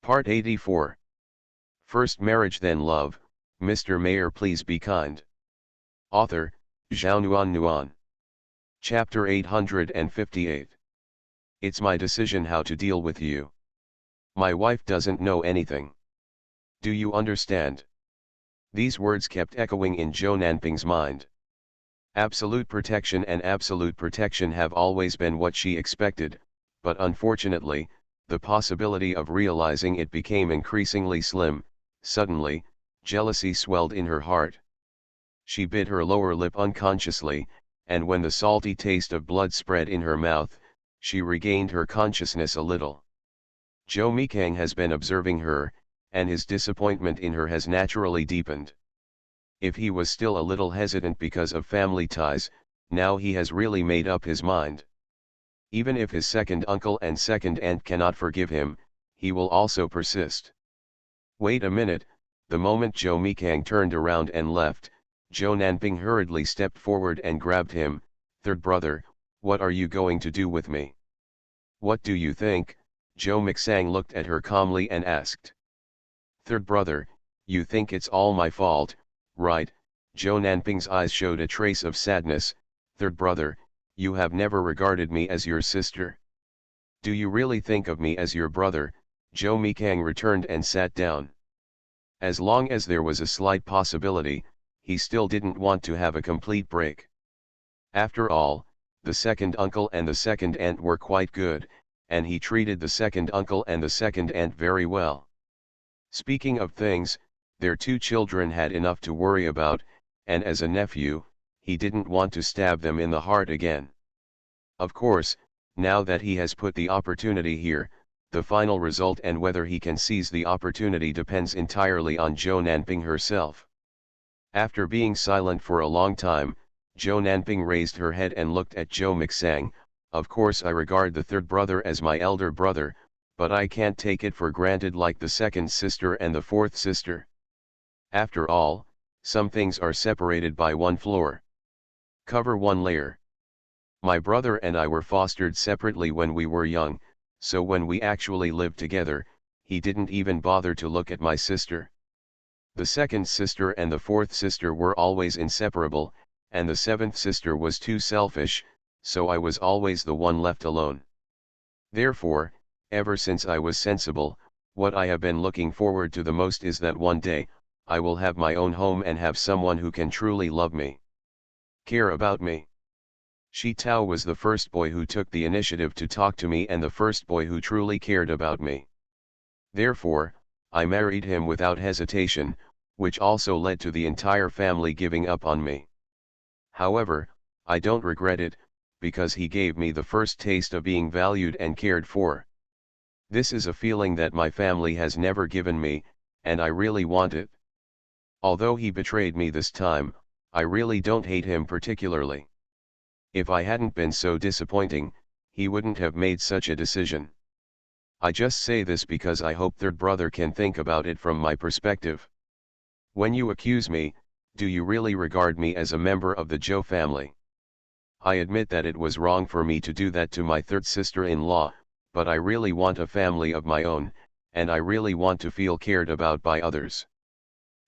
Part 84. First Marriage Then Love, Mr. Mayor Please Be Kind. Author, Zhao Nuan. Chapter 858. It's my decision how to deal with you. My wife doesn't know anything. Do you understand? These words kept echoing in Zhou Nanping's mind. Absolute protection and absolute protection have always been what she expected, but unfortunately, the possibility of realizing it became increasingly slim. Suddenly, jealousy swelled in her heart. She bit her lower lip unconsciously, and when the salty taste of blood spread in her mouth, she regained her consciousness a little. Zhou Mikang has been observing her, and his disappointment in her has naturally deepened. If he was still a little hesitant because of family ties, now he has really made up his mind. Even if his second uncle and second aunt cannot forgive him, he will also persist. Wait a minute. The moment Zhou Mikang turned around and left, Zhou Nanping hurriedly stepped forward and grabbed him. Third brother, what are you going to do with me? What do you think? Zhou Mixang looked at her calmly and asked. Third brother, you think it's all my fault, right? Zhou Nanping's eyes showed a trace of sadness. Third brother, you have never regarded me as your sister. Do you really think of me as your brother? Zhou Mikang returned and sat down. As long as there was a slight possibility, he still didn't want to have a complete break. After all, the second uncle and the second aunt were quite good, and he treated the second uncle and the second aunt very well. Speaking of things, their two children had enough to worry about, and as a nephew, he didn't want to stab them in the heart again. Of course, now that he has put the opportunity here, the final result and whether he can seize the opportunity depends entirely on Zhou Nanping herself. After being silent for a long time, Zhou Nanping raised her head and looked at Zhou Mixang. Of course I regard the third brother as my elder brother, but I can't take it for granted like the second sister and the fourth sister. After all, some things are separated by one floor. Cover one layer. My brother and I were fostered separately when we were young, so when we actually lived together, he didn't even bother to look at my sister. The second sister and the fourth sister were always inseparable, and the seventh sister was too selfish, so I was always the one left alone. Therefore, ever since I was sensible, what I have been looking forward to the most is that one day, I will have my own home and have someone who can truly love me. Care about me. Shi Tao was the first boy who took the initiative to talk to me and the first boy who truly cared about me. Therefore, I married him without hesitation, which also led to the entire family giving up on me. However, I don't regret it, because he gave me the first taste of being valued and cared for. This is a feeling that my family has never given me, and I really want it. Although he betrayed me this time, I really don't hate him particularly. If I hadn't been so disappointing, he wouldn't have made such a decision. I just say this because I hope third brother can think about it from my perspective. When you accuse me, do you really regard me as a member of the Zhou family? I admit that it was wrong for me to do that to my third sister-in-law, but I really want a family of my own, and I really want to feel cared about by others.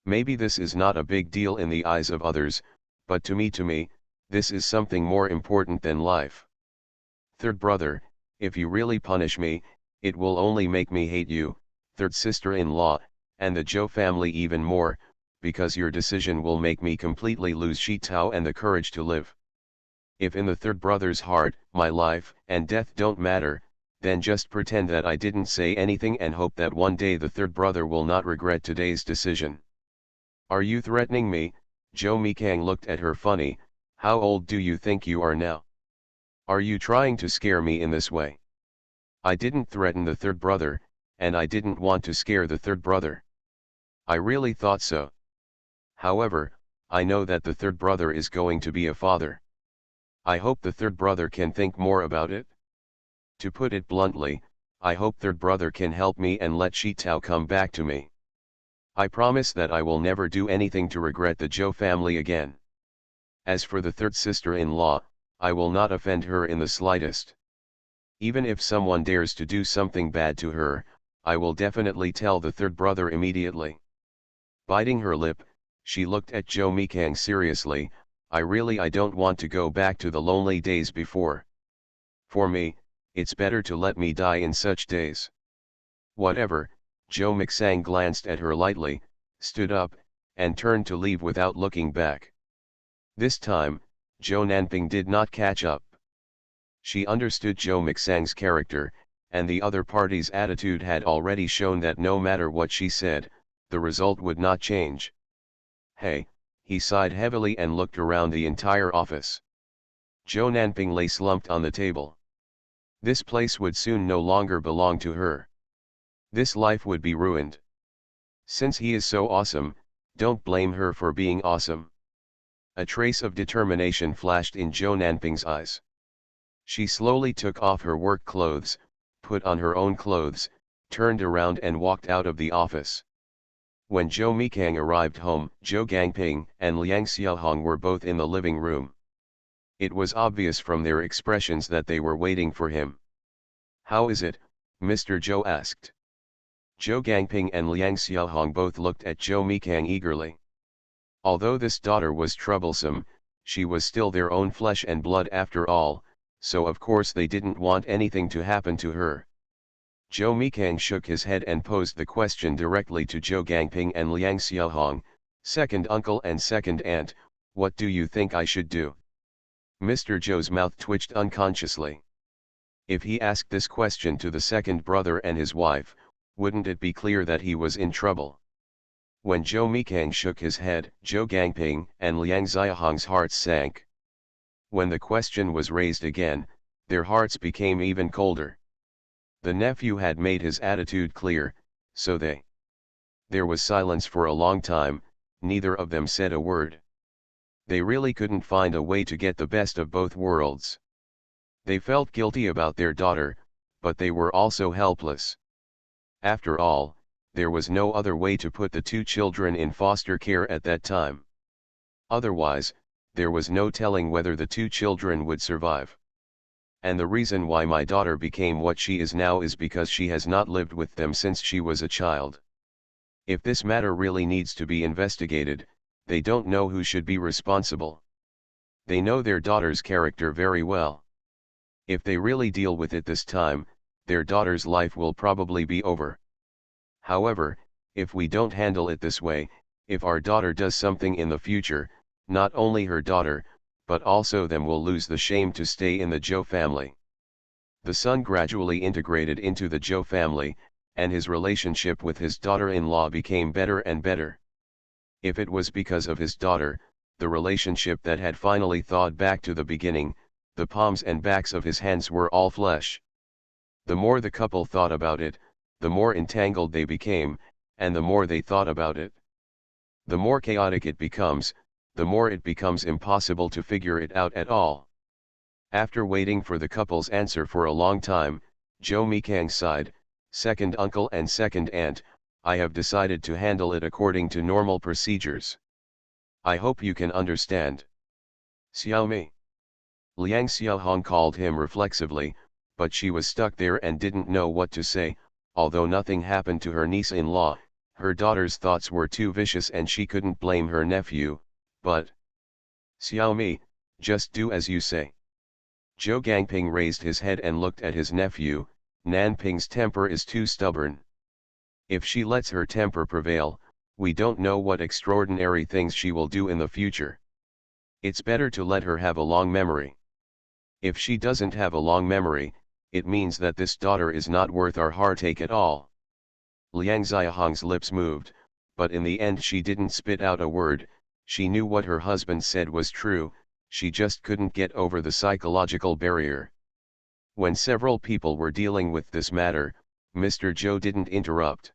Maybe this is not a big deal in the eyes of others, but to me, this is something more important than life. Third brother, if you really punish me, it will only make me hate you, third sister-in-law, and the Zhou family even more, because your decision will make me completely lose Shi Tao and the courage to live. If in the third brother's heart, my life and death don't matter, then just pretend that I didn't say anything and hope that one day the third brother will not regret today's decision. Are you threatening me? Zhou Mikang looked at her funny. How old do you think you are now? Are you trying to scare me in this way? I didn't threaten the third brother, and I didn't want to scare the third brother. I really thought so. However, I know that the third brother is going to be a father. I hope the third brother can think more about it. To put it bluntly, I hope third brother can help me and let Shi Tao come back to me. I promise that I will never do anything to regret the Zhou family again. As for the third sister-in-law, I will not offend her in the slightest. Even if someone dares to do something bad to her, I will definitely tell the third brother immediately. Biting her lip, she looked at Joe Mikang seriously. I don't want to go back to the lonely days before. For me, it's better to let me die in such days. Whatever. Joe Miksang glanced at her lightly, stood up, and turned to leave without looking back. This time, Joe Nanping did not catch up. She understood Joe Miksang's character, and the other party's attitude had already shown that no matter what she said, the result would not change. Hey, he sighed heavily and looked around the entire office. Joe Nanping lay slumped on the table. This place would soon no longer belong to her. This life would be ruined. Since he is so awesome, don't blame her for being awesome. A trace of determination flashed in Joe Nanping's eyes. She slowly took off her work clothes, put on her own clothes, turned around and walked out of the office. When Joe Mikang arrived home, Joe Gangping and Liang Xiaohong were both in the living room. It was obvious from their expressions that they were waiting for him. "How is it?" Mr. Joe asked. Joe Gangping and Liang Xiaohong both looked at Joe Mikang eagerly. Although this daughter was troublesome, she was still their own flesh and blood after all, so of course they didn't want anything to happen to her. Joe Mikang shook his head and posed the question directly to Joe Gangping and Liang Xiaohong, "Second uncle and second aunt, what do you think I should do?" Mr. Joe's mouth twitched unconsciously. If he asked this question to the second brother and his wife, wouldn't it be clear that he was in trouble? When Joe Mikang shook his head, Joe Gangping and Liang Xiaohong's hearts sank. When the question was raised again, their hearts became even colder. The nephew had made his attitude clear, so There was silence for a long time, neither of them said a word. They really couldn't find a way to get the best of both worlds. They felt guilty about their daughter, but they were also helpless. After all, there was no other way to put the two children in foster care at that time. Otherwise, there was no telling whether the two children would survive. And the reason why my daughter became what she is now is because she has not lived with them since she was a child. If this matter really needs to be investigated, they don't know who should be responsible. They know their daughter's character very well. If they really deal with it this time, their daughter's life will probably be over. However, if we don't handle it this way, if our daughter does something in the future, not only her daughter, but also them will lose the shame to stay in the Joe family. The son gradually integrated into the Joe family, and his relationship with his daughter-in-law became better and better. If it was because of his daughter, the relationship that had finally thawed back to the beginning, the palms and backs of his hands were all flesh. The more the couple thought about it, the more entangled they became, and the more they thought about it, the more chaotic it becomes, the more it becomes impossible to figure it out at all. After waiting for the couple's answer for a long time, Joe Mikang sighed, "Second uncle and second aunt, I have decided to handle it according to normal procedures. I hope you can understand." "Xiaomi." Liang Xiaohong called him reflexively, but she was stuck there and didn't know what to say. Although nothing happened to her niece-in-law, her daughter's thoughts were too vicious and she couldn't blame her nephew, but "Xiaomi, just do as you say." Joe Gangping raised his head and looked at his nephew. "Nanping's temper is too stubborn. If she lets her temper prevail, we don't know what extraordinary things she will do in the future. It's better to let her have a long memory. If she doesn't have a long memory, it means that this daughter is not worth our heartache at all." Liang Xiaohong's lips moved, but in the end she didn't spit out a word. She knew what her husband said was true, she just couldn't get over the psychological barrier. When several people were dealing with this matter, Mr. Joe didn't interrupt.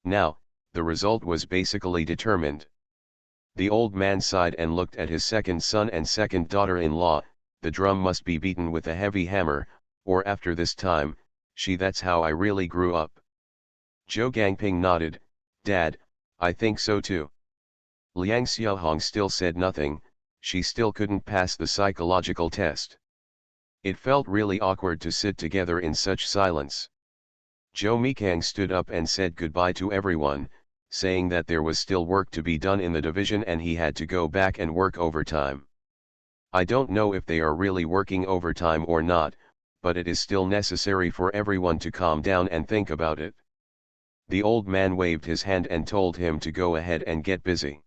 Now, the result was basically determined. The old man sighed and looked at his second son and second daughter-in-law. "The drum must be beaten with a heavy hammer, or after this time, that's how I really grew up." Joe Gangping nodded, "Dad, I think so too." Liang Xiaohong still said nothing, she still couldn't pass the psychological test. It felt really awkward to sit together in such silence. Jo Mikang stood up and said goodbye to everyone, saying that there was still work to be done in the division and he had to go back and work overtime. I don't know if they are really working overtime or not, but it is still necessary for everyone to calm down and think about it. The old man waved his hand and told him to go ahead and get busy.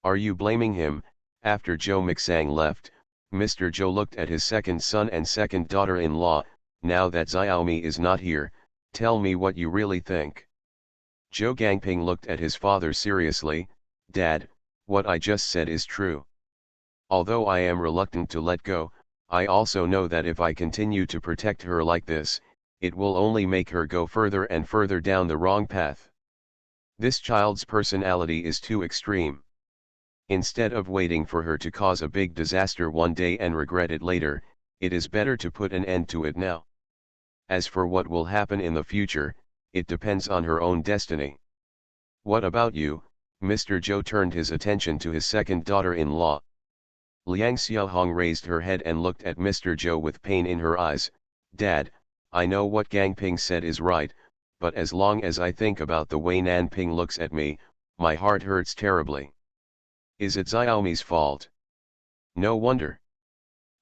Are you blaming him? After Jo Mixang left, Mr. Jo looked at his second son and second daughter-in-law. Now that Xiaomi is not here, tell me what you really think. Zhou Gangping looked at his father seriously. Dad, what I just said is true. Although I am reluctant to let go, I also know that if I continue to protect her like this, it will only make her go further and further down the wrong path. This child's personality is too extreme. Instead of waiting for her to cause a big disaster one day and regret it later, it is better to put an end to it now. As for what will happen in the future, it depends on her own destiny. What about you? Mr. Zhou turned his attention to his second daughter-in-law. Liang Xiaohong raised her head and looked at Mr. Zhou with pain in her eyes. Dad, I know what Gangping said is right, but as long as I think about the way Nanping looks at me, my heart hurts terribly. Is it Xiaomi's fault? No wonder.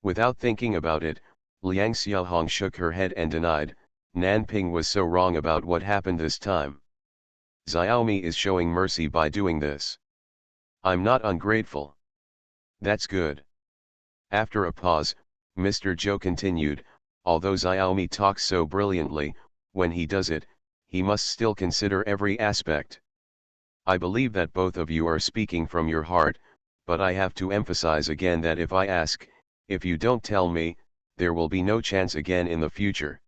Without thinking about it, Liang Xiaohong shook her head and denied, Nanping was so wrong about what happened this time. Xiaomi is showing mercy by doing this. I'm not ungrateful. That's good. After a pause, Mr. Zhou continued, although Xiaomi talks so brilliantly, when he does it, he must still consider every aspect. I believe that both of you are speaking from your heart, but I have to emphasize again that if I ask, if you don't tell me, there will be no chance again in the future.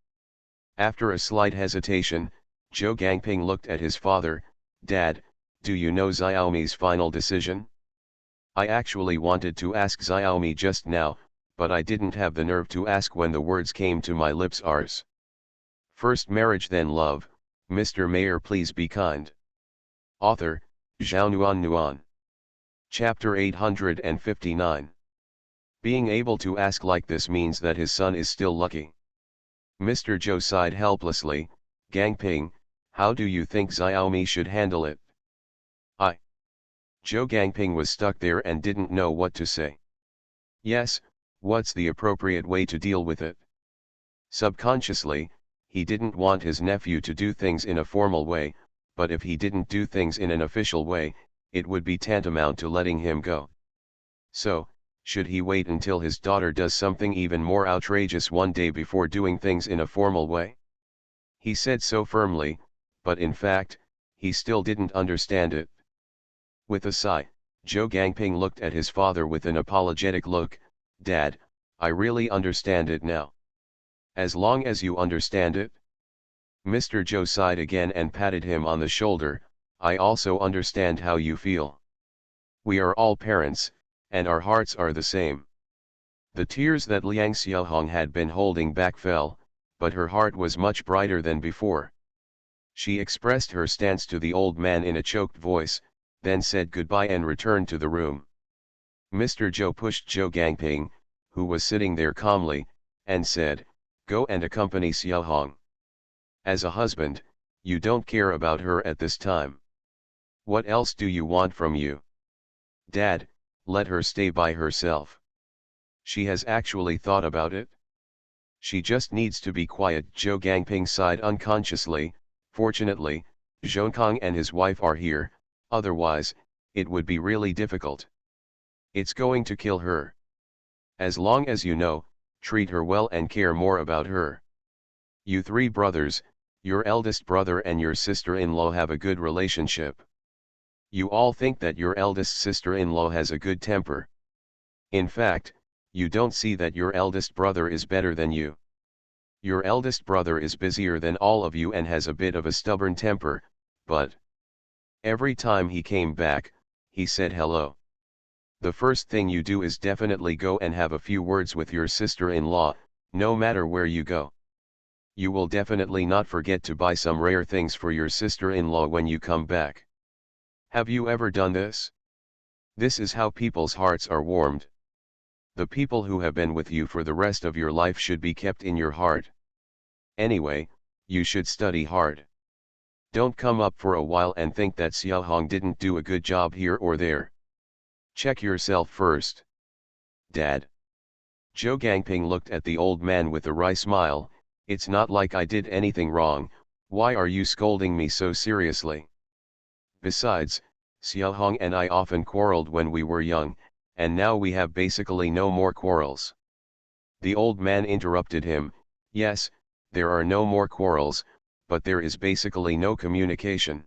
After a slight hesitation, Zhou Gangping looked at his father. Dad, do you know Xiaomi's final decision? I actually wanted to ask Xiaomi just now, but I didn't have the nerve to ask when the words came to my lips. Ours. First marriage then love. Mr. Mayor, please be kind. Author, Zhao Nuan. Chapter 859. Being able to ask like this means that his son is still lucky. Mr. Zhou sighed helplessly. Gangping, how do you think Xiaomi should handle it? Zhou Gangping was stuck there and didn't know what to say. Yes, what's the appropriate way to deal with it? Subconsciously, he didn't want his nephew to do things in a formal way, but if he didn't do things in an official way, it would be tantamount to letting him go. So, should he wait until his daughter does something even more outrageous one day before doing things in a formal way? He said so firmly, but in fact, he still didn't understand it. With a sigh, Zhou Gangping looked at his father with an apologetic look. Dad, I really understand it now. As long as you understand it? Mr. Zhou sighed again and patted him on the shoulder. I also understand how you feel. We are all parents, and our hearts are the same. The tears that Liang Xiaohong had been holding back fell, but her heart was much brighter than before. She expressed her stance to the old man in a choked voice, then said goodbye and returned to the room. Mr. Zhou pushed Zhou Gangping, who was sitting there calmly, and said, Go and accompany Xiaohong. As a husband, you don't care about her at this time. What else do you want from you? Dad, let her stay by herself. She has actually thought about it. She just needs to be quiet. Zhou Gangping sighed unconsciously. Fortunately, Zhongkang and his wife are here, otherwise, it would be really difficult. It's going to kill her. As long as you know, treat her well and care more about her. You three brothers, your eldest brother and your sister-in-law have a good relationship. You all think that your eldest sister-in-law has a good temper. In fact, you don't see that your eldest brother is better than you. Your eldest brother is busier than all of you and has a bit of a stubborn temper, but every time he came back, he said hello. The first thing you do is definitely go and have a few words with your sister-in-law, no matter where you go. You will definitely not forget to buy some rare things for your sister-in-law when you come back. Have you ever done this? This is how people's hearts are warmed. The people who have been with you for the rest of your life should be kept in your heart. Anyway, you should study hard. Don't come up for a while and think that Xiaohong didn't do a good job here or there. Check yourself first. Dad. Zhou Gangping looked at the old man with a wry smile. It's not like I did anything wrong, why are you scolding me so seriously? Besides, Xiaohong and I often quarreled when we were young, and now we have basically no more quarrels. The old man interrupted him, yes, there are no more quarrels, but there is basically no communication.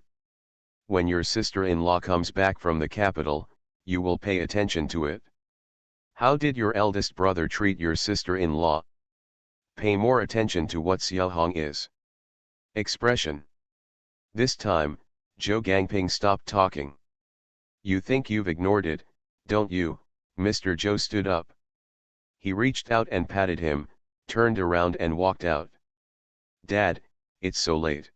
When your sister-in-law comes back from the capital, you will pay attention to it. How did your eldest brother treat your sister-in-law? Pay more attention to what Xiaohong is. Expression. This time, Zhou Gangping stopped talking. You think you've ignored it, don't you? Mr. Zhou stood up. He reached out and patted him, turned around and walked out. Dad, it's so late.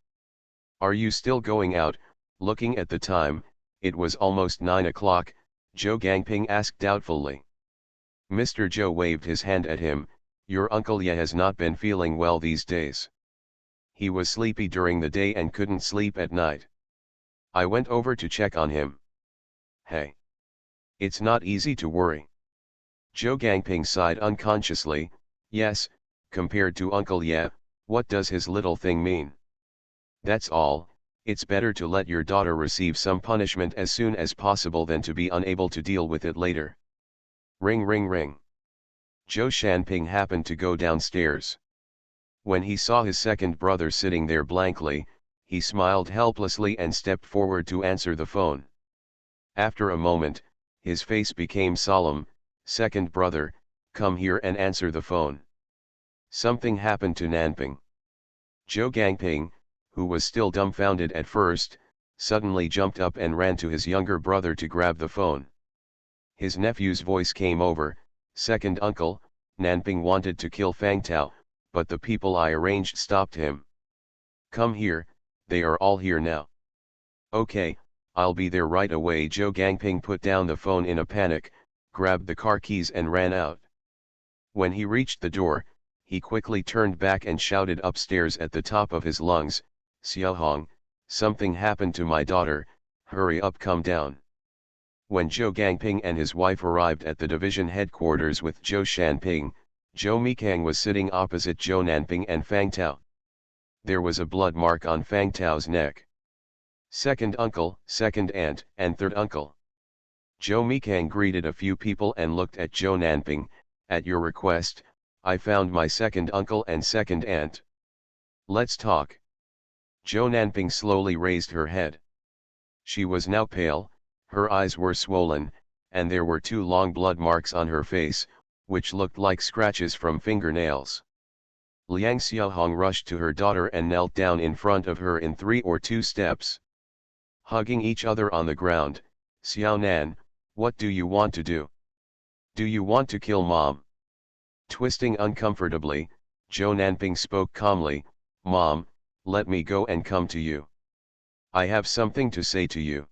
Are you still going out? Looking at the time, it was almost 9 o'clock, Zhou Gangping asked doubtfully. Mr. Zhou waved his hand at him, your uncle Ye has not been feeling well these days. He was sleepy during the day and couldn't sleep at night. I went over to check on him. Hey. It's not easy to worry. Zhou Gangping sighed unconsciously, yes, compared to Uncle Ye, what does his little thing mean? That's all, it's better to let your daughter receive some punishment as soon as possible than to be unable to deal with it later. Ring ring ring. Zhou Shanping happened to go downstairs. When he saw his second brother sitting there blankly, he smiled helplessly and stepped forward to answer the phone. After a moment, his face became solemn. Second brother, come here and answer the phone. Something happened to Nanping. Zhou Gangping, who was still dumbfounded at first, suddenly jumped up and ran to his younger brother to grab the phone. His nephew's voice came over, second uncle, Nanping wanted to kill Fang Tao, but the people I arranged stopped him. Come here, they are all here now. Okay, I'll be there right away. Zhou Gangping put down the phone in a panic, grabbed the car keys and ran out. When he reached the door, he quickly turned back and shouted upstairs at the top of his lungs, Xiaohong, something happened to my daughter, hurry up, come down. When Zhou Gangping and his wife arrived at the division headquarters with Zhou Shanping, Zhou Mikang was sitting opposite Zhou Nanping and Fang Tao. There was a blood mark on Fang Tao's neck. Second uncle, second aunt, and third uncle. Zhou Mikang greeted a few people and looked at Zhou Nanping, at your request, I found my second uncle and second aunt. Let's talk. Zhou Nanping slowly raised her head. She was now pale, her eyes were swollen, and there were 2 long blood marks on her face, which looked like scratches from fingernails. Liang Xiaohong rushed to her daughter and knelt down in front of her in 3 or 2 steps. Hugging each other on the ground, Xiao Nan, what do you want to do? Do you want to kill mom? Twisting uncomfortably, Zhou Nanping spoke calmly, Mom, let me go and come to you. I have something to say to you.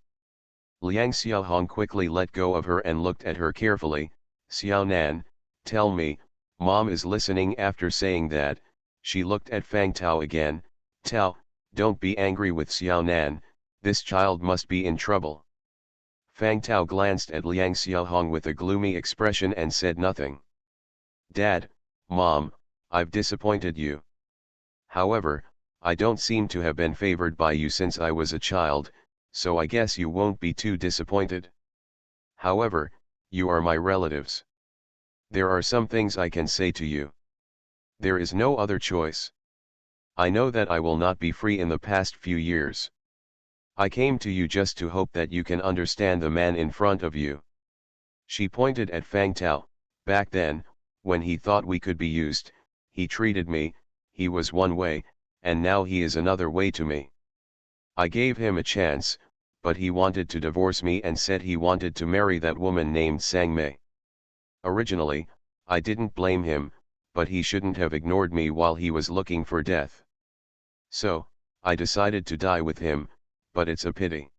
Liang Xiaohong quickly let go of her and looked at her carefully, Xiao Nan, tell me, Mom is listening. After saying that, she looked at Fang Tao again, Tao, don't be angry with Xiao Nan, this child must be in trouble. Fang Tao glanced at Liang Xiaohong with a gloomy expression and said nothing. Dad, Mom, I've disappointed you. However, I don't seem to have been favored by you since I was a child, so I guess you won't be too disappointed. However, you are my relatives. There are some things I can say to you. There is no other choice. I know that I will not be free in the past few years. I came to you just to hope that you can understand the man in front of you. She pointed at Fang Tao. Back then, when he thought we could be used, he treated me, he was one way, and now he is another way to me. I gave him a chance, but he wanted to divorce me and said he wanted to marry that woman named Sang Mei. Originally, I didn't blame him, but he shouldn't have ignored me while he was looking for death. So, I decided to die with him, but it's a pity.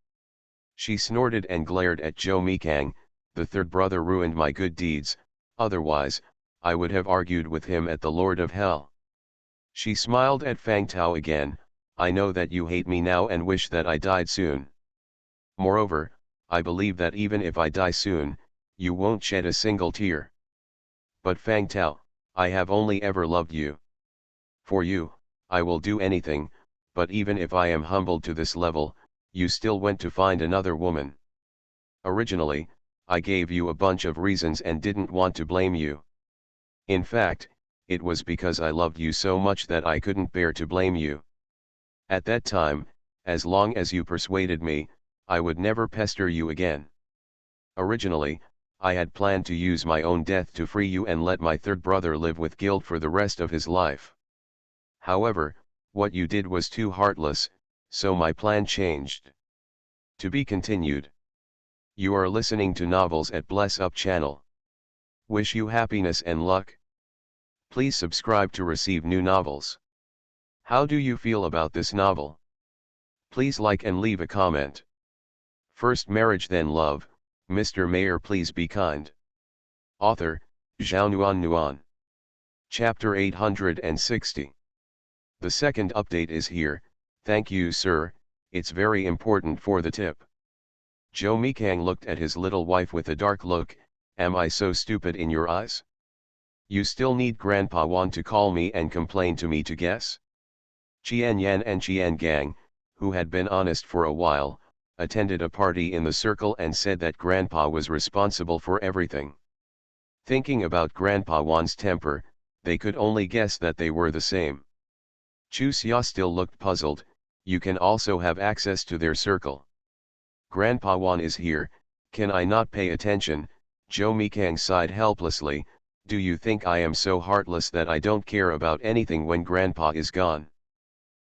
She snorted and glared at Zhou Mikang, the third brother ruined my good deeds, otherwise, I would have argued with him at the Lord of Hell. She smiled at Fang Tao again. I know that you hate me now and wish that I died soon. Moreover, I believe that even if I die soon, you won't shed a single tear. But Fang Tao, I have only ever loved you. For you, I will do anything, but even if I am humbled to this level, you still went to find another woman. Originally, I gave you a bunch of reasons and didn't want to blame you. In fact, it was because I loved you so much that I couldn't bear to blame you. At that time, as long as you persuaded me, I would never pester you again. Originally, I had planned to use my own death to free you and let my third brother live with guilt for the rest of his life. However, what you did was too heartless, so my plan changed. To be continued. You are listening to novels at Bless Up channel. Wish you happiness and luck. Please subscribe to receive new novels. How do you feel about this novel? Please like and leave a comment. First Marriage Then Love, Mr. Mayor Please Be Kind. Author, Zhao Nuan. Chapter 860. The second update is here. Thank you, sir, it's very important for the tip. Zhou Mikang looked at his little wife with a dark look. Am I so stupid in your eyes? You still need Grandpa Wan to call me and complain to me to guess? Qian Yan and Qian Gang, who had been honest for a while, attended a party in the circle and said that Grandpa was responsible for everything. Thinking about Grandpa Wan's temper, they could only guess that they were the same. Chu Xia still looked puzzled. You can also have access to their circle. Grandpa Wan is here, can I not pay attention? Zhou Mikang sighed helplessly. Do you think I am so heartless that I don't care about anything when Grandpa is gone?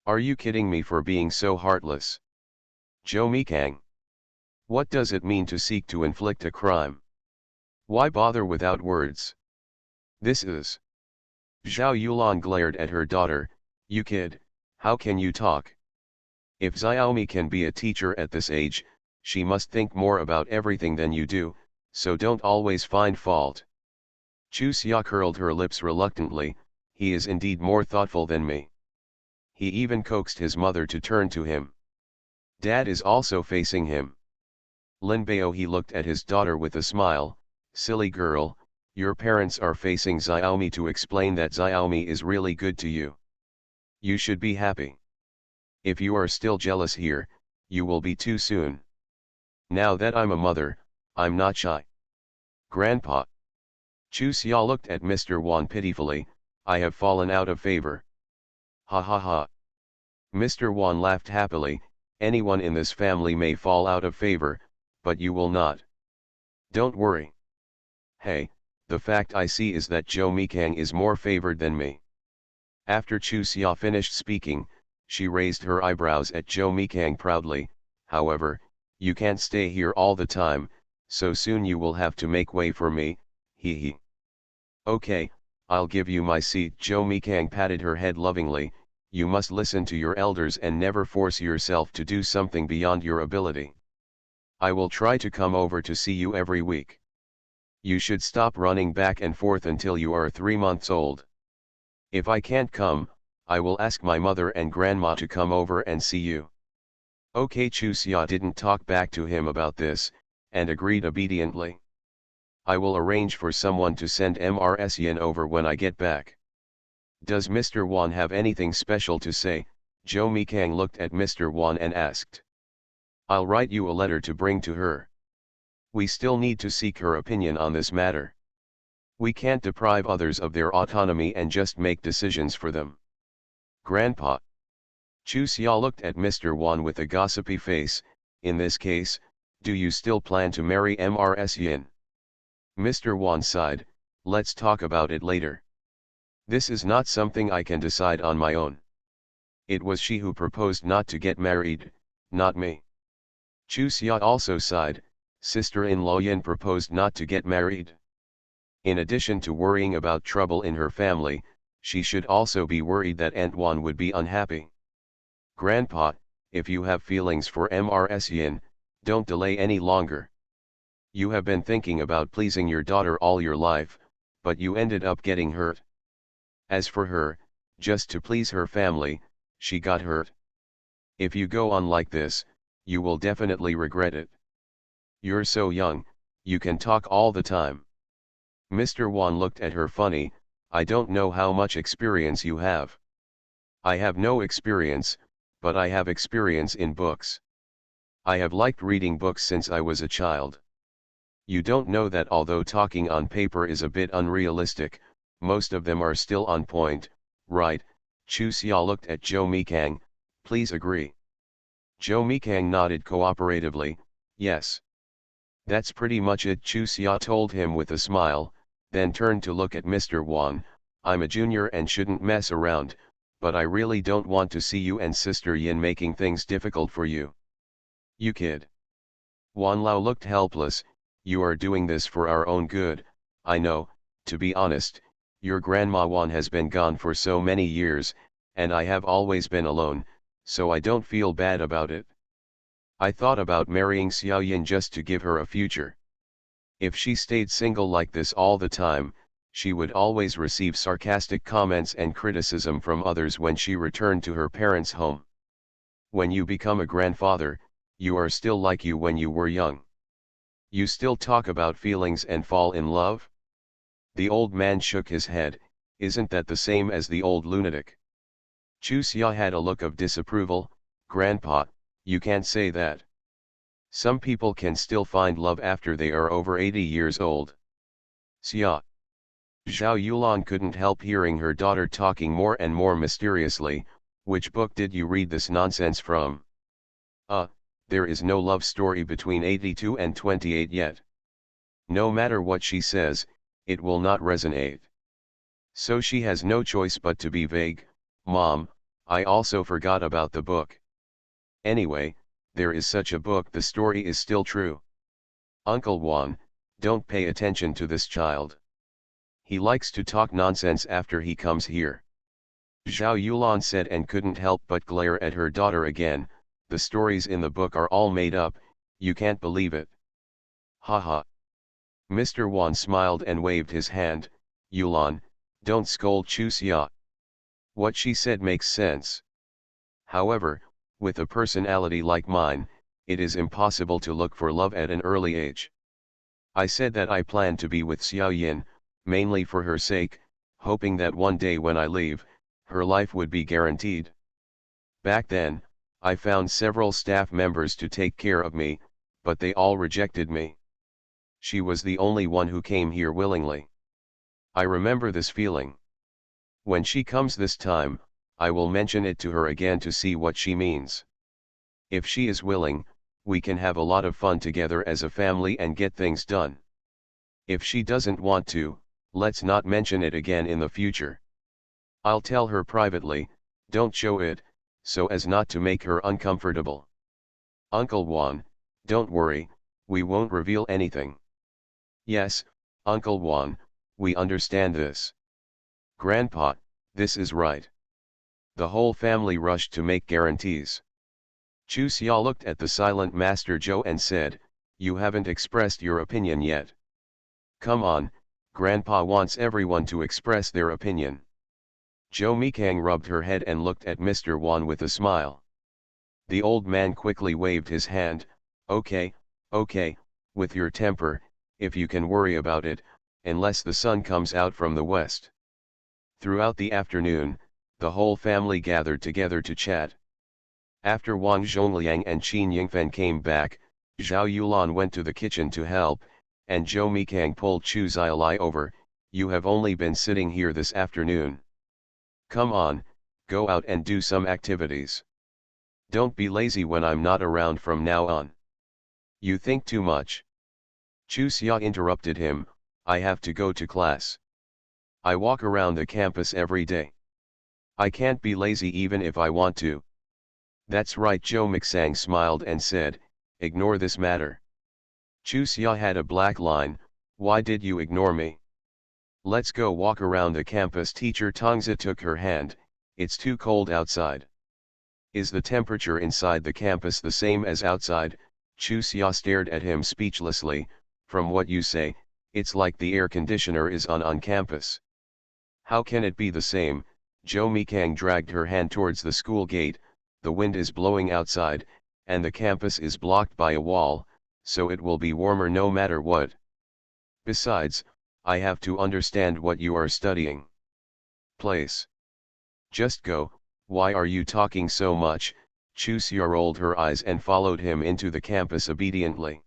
Are you kidding me for being so heartless? Zhou Mikang. What does it mean to seek to inflict a crime? Why bother without words? This is... Zhao Yulan glared at her daughter. You kid, how can you talk? If Xiaomi can be a teacher at this age, she must think more about everything than you do, so don't always find fault. Chu Xia curled her lips reluctantly. He is indeed more thoughtful than me. He even coaxed his mother to turn to him. Dad is also facing him. Lin Bao he looked at his daughter with a smile. Silly girl, your parents are facing Xiaomi to explain that Xiaomi is really good to you. You should be happy. If you are still jealous here, you will be too soon. Now that I'm a mother, I'm not shy. Grandpa. Chu Xia looked at Mr. Wan pitifully. I have fallen out of favor. Ha ha ha. Mr. Wan laughed happily. Anyone in this family may fall out of favor, but you will not. Don't worry. Hey, the fact I see is that Zhou Mikang is more favored than me. After Chu Xia finished speaking, she raised her eyebrows at Zhou Mikang proudly. However, you can't stay here all the time, so soon you will have to make way for me, hee hee. Okay, I'll give you my seat. Zhou Mikang patted her head lovingly. You must listen to your elders and never force yourself to do something beyond your ability. I will try to come over to see you every week. You should stop running back and forth until you are 3 months old. If I can't come, I will ask my mother and grandma to come over and see you. Okay, Chu Xia didn't talk back to him about this, and agreed obediently. I will arrange for someone to send Mrs. Yin over when I get back. Does Mr. Wan have anything special to say? Zhou Mikang looked at Mr. Wan and asked. I'll write you a letter to bring to her. We still need to seek her opinion on this matter. We can't deprive others of their autonomy and just make decisions for them. Grandpa. Chu Xia looked at Mr. Wan with a gossipy face. In this case, do you still plan to marry Mrs. Yin? Mr. Wan sighed. Let's talk about it later. This is not something I can decide on my own. It was she who proposed not to get married, not me. Chu Xia also sighed. Sister-in-law Yin proposed not to get married. In addition to worrying about trouble in her family, she should also be worried that Aunt Wan would be unhappy. Grandpa, if you have feelings for Mrs. Yin, don't delay any longer. You have been thinking about pleasing your daughter all your life, but you ended up getting hurt. As for her, Just to please her family, she got hurt. If you go on like this, you will definitely regret it. You're so young, you can talk all the time. Mr. Wan looked at her funny. I don't know how much experience you have. I have no experience, but I have experience in books. I have liked reading books since I was a child. You don't know that although talking on paper is a bit unrealistic, most of them are still on point, right? Chu Xia looked at Zhou Mikang. Please agree. Zhou Mikang nodded cooperatively. Yes. That's pretty much it, Chu Xia told him with a smile, then turned to look at Mr. Wan. I'm a junior and shouldn't mess around, but I really don't want to see you and Sister Yin making things difficult for you. You kid. Wan Lao looked helpless. You are doing this for our own good. I know, to be honest, your grandma Wan has been gone for so many years, and I have always been alone, so I don't feel bad about it. I thought about marrying Xiao Yin just to give her a future. If she stayed single like this all the time, she would always receive sarcastic comments and criticism from others when she returned to her parents' home. When you become a grandfather, you are still like you when you were young. You still talk about feelings and fall in love? The old man shook his head. Isn't that the same as the old lunatic? Chu Xia had a look of disapproval. Grandpa, you can't say that. Some people can still find love after they are over 80 years old. Xia. Zhao Yulan couldn't help hearing her daughter talking more and more mysteriously. Which book did you read this nonsense from? There is no love story between 82 and 28 yet. No matter what she says, it will not resonate. So she has no choice but to be vague. Mom, I also forgot about the book. Anyway, there is such a book, the story is still true. Uncle Wan, don't pay attention to this child. He likes to talk nonsense after he comes here. Zhao Yulan said and couldn't help but glare at her daughter again. The stories in the book are all made up, you can't believe it. Haha. Mr. Wan smiled and waved his hand. Yulan, don't scold Chu Xia. What she said makes sense. However, with a personality like mine, it is impossible to look for love at an early age. I said that I plan to be with Xiao Yin, mainly for her sake, hoping that one day when I leave, her life would be guaranteed. Back then, I found several staff members to take care of me, but they all rejected me. She was the only one who came here willingly. I remember this feeling. When she comes this time, I will mention it to her again to see what she means. If she is willing, we can have a lot of fun together as a family and get things done. If she doesn't want to, let's not mention it again in the future. I'll tell her privately, don't show it, so as not to make her uncomfortable. Uncle Wan, don't worry, we won't reveal anything. Yes, Uncle Wan, we understand this. Grandpa, this is right. The whole family rushed to make guarantees. Chu Xia looked at the silent Master Zhou and said, you haven't expressed your opinion yet. Come on, Grandpa wants everyone to express their opinion. Zhou Mikang rubbed her head and looked at Mr. Wan with a smile. The old man quickly waved his hand. Okay, with your temper, if you can worry about it, unless the sun comes out from the west. Throughout the afternoon, the whole family gathered together to chat. After Wang Zhongliang and Qin Yingfen came back, Zhao Yulan went to the kitchen to help, and Zhou Mikang pulled Chu Xiaolai over. You have only been sitting here this afternoon. Come on, go out and do some activities. Don't be lazy when I'm not around from now on. You think too much. Chu Xia interrupted him, I have to go to class. I walk around the campus every day. I can't be lazy even if I want to. That's right, Zhou Mixang smiled and said, ignore this matter. Chu Xia had a black line, why did you ignore me? Let's go walk around the campus. Teacher Tongzi took her hand. It's too cold outside. Is the temperature inside the campus the same as outside? Chu Xia stared at him speechlessly. From what you say, it's like the air conditioner is on campus. How can it be the same? Jo Mikang dragged her hand towards the school gate. The wind is blowing outside, and the campus is blocked by a wall, so it will be warmer no matter what. Besides, I have to understand what you are studying. Place. Just go. Why are you talking so much? Chusia rolled her eyes and followed him into the campus obediently.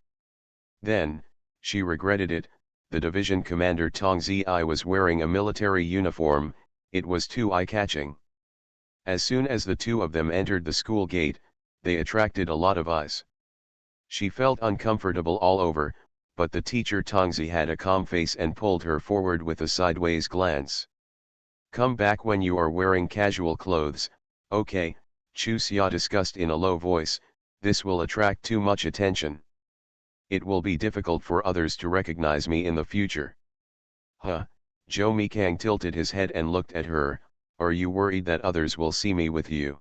Then, she regretted it. The division commander Tong Zi was wearing a military uniform. It was too eye-catching. As soon as the two of them entered the school gate, they attracted a lot of eyes. She felt uncomfortable all over, but the teacher Tongzi had a calm face and pulled her forward with a sideways glance. Come back when you are wearing casual clothes, okay, Chu Xia discussed in a low voice, this will attract too much attention. It will be difficult for others to recognize me in the future. Huh, Jo Mikang tilted his head and looked at her, are you worried that others will see me with you?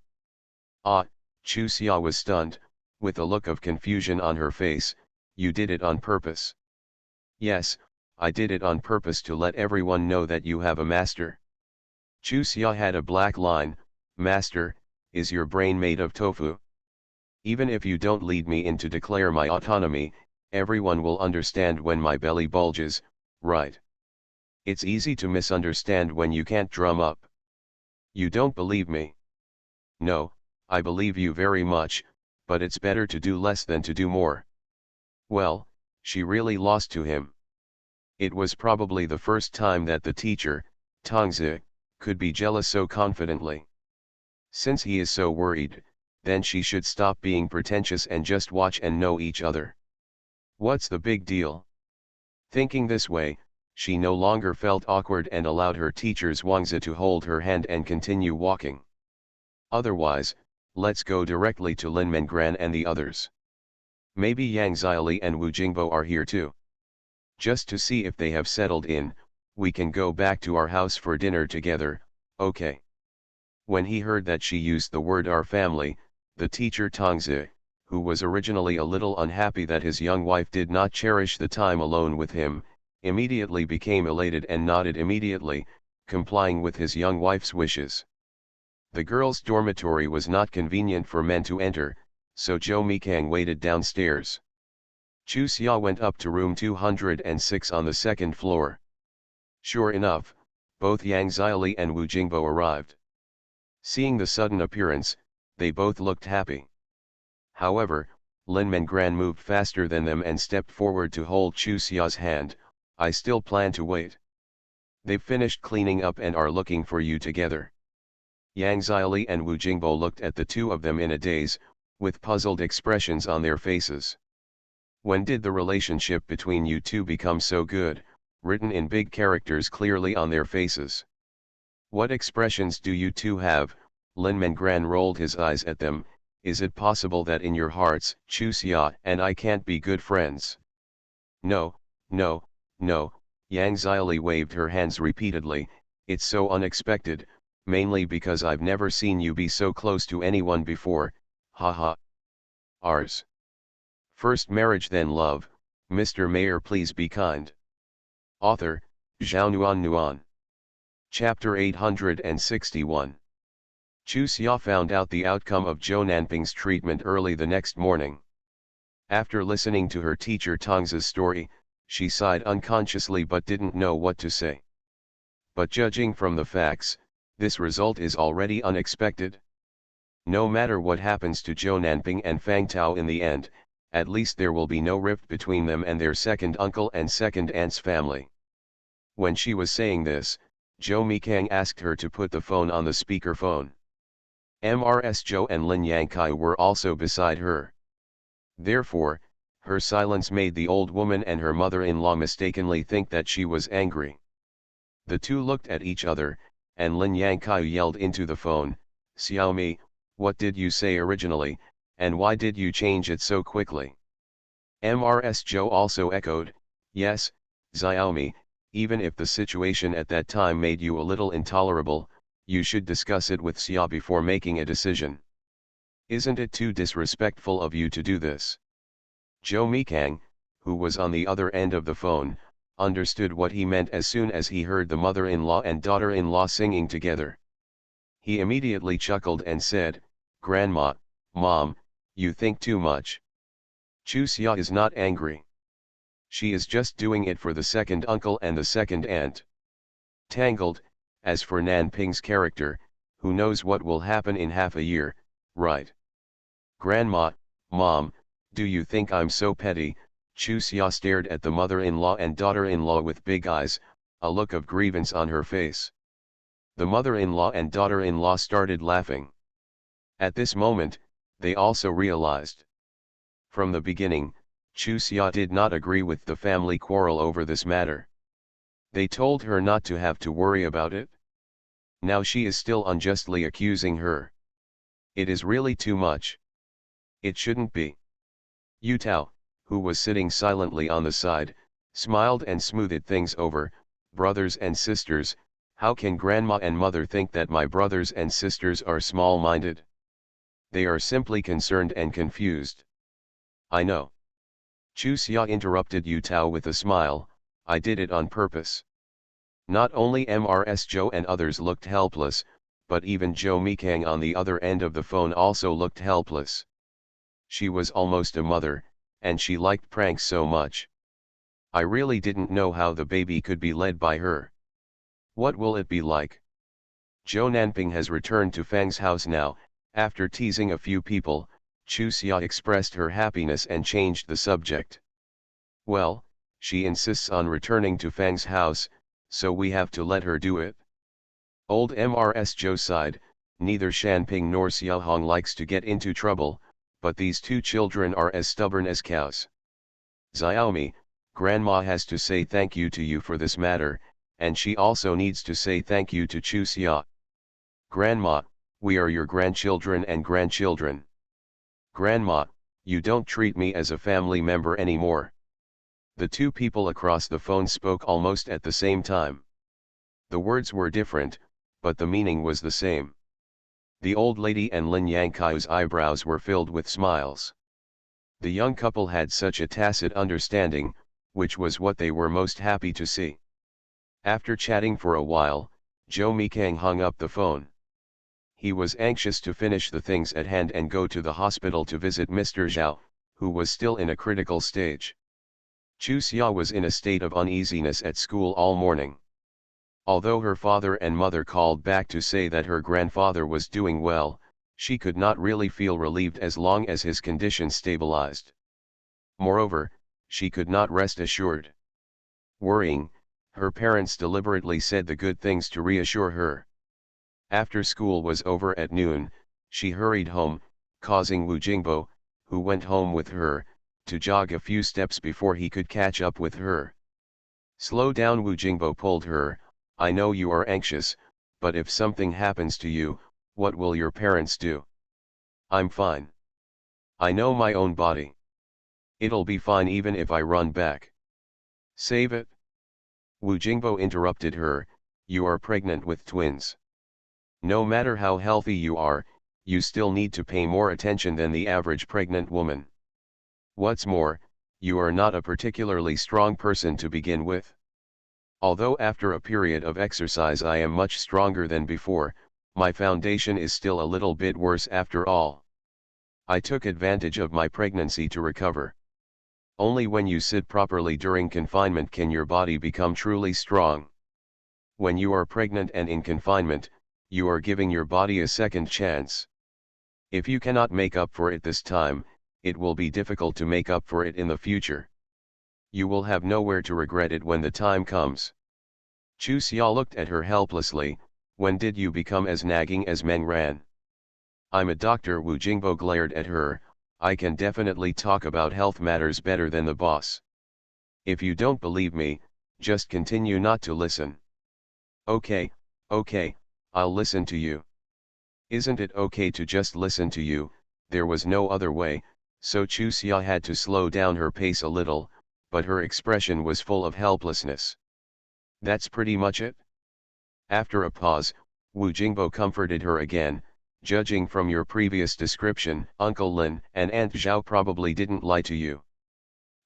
Ah, Chu Xia was stunned, with a look of confusion on her face, you did it on purpose. Yes, I did it on purpose to let everyone know that you have a master. Chu Xia had a black line, master, is your brain made of tofu? Even if you don't lead me in to declare my autonomy, everyone will understand when my belly bulges, right? It's easy to misunderstand when you can't drum up. You don't believe me? No, I believe you very much, but it's better to do less than to do more. Well, she really lost to him. It was probably the first time that the teacher, Tongzi, could be jealous so confidently. Since he is so worried, then she should stop being pretentious and just watch and know each other. What's the big deal? Thinking this way, she no longer felt awkward and allowed her teacher's Wangzi to hold her hand and continue walking. Otherwise, let's go directly to Lin Mengran and the others. Maybe Yang Xiaoli and Wu Jingbo are here too. Just to see if they have settled in, we can go back to our house for dinner together, okay? When he heard that she used the word our family, the teacher Tongzi, who was originally a little unhappy that his young wife did not cherish the time alone with him, immediately became elated and nodded immediately, complying with his young wife's wishes. The girls' dormitory was not convenient for men to enter, so Jo Mikang waited downstairs. Chu Xia went up to room 206 on the second floor. Sure enough, both Yang Xiaoli and Wu Jingbo arrived. Seeing the sudden appearance, they both looked happy. However, Lin Mengran moved faster than them and stepped forward to hold Chu Xia's hand. I still plan to wait. They've finished cleaning up and are looking for you together. Yang Xiaoli and Wu Jingbo looked at the two of them in a daze, with puzzled expressions on their faces. When did the relationship between you two become so good? Written in big characters clearly on their faces. What expressions do you two have? Lin Mengran rolled his eyes at them. Is it possible that in your hearts, Chu Xia and I can't be good friends? No, no, no, Yang Xiaoli waved her hands repeatedly, it's so unexpected, mainly because I've never seen you be so close to anyone before, haha. Ours. First marriage then love, Mr. Mayor please be kind. Author, Zhao Nuan. Chapter 861. Chu Xia found out the outcome of Zhou Nanping's treatment early the next morning. After listening to her teacher Tongzi's story, she sighed unconsciously but didn't know what to say. But judging from the facts, this result is already unexpected. No matter what happens to Zhou Nanping and Fang Tao in the end, at least there will be no rift between them and their second uncle and second aunt's family. When she was saying this, Jo Mikang asked her to put the phone on the speakerphone. Mrs. Zhou and Lin Yangkai were also beside her. Therefore, her silence made the old woman and her mother-in-law mistakenly think that she was angry. The two looked at each other, and Lin Yangkai yelled into the phone, Xiaomi, what did you say originally, and why did you change it so quickly? Mrs. Zhou also echoed, yes, Xiaomi, even if the situation at that time made you a little intolerable, you should discuss it with Xia before making a decision. Isn't it too disrespectful of you to do this? Jo Mikang, who was on the other end of the phone, understood what he meant as soon as he heard the mother-in-law and daughter-in-law singing together. He immediately chuckled and said, "Grandma, Mom, you think too much. Chu Xia is not angry. She is just doing it for the second uncle and the second aunt." Tangled. As for Nan Ping's character, who knows what will happen in half a year, right? "Grandma, Mom, do you think I'm so petty?" Chu Xia stared at the mother-in-law and daughter-in-law with big eyes, a look of grievance on her face. The mother-in-law and daughter-in-law started laughing. At this moment, they also realized. From the beginning, Chu Xia did not agree with the family quarrel over this matter. They told her not to have to worry about it. Now she is still unjustly accusing her. It is really too much. It shouldn't be. Yu Tao, who was sitting silently on the side, smiled and smoothed things over. "Brothers and sisters, how can grandma and mother think that my brothers and sisters are small-minded? They are simply concerned and confused." "I know." Chu Xia interrupted Yu Tao with a smile, "I did it on purpose." Not only Mrs. Zhou and others looked helpless, but even Zhou Mikang on the other end of the phone also looked helpless. She was almost a mother, and she liked pranks so much. "I really didn't know how the baby could be led by her. What will it be like?" Zhou Nanping has returned to Fang's house now. After teasing a few people, Chu Xia expressed her happiness and changed the subject. "Well, she insists on returning to Fang's house, so we have to let her do it." Old Mrs. Zhou sighed. Neither Shanping nor Xiaohong likes to get into trouble, but these two children are as stubborn as cows. "Xiaomi, Grandma has to say thank you to you for this matter, and she also needs to say thank you to Chu Xia." "Grandma, we are your grandchildren and grandchildren. Grandma, you don't treat me as a family member anymore." The two people across the phone spoke almost at the same time. The words were different, but the meaning was the same. The old lady and Lin Yangkai's eyebrows were filled with smiles. The young couple had such a tacit understanding, which was what they were most happy to see. After chatting for a while, Zhou Mikang hung up the phone. He was anxious to finish the things at hand and go to the hospital to visit Mr. Zhao, who was still in a critical stage. Chu Xia was in a state of uneasiness at school all morning. Although her father and mother called back to say that her grandfather was doing well, she could not really feel relieved as long as his condition stabilized. Moreover, she could not rest assured. Worrying, her parents deliberately said the good things to reassure her. After school was over at noon, she hurried home, causing Wu Jingbo, who went home with her, to jog a few steps before he could catch up with her. "Slow down," Wu Jingbo pulled her. "I know you are anxious, but if something happens to you, what will your parents do?" "I'm fine. I know my own body. It'll be fine even if I run back." "Save it." Wu Jingbo interrupted her, "You are pregnant with twins. No matter how healthy you are, you still need to pay more attention than the average pregnant woman. What's more, you are not a particularly strong person to begin with. Although after a period of exercise I am much stronger than before, my foundation is still a little bit worse after all. I took advantage of my pregnancy to recover. Only when you sit properly during confinement can your body become truly strong. When you are pregnant and in confinement, you are giving your body a second chance. If you cannot make up for it this time, it will be difficult to make up for it in the future. You will have nowhere to regret it when the time comes." Chu Xia looked at her helplessly. "When did you become as nagging as Meng Ran?" "I'm a doctor," Wu Jingbo glared at her. "I can definitely talk about health matters better than the boss. If you don't believe me, just continue not to listen." Okay, I'll listen to you." "Isn't it okay to just listen to you?" There was no other way, so Chu Xia had to slow down her pace a little, but her expression was full of helplessness. "That's pretty much it?" After a pause, Wu Jingbo comforted her again. "Judging from your previous description, Uncle Lin and Aunt Zhao probably didn't lie to you.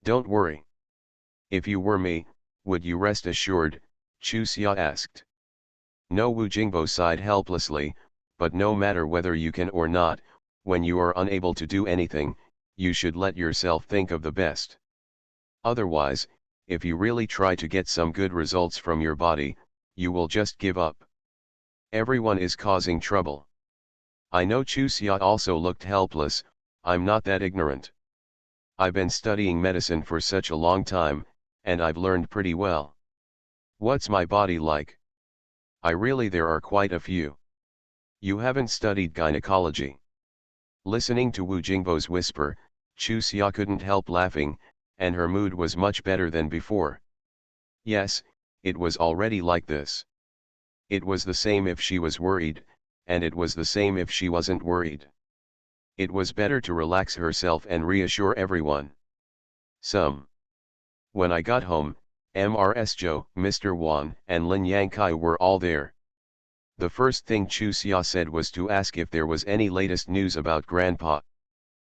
Don't worry. If you were me, would you rest assured?" Chu Xia asked. "No," Wu Jingbo sighed helplessly, but no matter whether you can or not, when you are unable to do anything, you should let yourself think of the best. Otherwise, if you really try to get some good results from your body, you will just give up. Everyone is causing trouble. I know Chusia also looked helpless. I'm not that ignorant. I've been studying medicine for such a long time, and I've learned pretty well. What's my body like? There are quite a few. You haven't studied gynecology. Listening to Wu Jingbo's whisper, Chusia couldn't help laughing, and her mood was much better than before. Yes, it was already like this. It was the same if she was worried, and it was the same if she wasn't worried. It was better to relax herself and reassure everyone. When I got home, Mrs. Joe, Mr. Wan, and Lin Yangkai were all there. The first thing Chusia said was to ask if there was any latest news about Grandpa.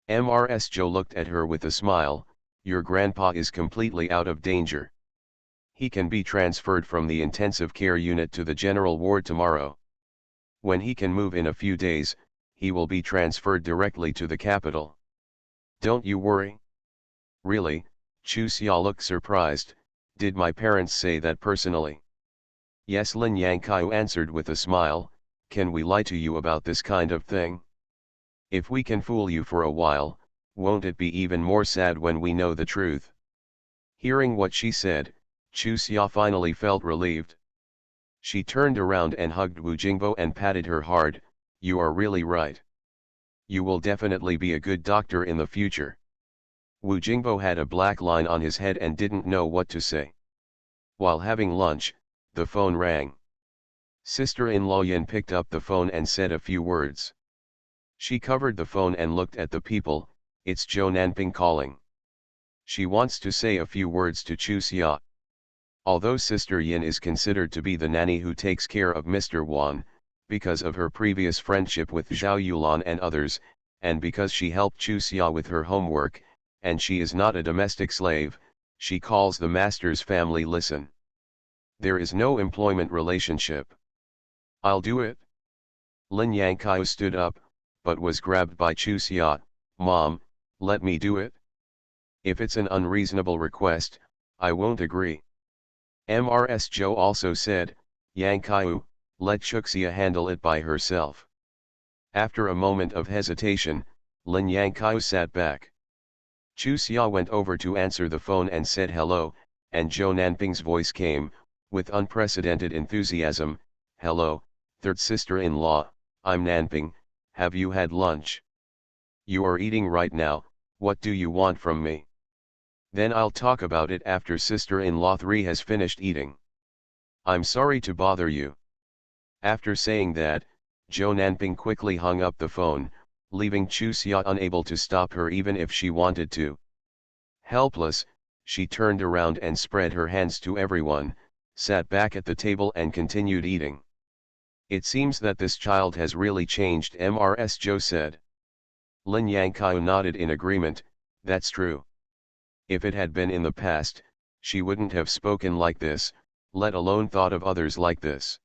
Mrs. Joe looked at her with a smile. Your grandpa is completely out of danger. He can be transferred from the intensive care unit to the general ward tomorrow. When he can move in a few days, he will be transferred directly to the capital. Don't you worry. Really? Chusia looked surprised. Did my parents say that personally? Yes, Lin Yangkai answered with a smile. Can we lie to you about this kind of thing? If we can fool you for a while, won't it be even more sad when we know the truth? Hearing what she said, Chusia finally felt relieved. She turned around and hugged Wu Jingbo and patted her hard. You are really right. You will definitely be a good doctor in the future. Wu Jingbo had a black line on his head and didn't know what to say. While having lunch, the phone rang. Sister-in-law Yin picked up the phone and said a few words. She covered the phone and looked at the people. It's Zhou Nanping calling. She wants to say a few words to Chusia. Although Sister Yin is considered to be the nanny who takes care of Mr. Wan, because of her previous friendship with Zhao Yulan and others, and because she helped Chusia with her homework, and she is not a domestic slave, she calls the master's family listen. There is no employment relationship. I'll do it. Lin Yangkai stood up, but was grabbed by Chusia. Mom, let me do it. If it's an unreasonable request, I won't agree. Mrs. Joe also said, Yangkai, let Chuxia handle it by herself. After a moment of hesitation, Lin Yangkai sat back. Chusia went over to answer the phone and said hello, and Zhou Nanping's voice came, with unprecedented enthusiasm. Hello, third sister-in-law, I'm Nanping, have you had lunch? You are eating right now, what do you want from me? Then I'll talk about it after sister-in-law 3 has finished eating. I'm sorry to bother you. After saying that, Zhou Nanping quickly hung up the phone, leaving Chusia unable to stop her even if she wanted to. Helpless, she turned around and spread her hands to everyone, sat back at the table and continued eating. It seems that this child has really changed, Mrs. Joe said. Lin Yangkai nodded in agreement. That's true. If it had been in the past, she wouldn't have spoken like this, let alone thought of others like this.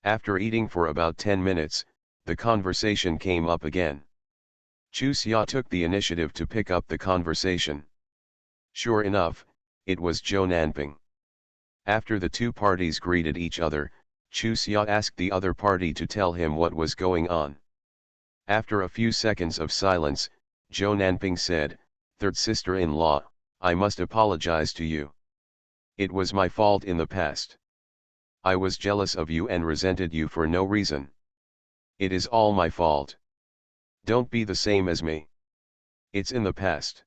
After eating for about 10 minutes, the conversation came up again. Chusia took the initiative to pick up the conversation. Sure enough, it was Zhou Nanping. After the two parties greeted each other, Chusia asked the other party to tell him what was going on. After a few seconds of silence, Zhou Nanping said, Third sister-in-law, I must apologize to you. It was my fault in the past. I was jealous of you and resented you for no reason. It is all my fault. Don't be the same as me. It's in the past.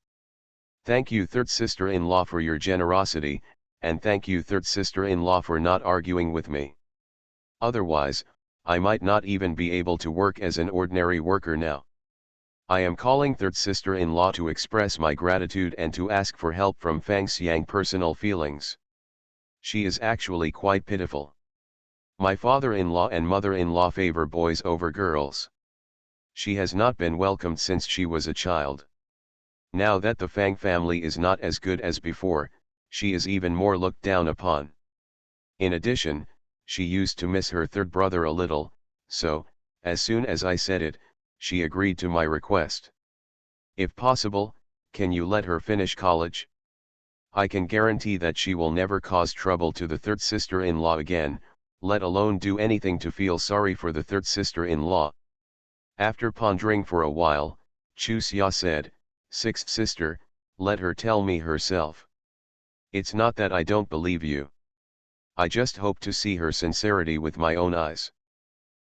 Thank you, third sister-in-law, for your generosity, and thank you, third sister-in-law, for not arguing with me. Otherwise, I might not even be able to work as an ordinary worker now. I am calling third sister-in-law to express my gratitude and to ask for help from Fang Xiang personal feelings. She is actually quite pitiful. My father-in-law and mother-in-law favor boys over girls. She has not been welcomed since she was a child. Now that the Fang family is not as good as before, she is even more looked down upon. In addition, she used to miss her third brother a little, so, As soon as I said it, she agreed to my request. If possible, can you let her finish college? I can guarantee that she will never cause trouble to the third sister-in-law again, let alone do anything to feel sorry for the third sister-in-law. After pondering for a while, Chusia said, "Sixth sister, let her tell me herself. It's not that I don't believe you. I just hope to see her sincerity with my own eyes."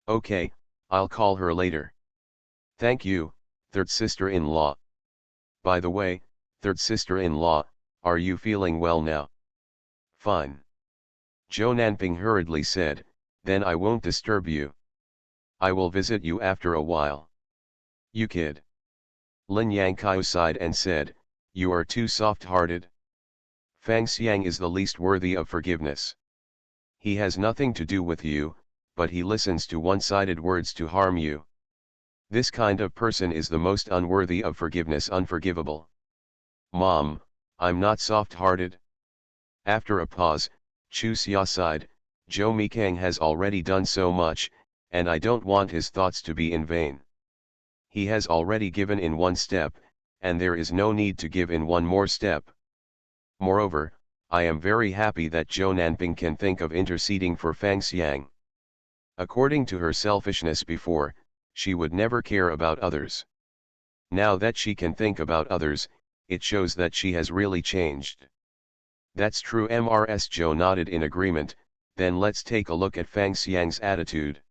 "Okay, I'll call her later." "Thank you, third sister-in-law. By the way, third sister-in-law, are you feeling well now?" "Fine." Zhou Nanping hurriedly said, "Then I won't disturb you. I will visit you after a while." "You kid." Lin Yangqiu sighed and said, "You are too soft-hearted. Fang Xiang is the least worthy of forgiveness. He has nothing to do with you, but he listens to one-sided words to harm you. This kind of person is the most unworthy of forgiveness, unforgivable." "Mom, I'm not soft-hearted." After a pause, Chu Xia sighed, "Zhou Mikang has already done so much, and I don't want his thoughts to be in vain. He has already given in one step, and there is no need to give in one more step. Moreover, I am very happy that Zhou Nanping can think of interceding for Fang Xiang. According to her selfishness before, she would never care about others. Now that she can think about others, it shows that she has really changed." "That's true." Mrs. Zhou nodded in agreement. "Then let's take a look at Fang Xiang's attitude.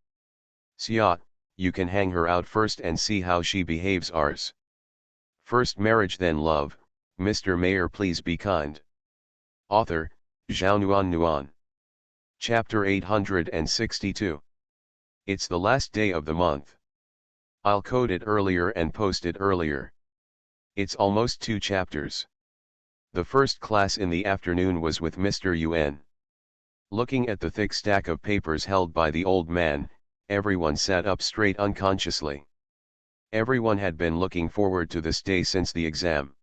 Xia, you can hang her out first and see how she behaves. Ours. First marriage then love. Mr. Mayor, please be kind." Author, Zhao Nuan. Chapter 862. It's the last day of the month. I'll code it earlier and post it earlier. It's almost 2 chapters. The first class in the afternoon was with Mr. Yuan. Looking at the thick stack of papers held by the old man, everyone sat up straight unconsciously. Everyone had been looking forward to this day since the exam.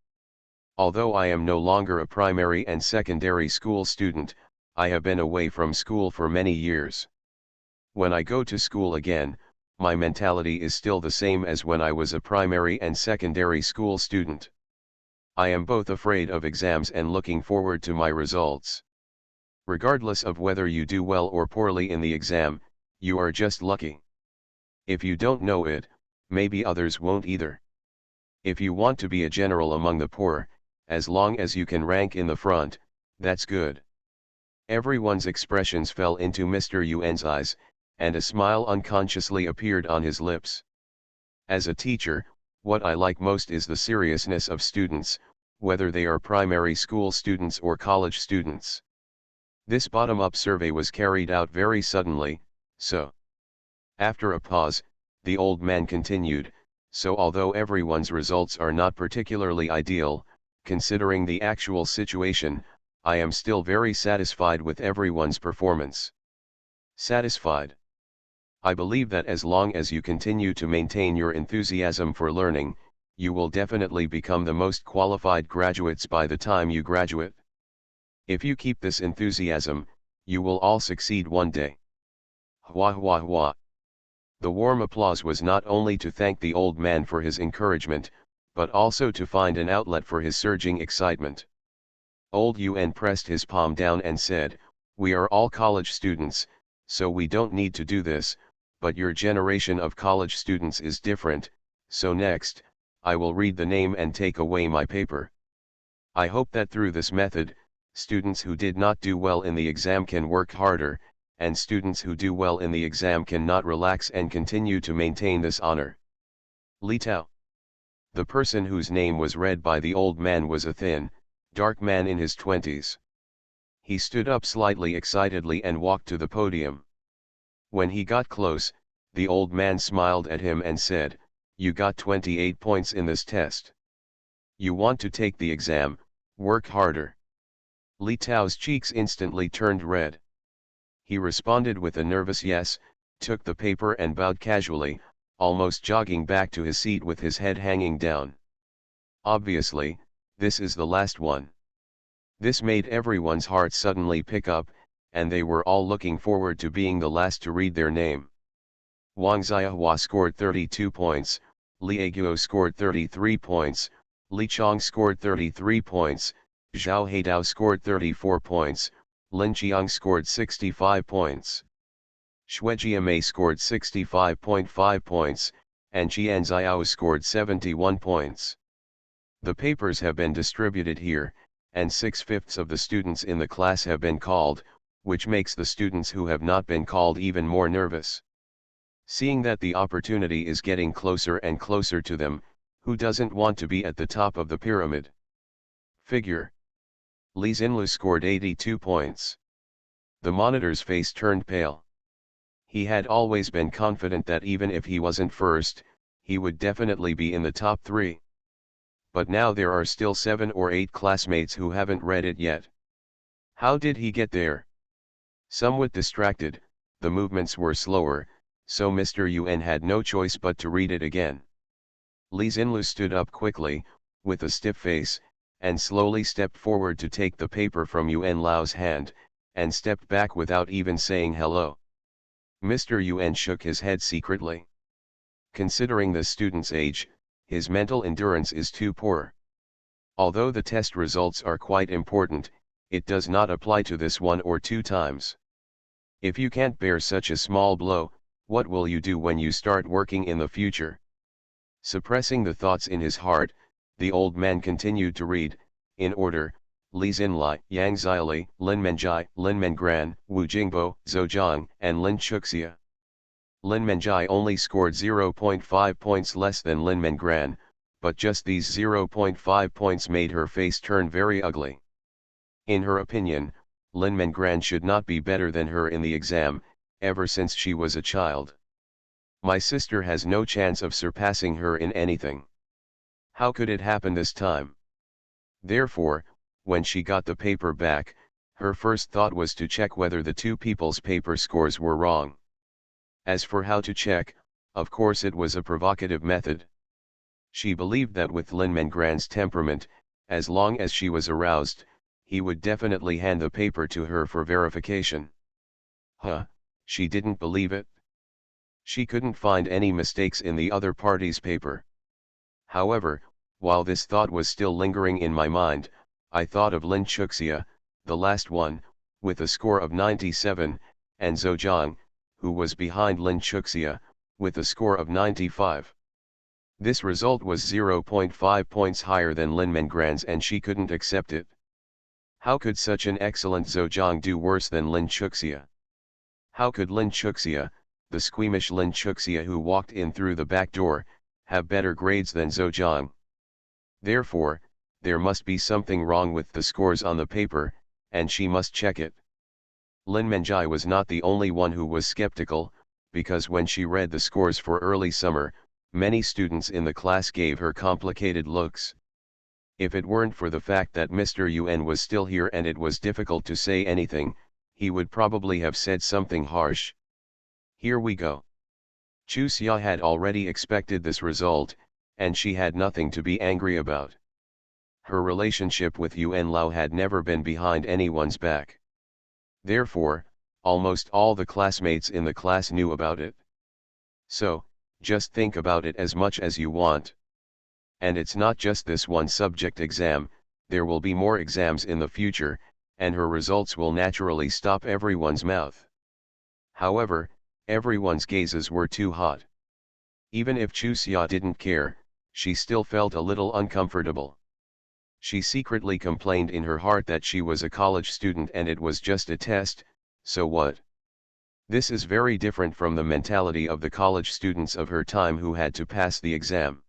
Although I am no longer a primary and secondary school student, I have been away from school for many years. When I go to school again, my mentality is still the same as when I was a primary and secondary school student. I am both afraid of exams and looking forward to my results. Regardless of whether you do well or poorly in the exam, you are just lucky. If you don't know it, maybe others won't either. If you want to be a general among the poor, as long as you can rank in the front, that's good. Everyone's expressions fell into Mr. Yuan's eyes, and a smile unconsciously appeared on his lips. As a teacher, what I like most is the seriousness of students, whether they are primary school students or college students. This bottom-up survey was carried out very suddenly, so. After a pause, the old man continued, "So although everyone's results are not particularly ideal, considering the actual situation, I am still very satisfied with everyone's performance." Satisfied? I believe that as long as you continue to maintain your enthusiasm for learning, you will definitely become the most qualified graduates by the time you graduate. If you keep this enthusiasm, you will all succeed one day. Hua hua hua. The warm applause was not only to thank the old man for his encouragement, but also to find an outlet for his surging excitement. Old Yuan pressed his palm down and said, "We are all college students, so we don't need to do this, but your generation of college students is different, so next, I will read the name and take away my paper. I hope that through this method, students who did not do well in the exam can work harder, and students who do well in the exam can not relax and continue to maintain this honor." Li Tao. The person whose name was read by the old man was a thin, dark man in his 20s. He stood up slightly excitedly and walked to the podium. When he got close, the old man smiled at him and said, "You got 28 points in this test. You want to take the exam, work harder." Li Tao's cheeks instantly turned red. He responded with a nervous yes, took the paper and bowed casually, almost jogging back to his seat with his head hanging down. Obviously, this is the last one. This made everyone's heart suddenly pick up, and they were all looking forward to being the last to read their name. Wang Xiahua scored 32 points, Li Aguo scored 33 points, Li Chong scored 33 points, Zhao Heidao scored 34 points, Lin Qiang scored 65 points. Xue Jiamei scored 65.5 points, and Qian Xiao scored 71 points. The papers have been distributed here, and 6/5 of the students in the class have been called, which makes the students who have not been called even more nervous. Seeing that the opportunity is getting closer and closer to them, who doesn't want to be at the top of the pyramid? Figure. Li Xinlu scored 82 points. The monitor's face turned pale. He had always been confident that even if he wasn't first, he would definitely be in the top 3. But now there are still 7 or 8 classmates who haven't read it yet. How did he get there? Somewhat distracted, the movements were slower, so Mr. Yuan had no choice but to read it again. Li Xinlu stood up quickly, with a stiff face, and slowly stepped forward to take the paper from Yuan Lao's hand, and stepped back without even saying hello. Mr. Yuan shook his head secretly. Considering the student's age, his mental endurance is too poor. Although the test results are quite important, it does not apply to this 1 or 2 times. If you can't bear such a small blow, what will you do when you start working in the future? Suppressing the thoughts in his heart, the old man continued to read, in order, Li Xinlai, Yang Xiali, Lin Menjai, Lin Mengran, Wu Jingbo, Zhou Zhang, and Lin Chuxia. Lin Menjai only scored 0.5 points less than Lin Mengran, but just these 0.5 points made her face turn very ugly. In her opinion, Lin Mengran should not be better than her in the exam, ever since she was a child. My sister has no chance of surpassing her in anything. How could it happen this time? Therefore, when she got the paper back, her first thought was to check whether the 2 people's paper scores were wrong. As for how to check, of course it was a provocative method. She believed that with Lin Mengran's temperament, as long as she was aroused, he would definitely hand the paper to her for verification. She didn't believe it. She couldn't find any mistakes in the other party's paper. However, while this thought was still lingering in my mind, I thought of Lin Chuxia, the last one, with a score of 97, and Zhou Zhang, who was behind Lin Chuxia, with a score of 95. This result was 0.5 points higher than Lin Mengran's, and she couldn't accept it. How could such an excellent Zhou Zhang do worse than Lin Chuxia? How could Lin Chuxia, the squeamish Lin Chuxia who walked in through the back door, have better grades than Zhou Zhang? Therefore, there must be something wrong with the scores on the paper, and she must check it. Lin Menjai was not the only one who was skeptical, because when she read the scores for early summer, many students in the class gave her complicated looks. If it weren't for the fact that Mr. Yuan was still here and it was difficult to say anything, he would probably have said something harsh. Here we go. Chu Xia had already expected this result, and she had nothing to be angry about. Her relationship with Yuan Lao had never been behind anyone's back. Therefore, almost all the classmates in the class knew about it. So, just think about it as much as you want. And it's not just this one subject exam, there will be more exams in the future, and her results will naturally stop everyone's mouth. However, everyone's gazes were too hot. Even if Chu Xia didn't care, she still felt a little uncomfortable. She secretly complained in her heart that she was a college student and it was just a test, so what? This is very different from the mentality of the college students of her time who had to pass the exam.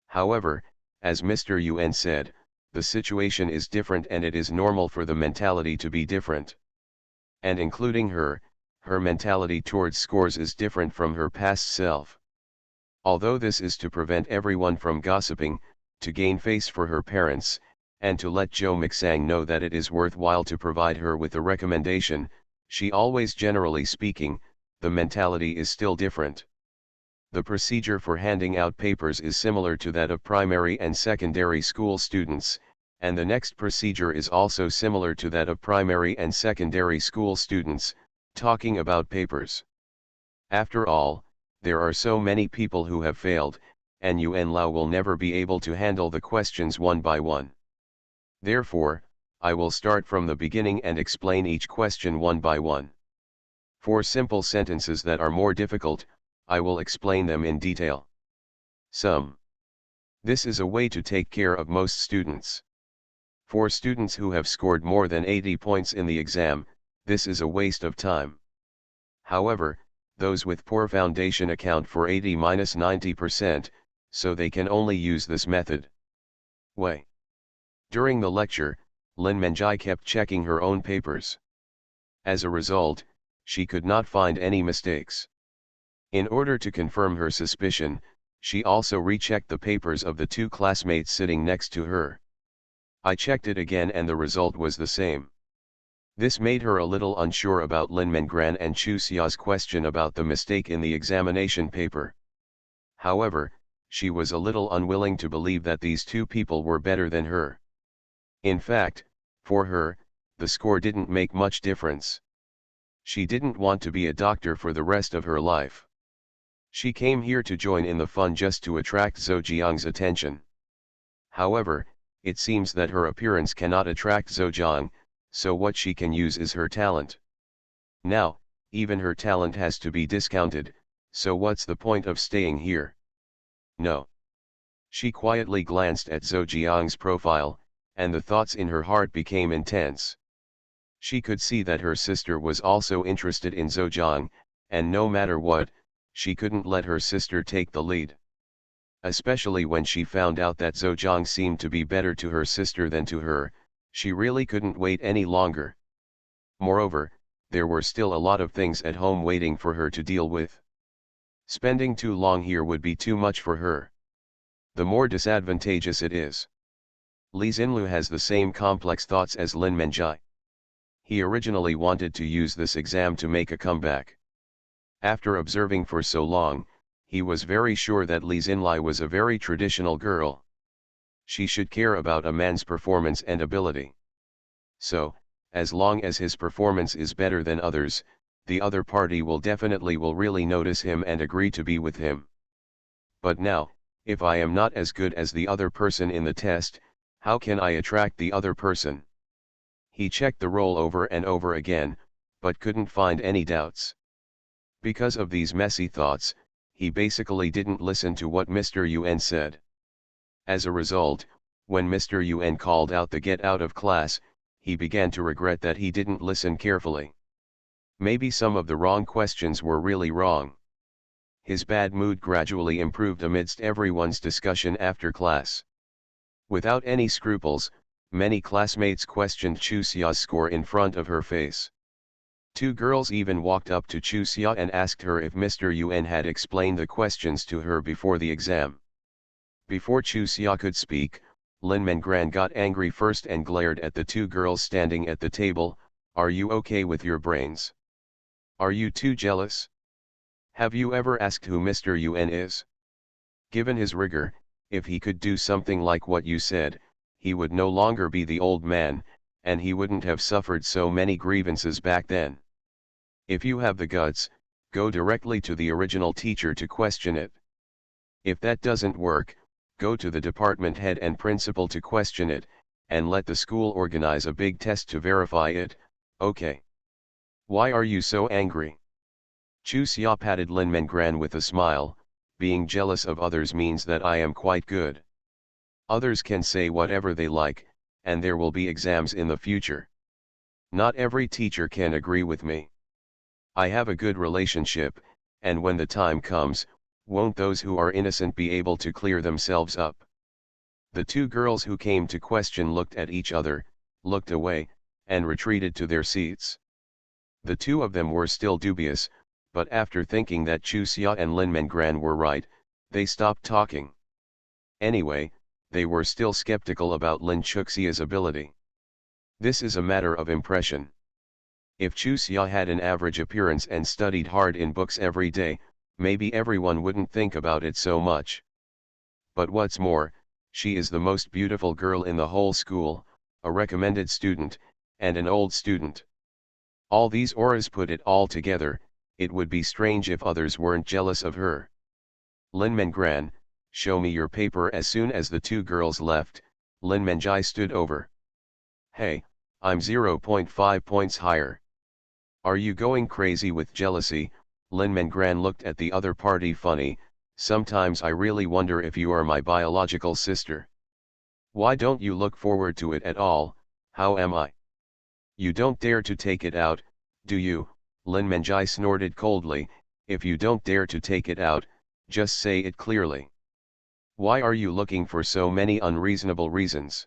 However, as Mr. Yuan said, the situation is different and it is normal for the mentality to be different. And including her mentality towards scores is different from her past self. Although this is to prevent everyone from gossiping, to gain face for her parents, and to let Zhou Mixang know that it is worthwhile to provide her with a recommendation, she always, generally speaking, the mentality is still different. The procedure for handing out papers is similar to that of primary and secondary school students, and the next procedure is also similar to that of primary and secondary school students, talking about papers. After all, there are so many people who have failed, and Yuan Lao will never be able to handle the questions one by one. Therefore, I will start from the beginning and explain each question one by one. For simple sentences that are more difficult, I will explain them in detail. This is a way to take care of most students. For students who have scored more than 80 points in the exam, this is a waste of time. However, those with poor foundation account for 80–90%, so they can only use this method. Way. During the lecture, Lin Menjai kept checking her own papers. As a result, she could not find any mistakes. In order to confirm her suspicion, she also rechecked the papers of the two classmates sitting next to her. I checked it again and the result was the same. This made her a little unsure about Lin Mengran and Chu Xia's question about the mistake in the examination paper. However, she was a little unwilling to believe that these two people were better than her. In fact, for her, the score didn't make much difference. She didn't want to be a doctor for the rest of her life. She came here to join in the fun just to attract Zhou Jiang's attention. However, it seems that her appearance cannot attract Zhou Jiang, so what she can use is her talent. Now, even her talent has to be discounted, so what's the point of staying here? No. She quietly glanced at Zhou Jiang's profile, and the thoughts in her heart became intense. She could see that her sister was also interested in Zhou Jiang, and no matter what, she couldn't let her sister take the lead. Especially when she found out that Zhou Jiang seemed to be better to her sister than to her, she really couldn't wait any longer. Moreover, there were still a lot of things at home waiting for her to deal with. Spending too long here would be too much for her. The more disadvantageous it is. Li Xinlu has the same complex thoughts as Lin Menjai. He originally wanted to use this exam to make a comeback. After observing for so long, he was very sure that Li Xinlai was a very traditional girl. She should care about a man's performance and ability. So, as long as his performance is better than others, the other party will really notice him and agree to be with him. But now, if I am not as good as the other person in the test, how can I attract the other person? He checked the roll over and over again, but couldn't find any doubts. Because of these messy thoughts, he basically didn't listen to what Mr. Yuan said. As a result, when Mr. Yuan called out the get out of class, he began to regret that he didn't listen carefully. Maybe some of the wrong questions were really wrong. His bad mood gradually improved amidst everyone's discussion after class. Without any scruples, many classmates questioned Chu Xia's score in front of her face. Two girls even walked up to Chu Xia and asked her if Mr. Yuan had explained the questions to her before the exam. Before Chu Xia could speak, Lin Mengran got angry first and glared at the two girls standing at the table. Are you okay with your brains? Are you too jealous? Have you ever asked who Mr. Yuan is? Given his rigor, if he could do something like what you said, he would no longer be the old man, and he wouldn't have suffered so many grievances back then. If you have the guts, go directly to the original teacher to question it. If that doesn't work, go to the department head and principal to question it, and let the school organize a big test to verify it, okay? Why are you so angry? Chu Xia patted Lin Mengran with a smile. Being jealous of others means that I am quite good. Others can say whatever they like, and there will be exams in the future. Not every teacher can agree with me. I have a good relationship, and when the time comes, won't those who are innocent be able to clear themselves up? The two girls who came to question looked at each other, looked away, and retreated to their seats. The two of them were still dubious, but after thinking that Chu Xia and Lin Mengran were right, they stopped talking. Anyway, they were still skeptical about Lin Chuxia's ability. This is a matter of impression. If Chu Xia had an average appearance and studied hard in books every day, maybe everyone wouldn't think about it so much. But what's more, she is the most beautiful girl in the whole school, a recommended student, and an old student. All these auras put it all together, It would be strange if others weren't jealous of her. Lin Mengran, show me your paper. As soon as the two girls left, Lin Menjai stood over. Hey, I'm 0.5 points higher. Are you going crazy with jealousy? Lin Mengran looked at the other party funny. Sometimes I really wonder if you are my biological sister. Why don't you look forward to it at all? How am I? You don't dare to take it out, do you? Lin Menjai snorted coldly. If you don't dare to take it out, just say it clearly. Why are you looking for so many unreasonable reasons?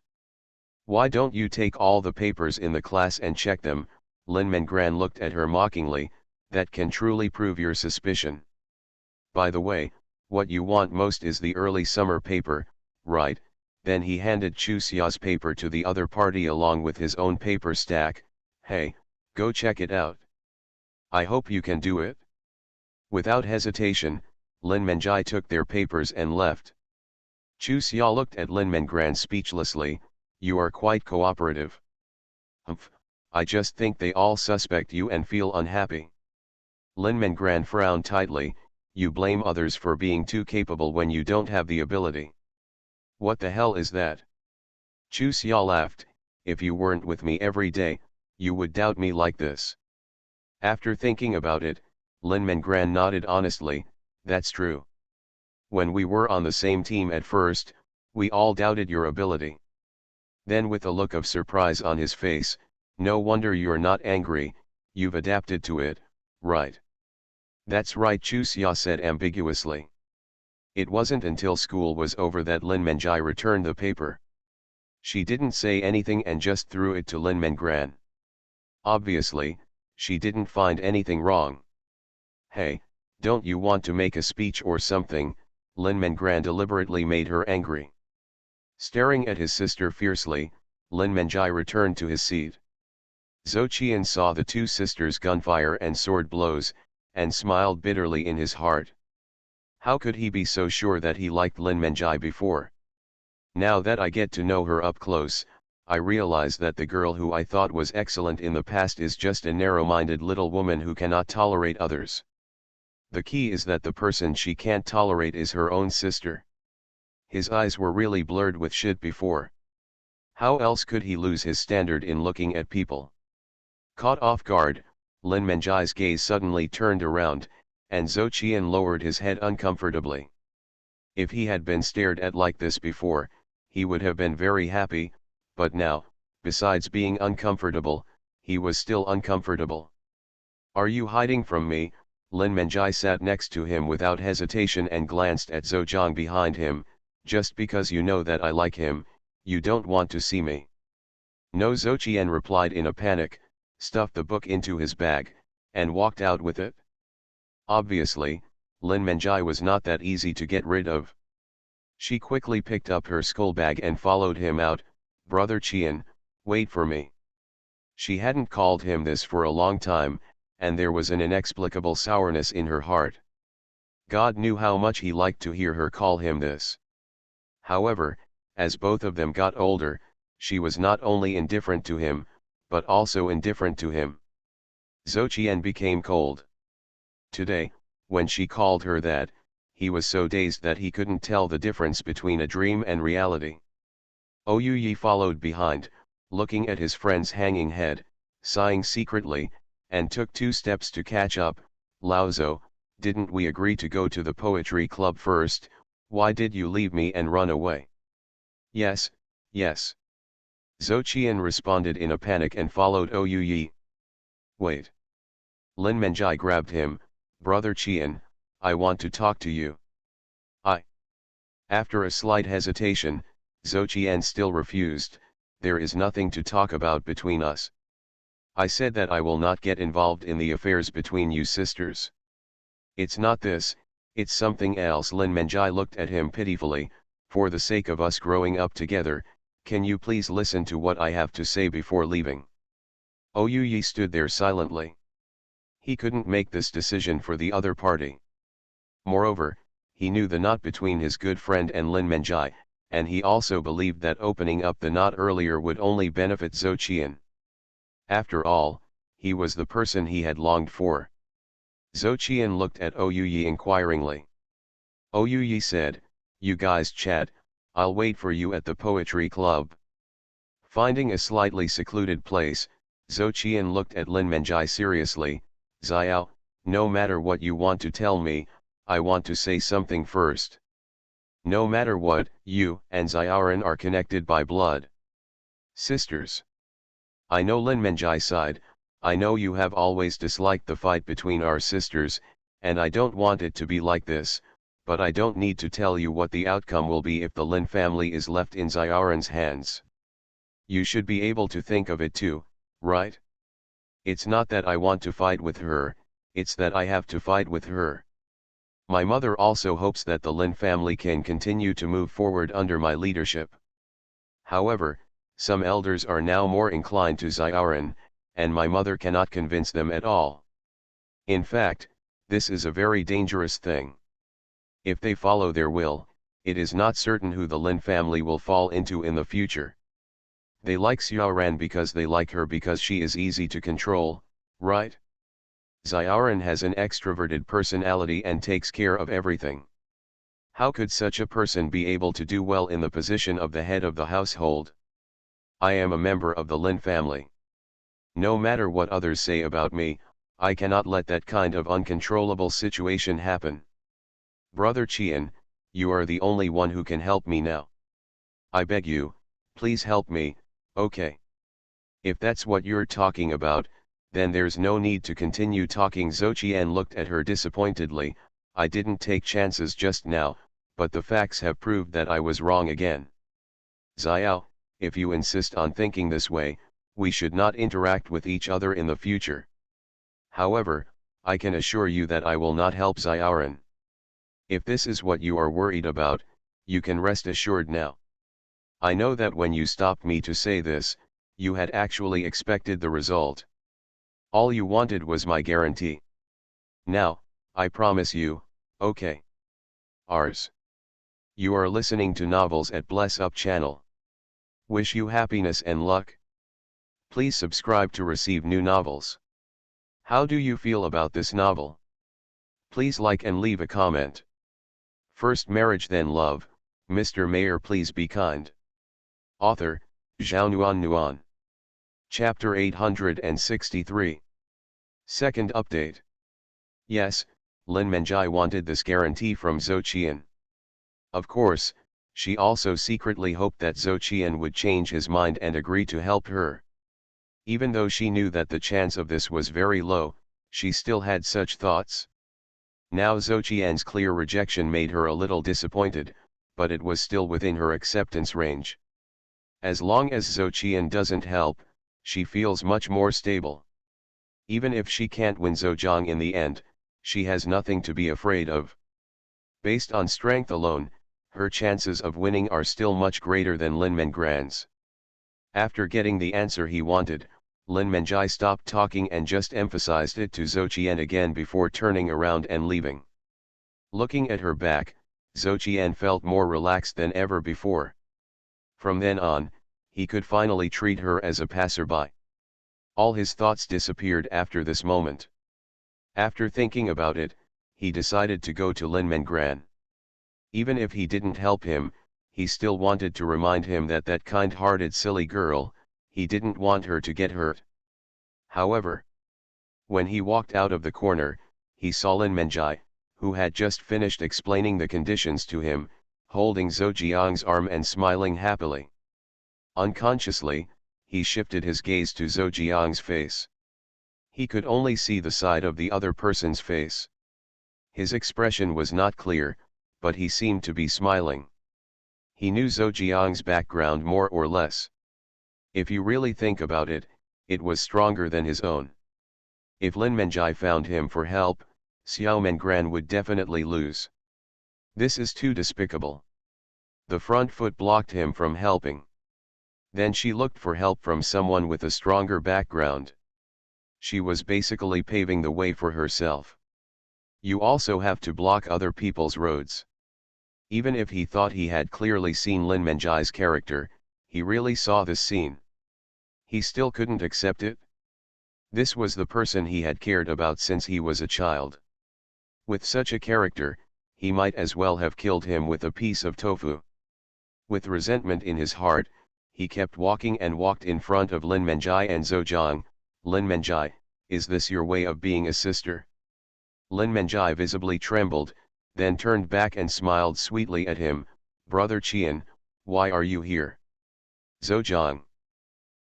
Why don't you take all the papers in the class and check them? Lin Mengran looked at her mockingly. That can truly prove your suspicion. By the way, what you want most is the early summer paper, right? Then he handed Chu Xia's paper to the other party along with his own paper stack. Hey, go check it out. I hope you can do it. Without hesitation, Lin Menjai took their papers and left. Chu Xia looked at Lin Mengran speechlessly. You are quite cooperative. Humph, I just think they all suspect you and feel unhappy. Lin Mengran frowned tightly. You blame others for being too capable when you don't have the ability. What the hell is that? Chu Xia laughed. If you weren't with me every day, you would doubt me like this. After thinking about it, Lin Mengran nodded honestly. That's true. When we were on the same team at first, we all doubted your ability. Then with a look of surprise on his face, no wonder you're not angry, you've adapted to it, right? That's right, Chu Xia said ambiguously. It wasn't until school was over that Lin Menjai returned the paper. She didn't say anything and just threw it to Lin Mengran. Obviously, she didn't find anything wrong. Hey, don't you want to make a speech or something? Lin Mengran deliberately made her angry. Staring at his sister fiercely, Lin Menjai returned to his seat. Zhou Qian saw the two sisters' gunfire and sword blows, and smiled bitterly in his heart. How could he be so sure that he liked Lin Menjai before? Now that I get to know her up close, I realize that the girl who I thought was excellent in the past is just a narrow-minded little woman who cannot tolerate others. The key is that the person she can't tolerate is her own sister. His eyes were really blurred with shit before. How else could he lose his standard in looking at people? Caught off guard, Lin Menjai's gaze suddenly turned around, and Zhou Qian lowered his head uncomfortably. If he had been stared at like this before, he would have been very happy, but now, besides being uncomfortable, he was still uncomfortable. Are you hiding from me? Lin Menjai sat next to him without hesitation and glanced at Zhou Zhang behind him. Just because you know that I like him, you don't want to see me. No, Zhou Qian replied in a panic, stuffed the book into his bag, and walked out with it. Obviously, Lin Menjai was not that easy to get rid of. She quickly picked up her school bag and followed him out. Brother Qian, wait for me. She hadn't called him this for a long time, and there was an inexplicable sourness in her heart. God knew how much he liked to hear her call him this. However, as both of them got older, she was not only indifferent to him, but also indifferent to him. Zhou Qian became cold. Today, when she called her that, he was so dazed that he couldn't tell the difference between a dream and reality. Yi followed behind, looking at his friend's hanging head, sighing secretly, and took 2 steps to catch up. Laozhou, didn't we agree to go to the poetry club first? Why did you leave me and run away? Yes, yes. Zhou Qian responded in a panic and followed Yi. Wait. Lin Menjai grabbed him. Brother Qian, I want to talk to you. After a slight hesitation, Zhou Qian still refused. There is nothing to talk about between us. I said that I will not get involved in the affairs between you sisters. It's not this, it's something else. Lin Menjai looked at him pitifully. For the sake of us growing up together, can you please listen to what I have to say before leaving? Yi stood there silently. He couldn't make this decision for the other party. Moreover, he knew the knot between his good friend and Lin Menjai, and he also believed that opening up the knot earlier would only benefit Zhou Qian. After all, he was the person he had longed for. Zhou Qian looked at Ouyi inquiringly. Ouyi said, "You guys chat, I'll wait for you at the poetry club." Finding a slightly secluded place, Zhou Qian looked at Lin Menjai seriously. "Xiao, no matter what you want to tell me, I want to say something first. No matter what, you and Xiaoran are connected by blood. Sisters." I know, Lin Menjai sighed, "I know you have always disliked the fight between our sisters, and I don't want it to be like this, but I don't need to tell you what the outcome will be if the Lin family is left in Xiaoran's hands. You should be able to think of it too, right? It's not that I want to fight with her, it's that I have to fight with her. My mother also hopes that the Lin family can continue to move forward under my leadership. However, some elders are now more inclined to Xiaoran, and my mother cannot convince them at all. In fact, this is a very dangerous thing. If they follow their will, it is not certain who the Lin family will fall into in the future. They like Xiaoran because they like her because she is easy to control, right? Xiaoran has an extroverted personality and takes care of everything. How could such a person be able to do well in the position of the head of the household? I am a member of the Lin family. No matter what others say about me, I cannot let that kind of uncontrollable situation happen. Brother Qian, you are the only one who can help me now. I beg you, please help me, okay? If that's what you're talking about, then there's no need to continue talking." Zhou Qian looked at her disappointedly. "I didn't take chances just now, but the facts have proved that I was wrong again. Xiao, if you insist on thinking this way, we should not interact with each other in the future. However, I can assure you that I will not help Xiaoran. If this is what you are worried about, you can rest assured now. I know that when you stopped me to say this, you had actually expected the result. All you wanted was my guarantee. Now, I promise you, okay? Ours. You are listening to novels at Bless Up channel. Wish you happiness and luck. Please subscribe to receive new novels. How do you feel about this novel? Please like and leave a comment. First Marriage Then Love, Mr. Mayor Please Be Kind. Author, Zhao Nuan. Chapter 863. Second update. Yes, Lin Menjai wanted this guarantee from Zhou Qian. Of course, she also secretly hoped that Zhou Qian would change his mind and agree to help her. Even though she knew that the chance of this was very low, she still had such thoughts. Now Zhou Qian's clear rejection made her a little disappointed, but it was still within her acceptance range. As long as Zhou Qian doesn't help, she feels much more stable. Even if she can't win Zhou Zhang in the end, she has nothing to be afraid of. Based on strength alone, her chances of winning are still much greater than Lin Mengran's. After getting the answer he wanted, Lin Menjai stopped talking and just emphasized it to Zhou Qian again before turning around and leaving. Looking at her back, Zhou Qian felt more relaxed than ever before. From then on, he could finally treat her as a passerby. All his thoughts disappeared after this moment. After thinking about it, he decided to go to Lin Mengran. Even if he didn't help him, he still wanted to remind him that that kind-hearted silly girl, he didn't want her to get hurt. However, when he walked out of the corner, he saw Lin Menjai, who had just finished explaining the conditions to him, holding Zhou Jiang's arm and smiling happily. Unconsciously, he shifted his gaze to Zhou Jiang's face. He could only see the side of the other person's face. His expression was not clear, but he seemed to be smiling. He knew Zhou Jiang's background more or less. If you really think about it, it was stronger than his own. If Lin Menjai found him for help, Xiao Mengran would definitely lose. This is too despicable. The front foot blocked him from helping. Then she looked for help from someone with a stronger background. She was basically paving the way for herself. You also have to block other people's roads. Even if he thought he had clearly seen Lin Menjai's character, he really saw this scene. He still couldn't accept it. This was the person he had cared about since he was a child. With such a character, he might as well have killed him with a piece of tofu. With resentment in his heart, he kept walking and walked in front of Lin Menjai and Zhejiang. Lin Menjai, is this your way of being a sister? Lin Menjai visibly trembled, then turned back and smiled sweetly at him. Brother Qian, why are you here? Zhejiang.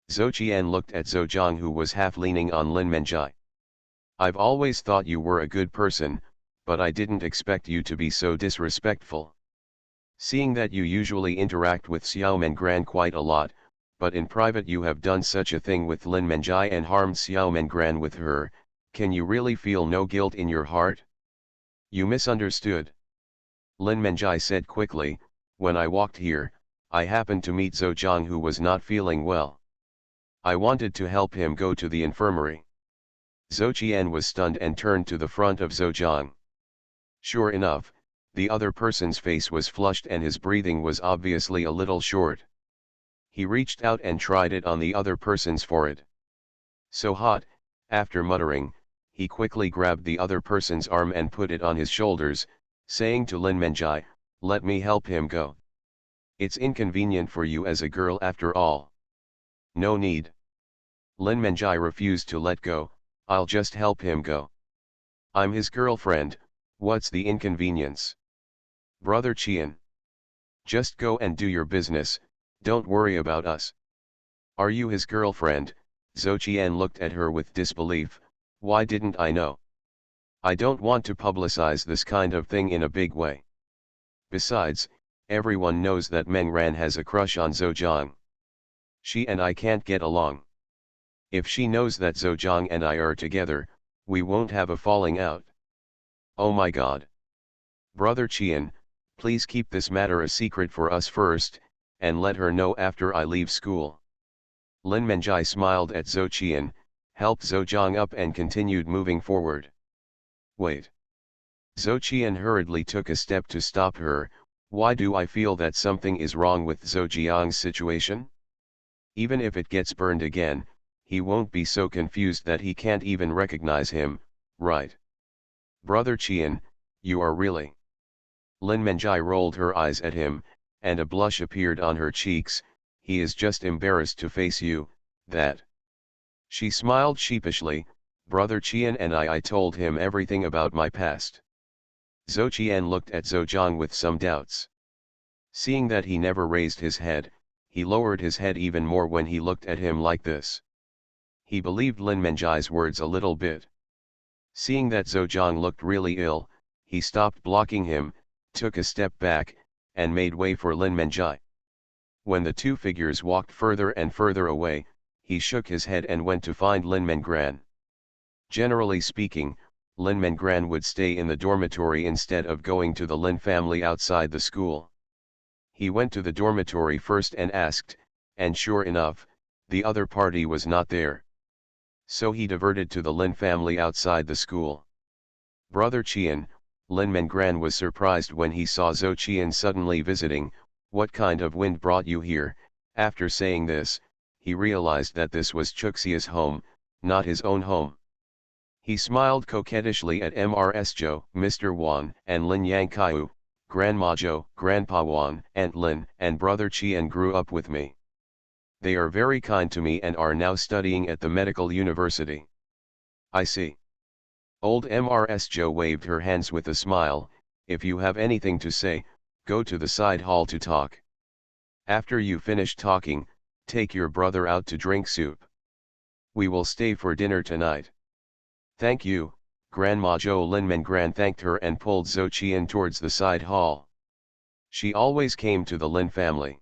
Zhou Qian looked at Zhejiang, who was half leaning on Lin Menjai. I've always thought you were a good person, but I didn't expect you to be so disrespectful. Seeing that you usually interact with Xiao Mengran quite a lot, but in private you have done such a thing with Lin Menjai and harmed Xiao Mengran with her, can you really feel no guilt in your heart? You misunderstood. Lin Menjai said quickly, when I walked here, I happened to meet Zhejiang, who was not feeling well. I wanted to help him go to the infirmary. Zhou Qian was stunned and turned to the front of Zhejiang. Sure enough, the other person's face was flushed and his breathing was obviously a little short. He reached out and tried it on the other person's forehead. So hot, after muttering, he quickly grabbed the other person's arm and put it on his shoulders, saying to Lin Menjai, let me help him go. It's inconvenient for you as a girl after all. No need. Lin Menjai refused to let go. I'll just help him go. I'm his girlfriend, what's the inconvenience? Brother Qian. Just go and do your business, don't worry about us. Are you his girlfriend? Zhou Qian looked at her with disbelief. Why didn't I know? I don't want to publicize this kind of thing in a big way. Besides, everyone knows that Meng Ran has a crush on Zhejiang. She and I can't get along. If she knows that Zhejiang and I are together, we won't have a falling out. Oh my God. Brother Qian, please keep this matter a secret for us first, and let her know after I leave school. Lin Menjai smiled at Zhou Qian, helped Zhejiang up and continued moving forward. Wait. Zhou Qian hurriedly took a step to stop her. Why do I feel that something is wrong with Zhejiang's situation? Even if it gets burned again, he won't be so confused that he can't even recognize him, right? Brother Qian, you are really... Lin Menjai rolled her eyes at him, and a blush appeared on her cheeks. He is just embarrassed to face you, that. She smiled sheepishly. Brother Qian and I told him everything about my past. Zhou Qian looked at Zhejiang with some doubts. Seeing that he never raised his head, he lowered his head even more when he looked at him like this. He believed Lin Menjai's words a little bit. Seeing that Zhejiang looked really ill, he stopped blocking him, took a step back, and made way for Lin Menjai. When the two figures walked further and further away, he shook his head and went to find Lin Mengran. Generally speaking, Lin Mengran would stay in the dormitory instead of going to the Lin family outside the school. He went to the dormitory first and asked, and sure enough, the other party was not there. So he diverted to the Lin family outside the school. Brother Qian, Lin Mengran was surprised when he saw Zhou Qian suddenly visiting. What kind of wind brought you here? After saying this, he realized that this was Chuxia's home, not his own home. He smiled coquettishly at Mrs. Zhou, Mr. Wan, and Lin Yangkaiu. Grandma Zhou, Grandpa Wan, Aunt Lin, and Brother Qian grew up with me. They are very kind to me and are now studying at the medical university. I see. Old Mrs. Zhou waved her hands with a smile. If you have anything to say, go to the side hall to talk. After you finish talking, take your brother out to drink soup. We will stay for dinner tonight. Thank you, Grandma Zhou. Lin Mengran thanked her and pulled Zhou Qian towards the side hall. She always came to the Lin family.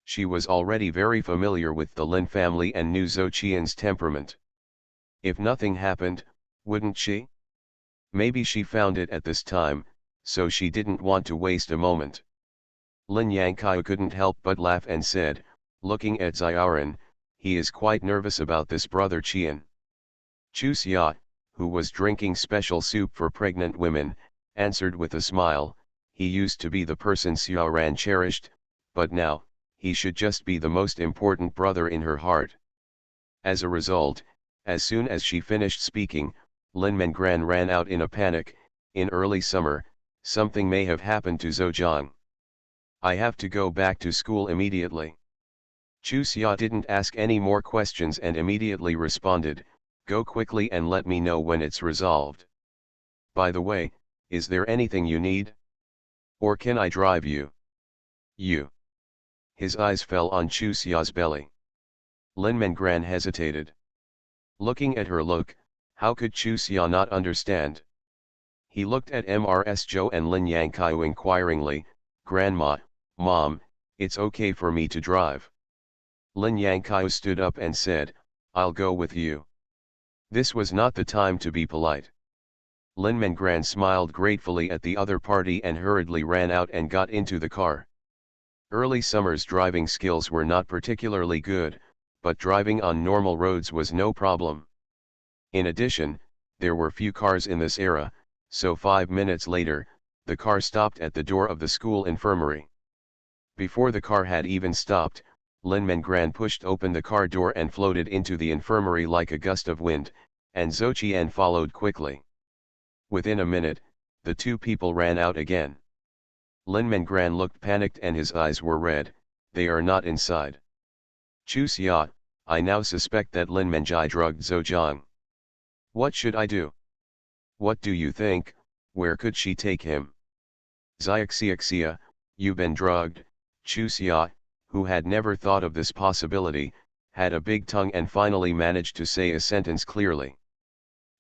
She was already very familiar with the Lin family and knew Zhou Qian's temperament. If nothing happened, wouldn't she? Maybe she found it at this time, so she didn't want to waste a moment. Lin Yangkai couldn't help but laugh and said, looking at Xiaoran, he is quite nervous about this Brother Qian. Chu Xia, who was drinking special soup for pregnant women, answered with a smile, he used to be the person Xiaoran cherished, but now, he should just be the most important brother in her heart. As a result, as soon as she finished speaking, Lin Mengran ran out in a panic. In early summer, something may have happened to Zhejiang. I have to go back to school immediately. Chu Xia didn't ask any more questions and immediately responded, go quickly and let me know when it's resolved. By the way, is there anything you need? Or can I drive you? You. His eyes fell on Chu Xia's belly. Lin Mengran hesitated. Looking at her look, how could Chu Xia not understand? He looked at Mrs. Zhou and Lin Yangqiu inquiringly, Grandma, Mom, it's okay for me to drive. Lin Yangqiu stood up and said, I'll go with you. This was not the time to be polite. Lin Mengran smiled gratefully at the other party and hurriedly ran out and got into the car. Early summer's driving skills were not particularly good, but driving on normal roads was no problem. In addition, there were few cars in this era, so 5 minutes later, the car stopped at the door of the school infirmary. Before the car had even stopped, Lin Mengran pushed open the car door and floated into the infirmary like a gust of wind, and Zhou Qian followed quickly. Within a minute, the two people ran out again. Lin Mengran looked panicked and his eyes were red. They are not inside. Chu Xia, I now suspect that Lin Menjai drugged Zhejiang. What should I do? What do you think? Where could she take him? Xiaxia, you've been drugged. Chu Xia, who had never thought of this possibility, had a big tongue and finally managed to say a sentence clearly.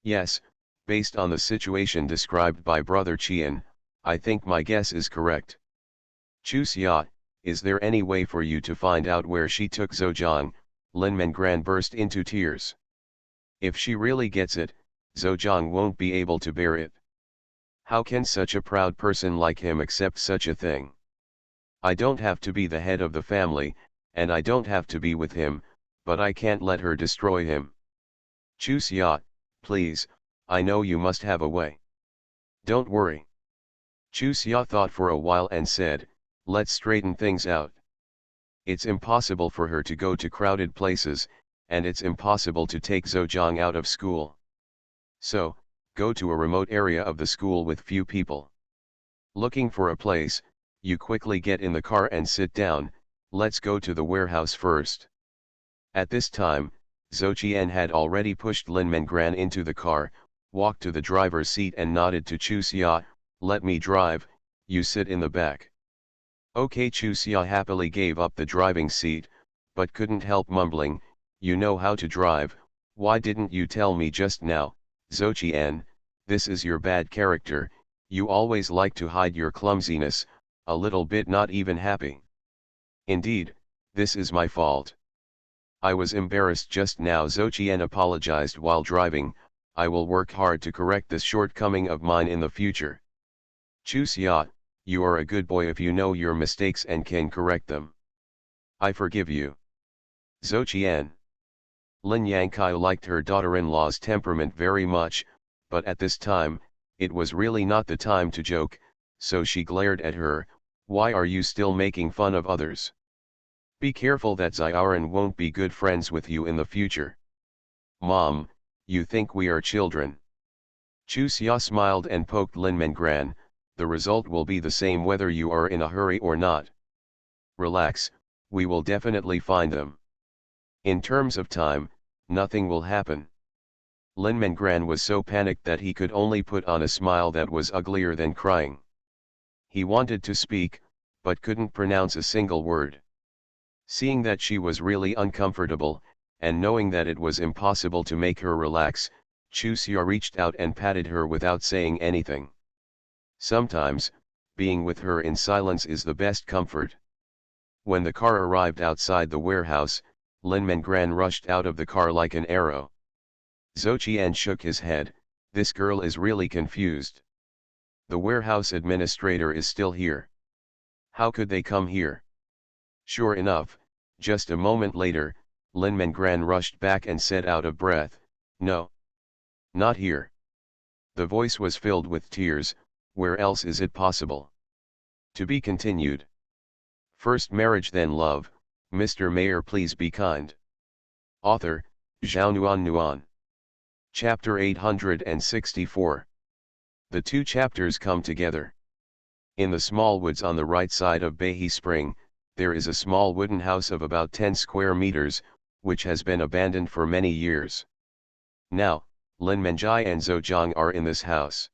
Yes, based on the situation described by Brother Qian, I think my guess is correct. Chu Xia, is there any way for you to find out where she took Zhejiang? Lin Mengran burst into tears. If she really gets it, Zhejiang won't be able to bear it. How can such a proud person like him accept such a thing? I don't have to be the head of the family, and I don't have to be with him, but I can't let her destroy him. Chu Xia, please, I know you must have a way. Don't worry. Chu Xia thought for a while and said, let's straighten things out. It's impossible for her to go to crowded places, and it's impossible to take Zhejiang out of school. So, go to a remote area of the school with few people. Looking for a place, you quickly get in the car and sit down. Let's go to the warehouse first. At this time, Zhou Qian had already pushed Lin Mengran into the car, walked to the driver's seat and nodded to Chu Xia, let me drive, you sit in the back. Okay, Chu Xia happily gave up the driving seat, but couldn't help mumbling, you know how to drive, why didn't you tell me just now? Zhou Qian, this is your bad character, you always like to hide your clumsiness, a little bit not even happy. Indeed, this is my fault. I was embarrassed just now. Zhou Qian apologized while driving, I will work hard to correct this shortcoming of mine in the future. Chu Xia, you are a good boy if you know your mistakes and can correct them. I forgive you. Zhou Qian. Lin Yangqiu liked her daughter-in-law's temperament very much, but at this time, it was really not the time to joke, so she glared at her, why are you still making fun of others? Be careful that Xiaoran won't be good friends with you in the future. Mom, you think we are children. Chu Xia smiled and poked Lin Mengran, the result will be the same whether you are in a hurry or not. Relax, we will definitely find them. In terms of time, nothing will happen. Lin Mengran was so panicked that he could only put on a smile that was uglier than crying. He wanted to speak, but couldn't pronounce a single word. Seeing that she was really uncomfortable, and knowing that it was impossible to make her relax, Chu Xia reached out and patted her without saying anything. Sometimes, being with her in silence is the best comfort. When the car arrived outside the warehouse, Lin Mengran rushed out of the car like an arrow. Zhou Qian shook his head, this girl is really confused. The warehouse administrator is still here. How could they come here? Sure enough, just a moment later, Lin Mengran rushed back and said out of breath, no. Not here. The voice was filled with tears, where else is it possible? To be continued. First marriage then love, Mr. Mayor please be kind. Author, Zhao Nuan. Chapter 864. The two chapters come together. In the small woods on the right side of Behi Spring, there is a small wooden house of about 10 square meters, which has been abandoned for many years. Now, Lin Menjai and Zhou are in this house.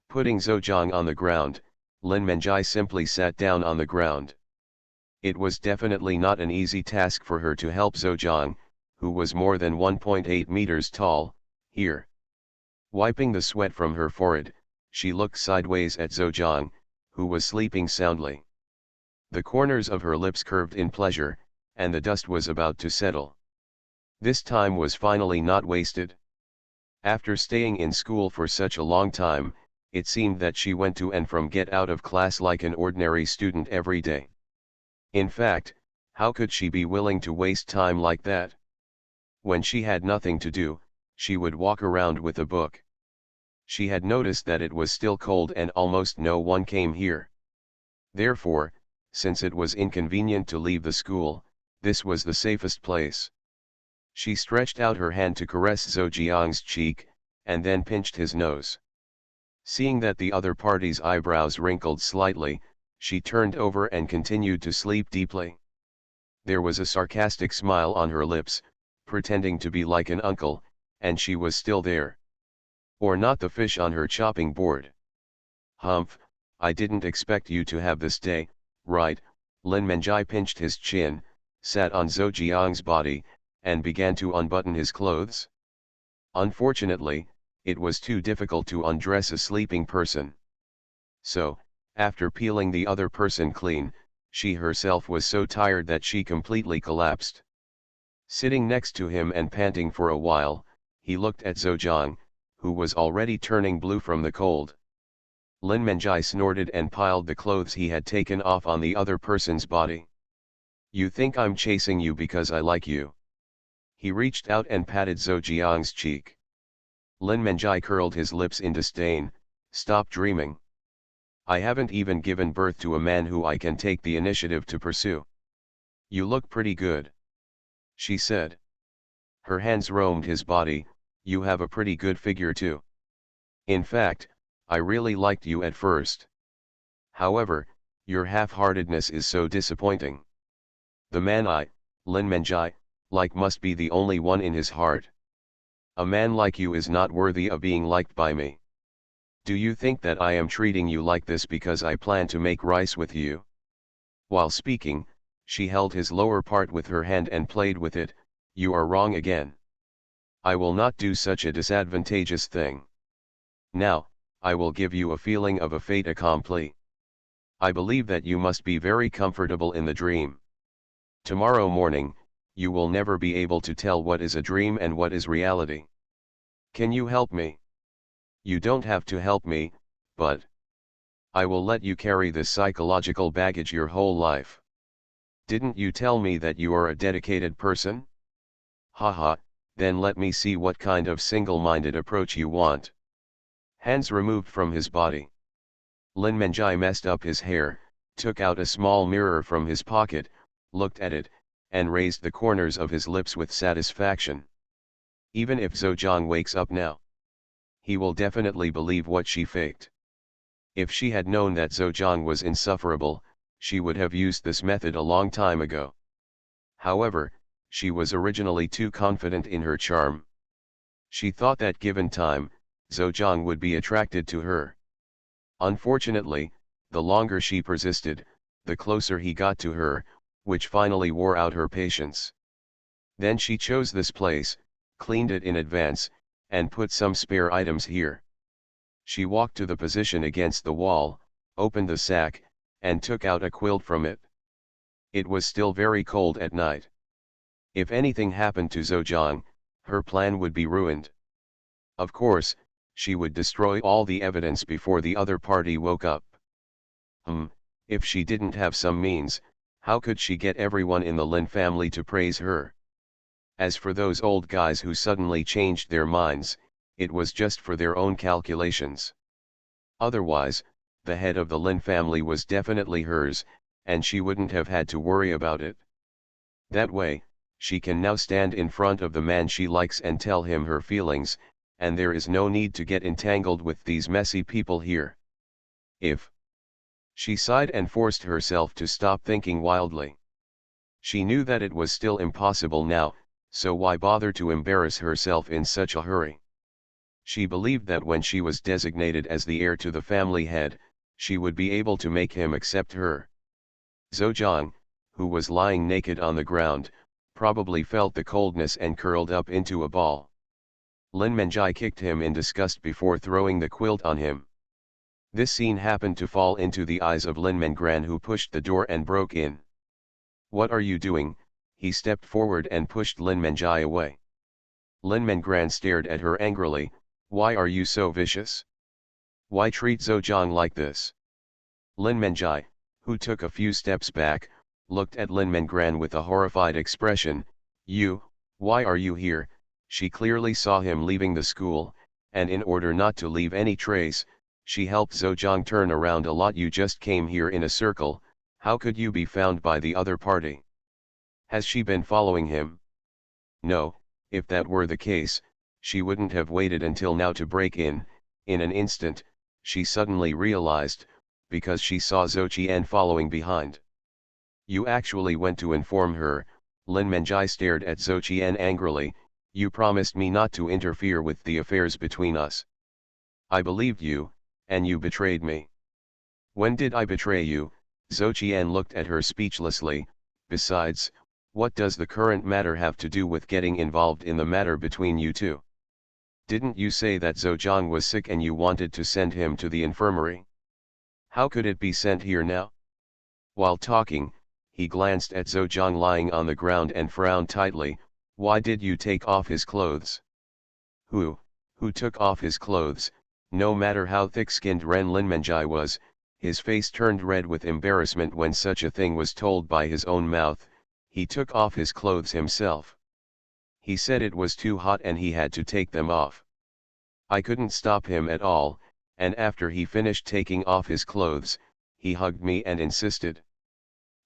Putting Zhou on the ground, Lin Menjai simply sat down on the ground. It was definitely not an easy task for her to help Zhou, who was more than 1.8 meters tall, here. Wiping the sweat from her forehead, she looked sideways at Zhou, who was sleeping soundly. The corners of her lips curved in pleasure, and the dust was about to settle. This time was finally not wasted. After staying in school for such a long time, it seemed that she went to and from get out of class like an ordinary student every day. In fact, how could she be willing to waste time like that? When she had nothing to do, she would walk around with a book. She had noticed that it was still cold and almost no one came here. Therefore, since it was inconvenient to leave the school, this was the safest place. She stretched out her hand to caress Zhou cheek, and then pinched his nose. Seeing that the other party's eyebrows wrinkled slightly, she turned over and continued to sleep deeply. There was a sarcastic smile on her lips, pretending to be like an uncle, and she was still there. Or not the fish on her chopping board. Humph, I didn't expect you to have this day, right? Lin Menjai pinched his chin, sat on Zhou body, and began to unbutton his clothes. Unfortunately, it was too difficult to undress a sleeping person. So, after peeling the other person clean, she herself was so tired that she completely collapsed. Sitting next to him and panting for a while, he looked at Zhou, who was already turning blue from the cold. Lin Menjai snorted and piled the clothes he had taken off on the other person's body. You think I'm chasing you because I like you? He reached out and patted Zhou cheek. Lin Menjai curled his lips in disdain. Stop dreaming. I haven't even given birth to a man who I can take the initiative to pursue. You look pretty good, she said. Her hands roamed his body. You have a pretty good figure too. In fact, I really liked you at first. However, your half-heartedness is so disappointing. The man I, Lin Menjai, like must be the only one in his heart. A man like you is not worthy of being liked by me. Do you think that I am treating you like this because I plan to make rice with you? While speaking, she held his lower part with her hand and played with it. You are wrong again. I will not do such a disadvantageous thing. Now, I will give you a feeling of a fait accompli. I believe that you must be very comfortable in the dream. Tomorrow morning, you will never be able to tell what is a dream and what is reality. Can you help me? You don't have to help me, but I will let you carry this psychological baggage your whole life. Didn't you tell me that you are a dedicated person? Haha, then let me see what kind of single-minded approach you want. Hands removed from his body. Lin Menjai messed up his hair, took out a small mirror from his pocket, looked at it, and raised the corners of his lips with satisfaction. Even if Zhou wakes up now, he will definitely believe what she faked. If she had known that Zhou was insufferable, she would have used this method a long time ago. However, she was originally too confident in her charm. She thought that given time, Zhou would be attracted to her. Unfortunately, the longer she persisted, the closer he got to her, which finally wore out her patience. Then she chose this place, cleaned it in advance, and put some spare items here. She walked to the position against the wall, opened the sack, and took out a quilt from it. It was still very cold at night. If anything happened to Zhou, her plan would be ruined. Of course, she would destroy all the evidence before the other party woke up. If she didn't have some means, how could she get everyone in the Lin family to praise her? As for those old guys who suddenly changed their minds, it was just for their own calculations. Otherwise, the head of the Lin family was definitely hers, and she wouldn't have had to worry about it. That way, she can now stand in front of the man she likes and tell him her feelings, and there is no need to get entangled with these messy people here. If She sighed and forced herself to stop thinking wildly. She knew that it was still impossible now, so why bother to embarrass herself in such a hurry? She believed that when she was designated as the heir to the family head, she would be able to make him accept her. Zhejiang, who was lying naked on the ground, probably felt the coldness and curled up into a ball. Lin Menjai kicked him in disgust before throwing the quilt on him. This scene happened to fall into the eyes of Lin Mengran, who pushed the door and broke in. "What are you doing?" He stepped forward and pushed Lin Menjai away. Lin Mengran stared at her angrily. "Why are you so vicious? Why treat Zhejiang like this?" Lin Menjai, who took a few steps back, looked at Lin Mengran with a horrified expression. Why are you here?" She clearly saw him leaving the school, and in order not to leave any trace, she helped Zhejiang turn around a lot. "You just came here in a circle, how could you be found by the other party? Has she been following him?" No, if that were the case, she wouldn't have waited until now to break in. In an instant, she suddenly realized, because she saw Zhou Qian following behind. "You actually went to inform her?" Lin Menjai stared at Zhou Qian angrily. "You promised me not to interfere with the affairs between us. I believed you, and you betrayed me." "When did I betray you?" Zhou Qian looked at her speechlessly. "Besides, what does the current matter have to do with getting involved in the matter between you two? Didn't you say that Zhejiang was sick and you wanted to send him to the infirmary? How could it be sent here now?" While talking, he glanced at Zhejiang lying on the ground and frowned tightly. "Why did you take off his clothes?" Who took off his clothes?" No matter how thick-skinned Ren Linmenjai was, his face turned red with embarrassment when such a thing was told by his own mouth. "He took off his clothes himself. He said it was too hot and he had to take them off. I couldn't stop him at all, and after he finished taking off his clothes, he hugged me and insisted."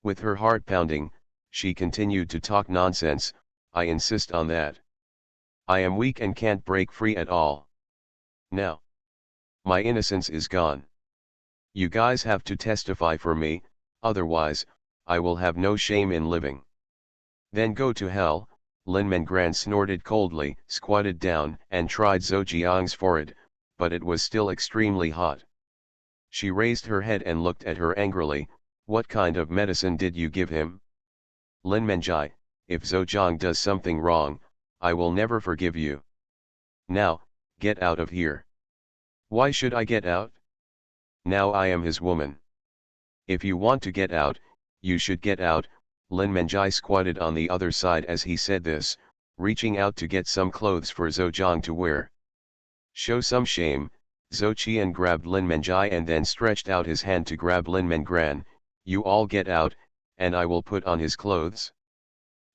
With her heart pounding, she continued to talk nonsense. "I insist on that. I am weak and can't break free at all. Now my innocence is gone. You guys have to testify for me, otherwise, I will have no shame in living." "Then go to hell." Lin Mengran snorted coldly, squatted down and tried Zhou Jiang's forehead, but it was still extremely hot. She raised her head and looked at her angrily. "What kind of medicine did you give him?" "Lin Menjai, if Zhou Jiang does something wrong, I will never forgive you. Now, get out of here." "Why should I get out? Now I am his woman." "If you want to get out, you should get out." Lin Menjai squatted on the other side as he said this, reaching out to get some clothes for Zhejiang to wear. "Show some shame." Zhou Qian grabbed Lin Menjai and then stretched out his hand to grab Lin Mengran. "You all get out, and I will put on his clothes."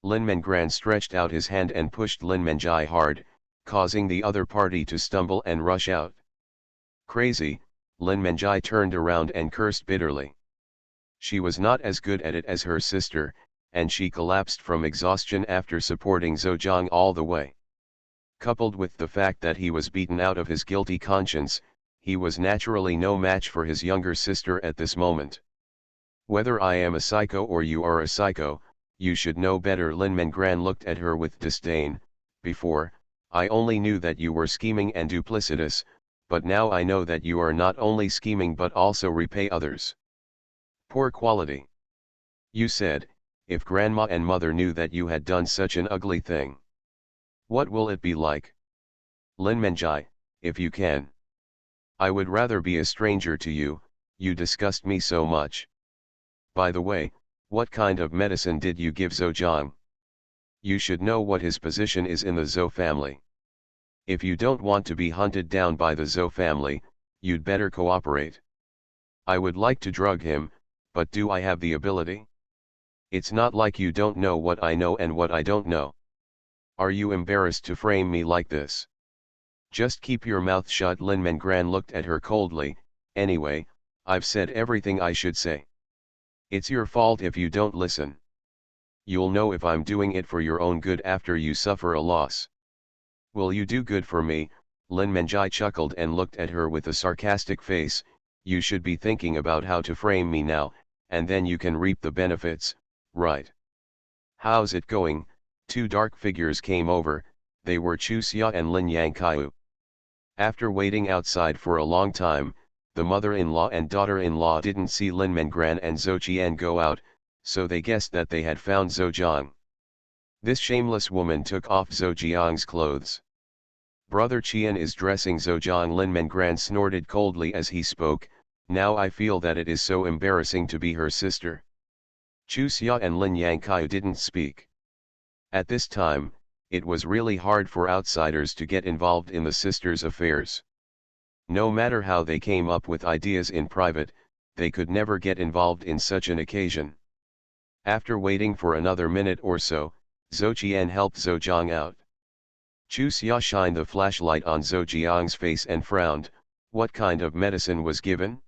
Lin Mengran stretched out his hand and pushed Lin Menjai hard, causing the other party to stumble and rush out. Crazy, Lin Menjai turned around and cursed bitterly. She was not as good at it as her sister, and she collapsed from exhaustion after supporting Zhejiang all the way. Coupled with the fact that he was beaten out of his guilty conscience, he was naturally no match for his younger sister at this moment. "Whether I am a psycho or you are a psycho, you should know better." Lin Mengran looked at her with disdain. "Before, I only knew that you were scheming and duplicitous, but now I know that you are not only scheming but also repay others. Poor quality. You said, if grandma and mother knew that you had done such an ugly thing. What will it be like?" "Lin Menjai, if you can. I would rather be a stranger to you, you disgust me so much. By the way, what kind of medicine did you give Zhejiang? You should know what his position is in the Zhou family. If you don't want to be hunted down by the Zhou family, you'd better cooperate. I would like to drug him, but do I have the ability? It's not like you don't know what I know and what I don't know. Are you embarrassed to frame me like this? Just keep your mouth shut." Lin Mengran looked at her coldly. "Anyway, I've said everything I should say. It's your fault if you don't listen. You'll know if I'm doing it for your own good after you suffer a loss. Will you do good for me?" Lin Menjai chuckled and looked at her with a sarcastic face. You should be thinking about how to frame me now, and then you can reap the benefits, right? How's it going? Two dark figures came over. They were Chu Xia and Lin Yangqiu. After waiting outside for a long time, the mother-in-law and daughter-in-law didn't see Lin Mengran and Zhou Qian go out, so they guessed that they had found Zhou Jiang. This shameless woman took off Zhou Jiang's clothes. Brother Qian is dressing Zhou Jiang. Lin Mengran snorted coldly as he spoke. Now I feel that it is so embarrassing to be her sister. Chu Xia and Lin Yangqiu didn't speak. At this time, it was really hard for outsiders to get involved in the sisters' affairs. No matter how they came up with ideas in private, they could never get involved in such an occasion. After waiting for another minute or so, Zhou Qian helped Zhou Jiang out. Chu Xia shined the flashlight on Zhou Jiang's face and frowned. What kind of medicine was given?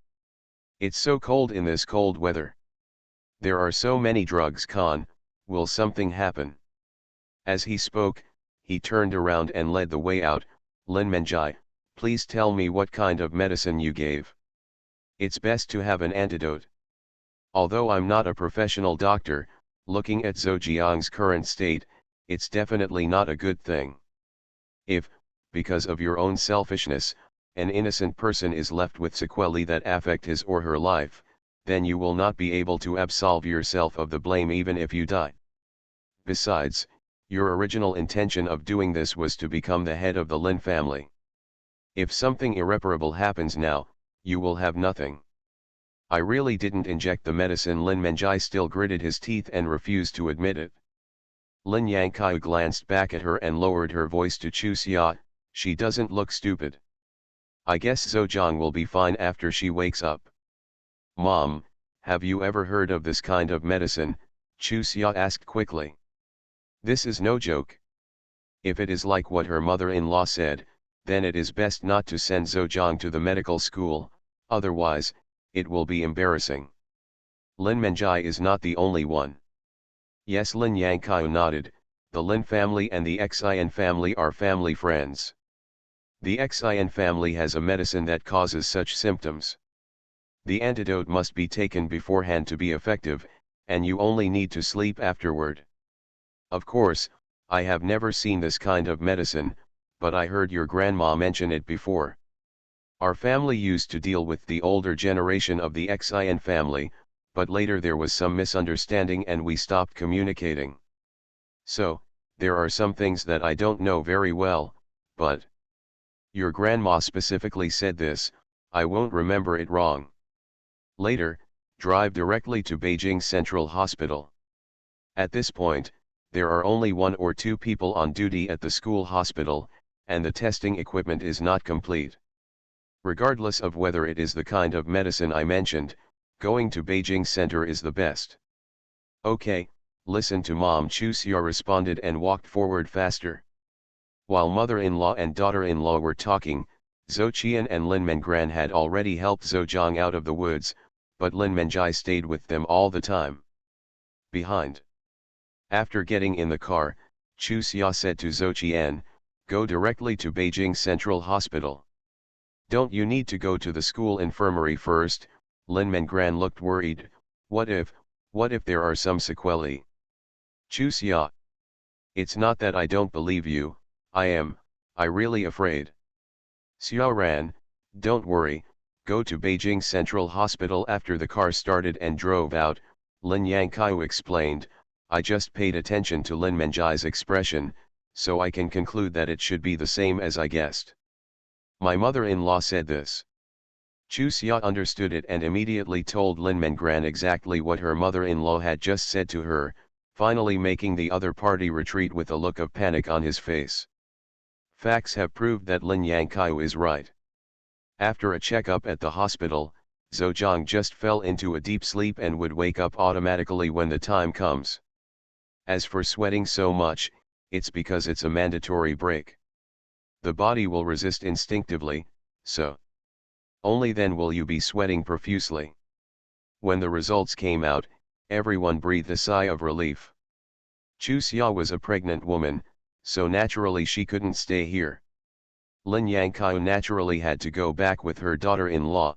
It's so cold in this cold weather. There are so many drugs. Will something happen? As he spoke, he turned around and led the way out. Lin Menjai, please tell me what kind of medicine you gave. It's best to have an antidote. Although I'm not a professional doctor, looking at Zhou Jiang's current state, it's definitely not a good thing. If, because of your own selfishness, an innocent person is left with sequelae that affect his or her life, then you will not be able to absolve yourself of the blame even if you die. Besides, your original intention of doing this was to become the head of the Lin family. If something irreparable happens now, you will have nothing. I really didn't inject the medicine. Lin Menjai still gritted his teeth and refused to admit it. Lin Yangqiu glanced back at her and lowered her voice to Chu Xia. She doesn't look stupid. I guess Zhou Jiang will be fine after she wakes up. Mom, have you ever heard of this kind of medicine? Chu Xia asked quickly. This is no joke. If it is like what her mother-in-law said, then it is best not to send Zhou Jiang to the medical school, otherwise, it will be embarrassing. Lin Menjai is not the only one. Yes, Lin Yangqiu nodded. The Lin family and the Xian family are family friends. The Xian family has a medicine that causes such symptoms. The antidote must be taken beforehand to be effective, and you only need to sleep afterward. Of course, I have never seen this kind of medicine, but I heard your grandma mention it before. Our family used to deal with the older generation of the Xian family, but later there was some misunderstanding and we stopped communicating. So, there are some things that I don't know very well, but your grandma specifically said this, I won't remember it wrong. Later, drive directly to Beijing Central Hospital. At this point, there are only 1 or 2 people on duty at the school hospital, and the testing equipment is not complete. Regardless of whether it is the kind of medicine I mentioned, going to Beijing Center is the best. Okay, listen to Mom. Chu Xia responded and walked forward faster. While mother-in-law and daughter-in-law were talking, Zhou Qian and Lin Mengran had already helped Zhou Jiang out of the woods, but Lin Menjai stayed with them all the time. Behind. After getting in the car, Chu Xia said to Zhou Qian, go directly to Beijing Central Hospital. Don't you need to go to the school infirmary first? Lin Mengran looked worried. What if there are some sequelae? Chu Xia. It's not that I don't believe you, I really afraid. Xiaoran, don't worry, go to Beijing Central Hospital. After the car started and drove out, Lin Yangqiu explained, I just paid attention to Lin Menjai's expression, so I can conclude that it should be the same as I guessed. My mother-in-law said this. Chu Xia understood it and immediately told Lin Mengran exactly what her mother-in-law had just said to her, finally making the other party retreat with a look of panic on his face. Facts have proved that Lin Yangqiu is right. After a checkup at the hospital, Zhou Jiang just fell into a deep sleep and would wake up automatically when the time comes. As for sweating so much, it's because it's a mandatory break. The body will resist instinctively, so only then will you be sweating profusely. When the results came out, everyone breathed a sigh of relief. Chu Xia was a pregnant woman, so naturally she couldn't stay here. Lin Yangqiu naturally had to go back with her daughter-in-law.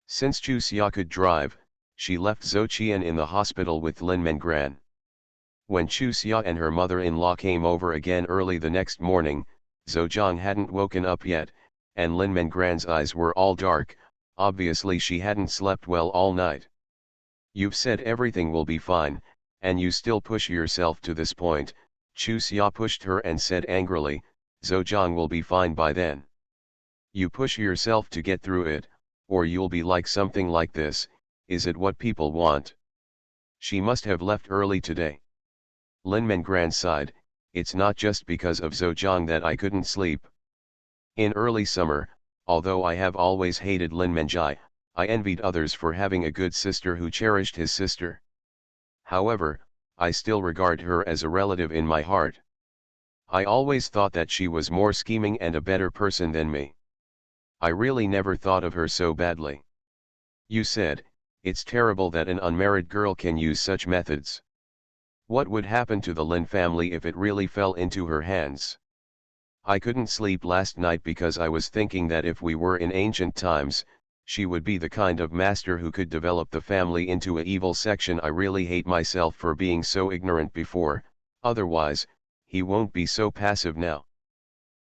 Since Chu Xia could drive, she left Zhou Qian in the hospital with Lin Mengran. When Chu Xia and her mother-in-law came over again early the next morning, Zhou Zhang hadn't woken up yet, and Lin Mengran's eyes were all dark. Obviously she hadn't slept well all night. "You've said everything will be fine, and you still push yourself to this point," Chu Xia pushed her and said angrily, "Zhou Zhang will be fine by then. You push yourself to get through it, or you'll be like something like this. Is it what people want?" "She must have left early today." Lin Mengran sighed, "It's not just because of Zhou Zhang that I couldn't sleep. In early summer, although I have always hated Lin Menjai, I envied others for having a good sister who cherished his sister. However, I still regard her as a relative in my heart. I always thought that she was more scheming and a better person than me. I really never thought of her so badly." "You said, it's terrible that an unmarried girl can use such methods. What would happen to the Lin family if it really fell into her hands?" "I couldn't sleep last night because I was thinking that if we were in ancient times, she would be the kind of master who could develop the family into a evil section. I really hate myself for being so ignorant before, otherwise, he won't be so passive now."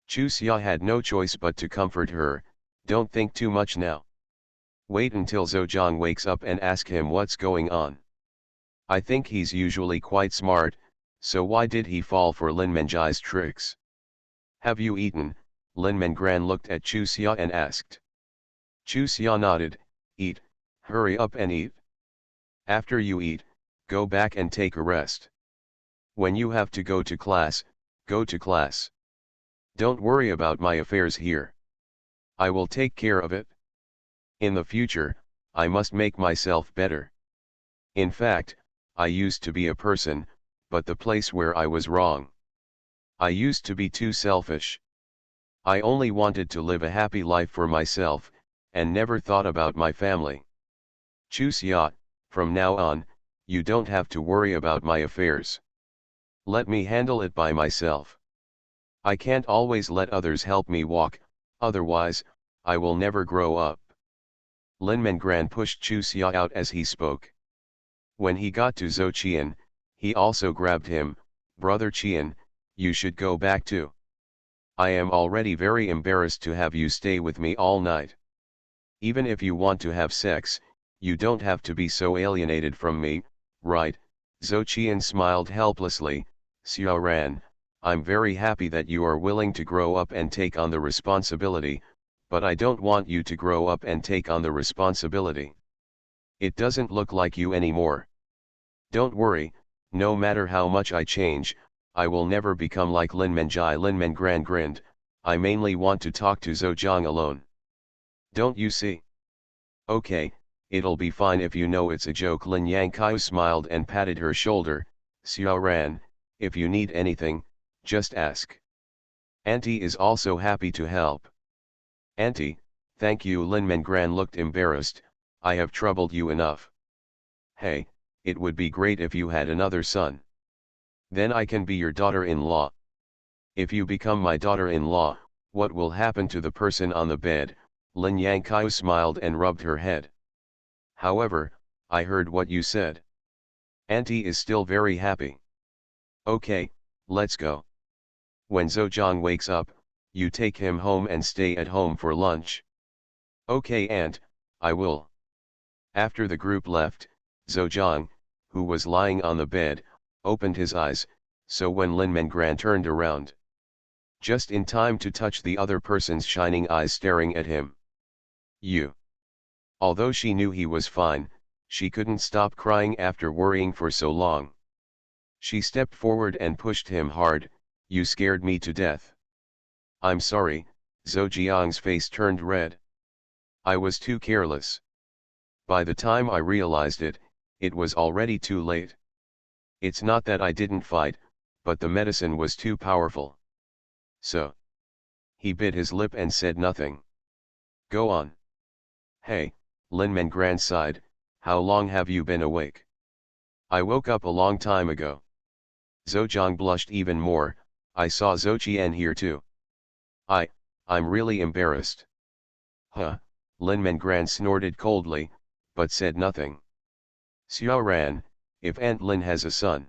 Chu Xia had no choice but to comfort her. "Don't think too much now. Wait until Zhou Zhang wakes up and ask him what's going on. I think he's usually quite smart, so why did he fall for Lin Menjai's tricks?" "Have you eaten?" Lin Mengran looked at Chu Xia and asked. Chu Xia nodded. "Eat, hurry up and eat. After you eat, go back and take a rest. When you have to go to class, go to class. Don't worry about my affairs here. I will take care of it. In the future, I must make myself better. In fact, I used to be a person, but the place where I was wrong. I used to be too selfish. I only wanted to live a happy life for myself, and never thought about my family. Chu Xia, from now on, you don't have to worry about my affairs. Let me handle it by myself. I can't always let others help me walk, otherwise, I will never grow up." Lin Mengran pushed Chu Xia out as he spoke. When he got to Zhou Qian, he also grabbed him. "Brother Qian, you should go back too. I am already very embarrassed to have you stay with me all night. Even if you want to have sex, you don't have to be so alienated from me, right?" Zhou Qian smiled helplessly. "Xiao Ran, I'm very happy that you are willing to grow up and take on the responsibility, but I don't want you to grow up and take on the responsibility. It doesn't look like you anymore. Don't worry, no matter how much I change, I will never become like Lin Menjai." Lin Mengran grinned. "I mainly want to talk to Zhou Zhang alone. Don't you see? Okay, it'll be fine if you know it's a joke." Lin Yangqiu smiled and patted her shoulder. "Xiao Ran, if you need anything, just ask. Auntie is also happy to help." "Auntie, thank you." Lin Mengran looked embarrassed. "I have troubled you enough. Hey, it would be great if you had another son. Then I can be your daughter-in-law. If you become my daughter-in-law, what will happen to the person on the bed?" Lin Yangqiu smiled and rubbed her head. "However, I heard what you said. Auntie is still very happy. Okay, let's go. When Zhou Zhang wakes up, you take him home and stay at home for lunch." "Okay aunt, I will." After the group left, Zhou Zhang, who was lying on the bed, opened his eyes, so when Lin Mengran turned around, just in time to touch the other person's shining eyes staring at him. "You." Although she knew he was fine, she couldn't stop crying after worrying for so long. She stepped forward and pushed him hard. "You scared me to death." "I'm sorry." Zhou Jiang's face turned red. "I was too careless. By the time I realized it, it was already too late. It's not that I didn't fight, but the medicine was too powerful. So." He bit his lip and said nothing. "Go on." "Hey," Lin Mengran sighed, "how long have you been awake?" "I woke up a long time ago." Zhou Zhang blushed even more. "I saw Zhou Qian here too." I I'm really embarrassed. Huh, Lin Mengran snorted coldly, but said nothing. Xiao Ran, if Aunt Lin has a son,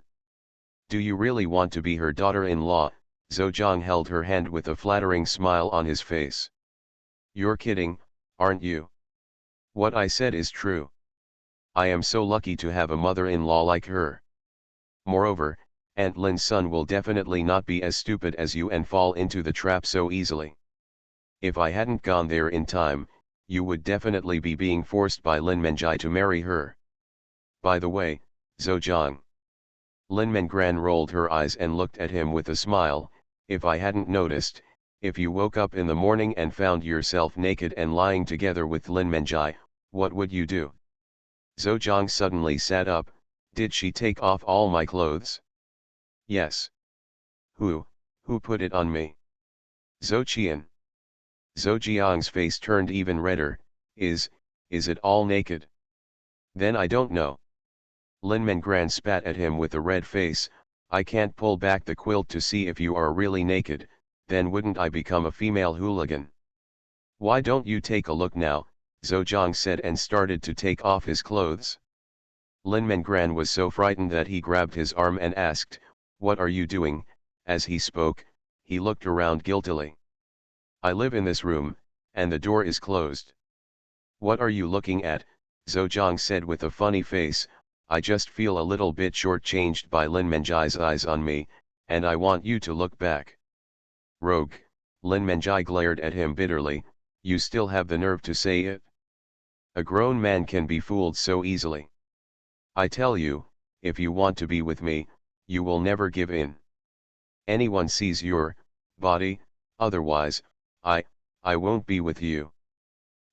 do you really want to be her daughter-in-law? Zhou held her hand with a flattering smile on his face. You're kidding, aren't you? What I said is true. I am so lucky to have a mother-in-law like her. Moreover, Aunt Lin's son will definitely not be as stupid as you and fall into the trap so easily. If I hadn't gone there in time, you would definitely be being forced by Lin Menjai to marry her. By the way, Zhou. Lin Mengran rolled her eyes and looked at him with a smile. If I hadn't noticed, if you woke up in the morning and found yourself naked and lying together with Lin Menjai, what would you do? Zhou suddenly sat up. Did she take off all my clothes? Yes. Who put it on me? Zhou Qian. Zhou Jiang's face turned even redder. Is it all naked? Then I don't know. Lin Mengran spat at him with a red face. I can't pull back the quilt to see if you are really naked, then wouldn't I become a female hooligan? Why don't you take a look now? Zhou said and started to take off his clothes. Lin Mengran was so frightened that he grabbed his arm and asked, What are you doing? As he spoke, he looked around guiltily. I live in this room, and the door is closed. What are you looking at? Zhou said with a funny face. I just feel a little bit short-changed by Lin Menjai's eyes on me, and I want you to look back. Rogue, Lin Menjai glared at him bitterly, you still have the nerve to say it? A grown man can be fooled so easily. I tell you, if you want to be with me, you will never give in. Anyone sees your body, otherwise, I won't be with you.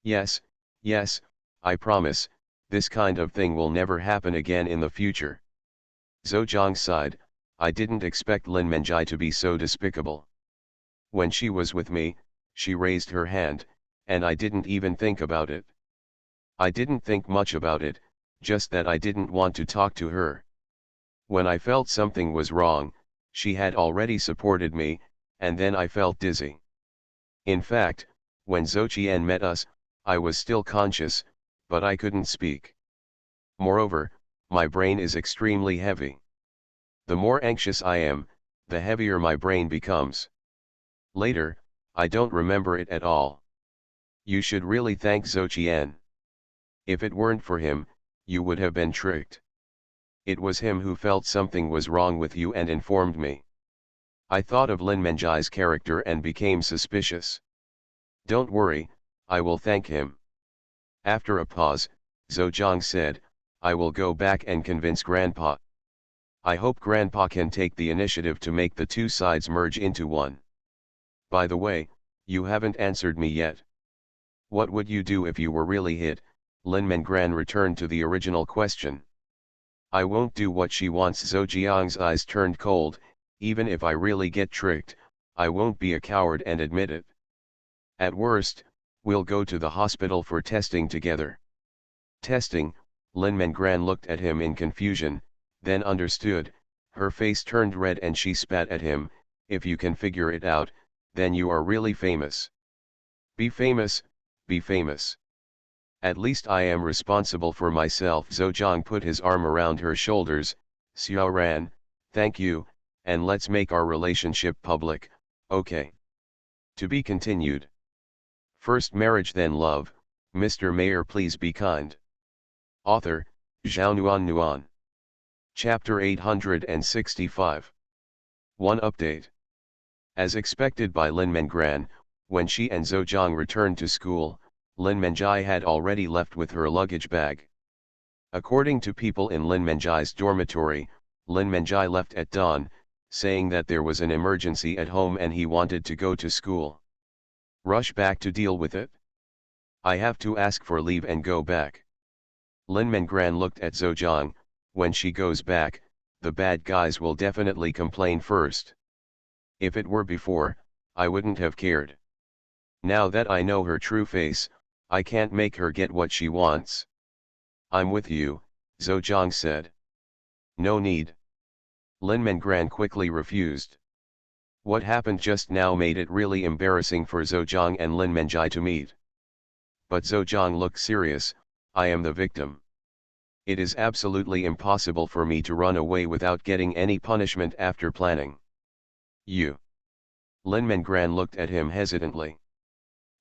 Yes, I promise, this kind of thing will never happen again in the future. Zhou sighed, I didn't expect Lin Menjai to be so despicable. When she was with me, she raised her hand, and I didn't even think about it. I didn't think much about it, just that I didn't want to talk to her. When I felt something was wrong, she had already supported me, and then I felt dizzy. In fact, when Zhou Qian met us, I was still conscious, but I couldn't speak. Moreover, my brain is extremely heavy. The more anxious I am, the heavier my brain becomes. Later, I don't remember it at all. You should really thank Zhou Qian. If it weren't for him, you would have been tricked. It was him who felt something was wrong with you and informed me. I thought of Lin Menjai's character and became suspicious. Don't worry, I will thank him. After a pause, Zhou said, I will go back and convince Grandpa. I hope Grandpa can take the initiative to make the two sides merge into one. By the way, you haven't answered me yet. What would you do if you were really hit? Lin Mengran returned to the original question. I won't do what she wants. Zhou Jiang's eyes turned cold. Even if I really get tricked, I won't be a coward and admit it. At worst, we'll go to the hospital for testing together. Testing? Lin Mengran looked at him in confusion, then understood. Her face turned red and she spat at him. If you can figure it out, then you are really famous. Be famous, be famous. At least I am responsible for myself. Zhou put his arm around her shoulders. Xiao Ran, thank you, and let's make our relationship public, okay? To be continued. First marriage then love. Mr. Mayor please be kind. Author, Zhao Nuan. Chapter 865. 1 Update. As expected by Lin Mengran, when she and Zhou returned to school, Lin Menjai had already left with her luggage bag. According to people in Lin Menjai's dormitory, Lin Menjai left at dawn, saying that there was an emergency at home and he wanted to go to school. Rush back to deal with it? I have to ask for leave and go back. Lin Mengran looked at Zhou. When she goes back, the bad guys will definitely complain first. If it were before, I wouldn't have cared. Now that I know her true face, I can't make her get what she wants. I'm with you, Zhou said. No need. Lin Mengran quickly refused. What happened just now made it really embarrassing for Zhejiang and Lin Menjai to meet. But Zhejiang looked serious. I am the victim. It is absolutely impossible for me to run away without getting any punishment after planning. You. Lin Mengran looked at him hesitantly.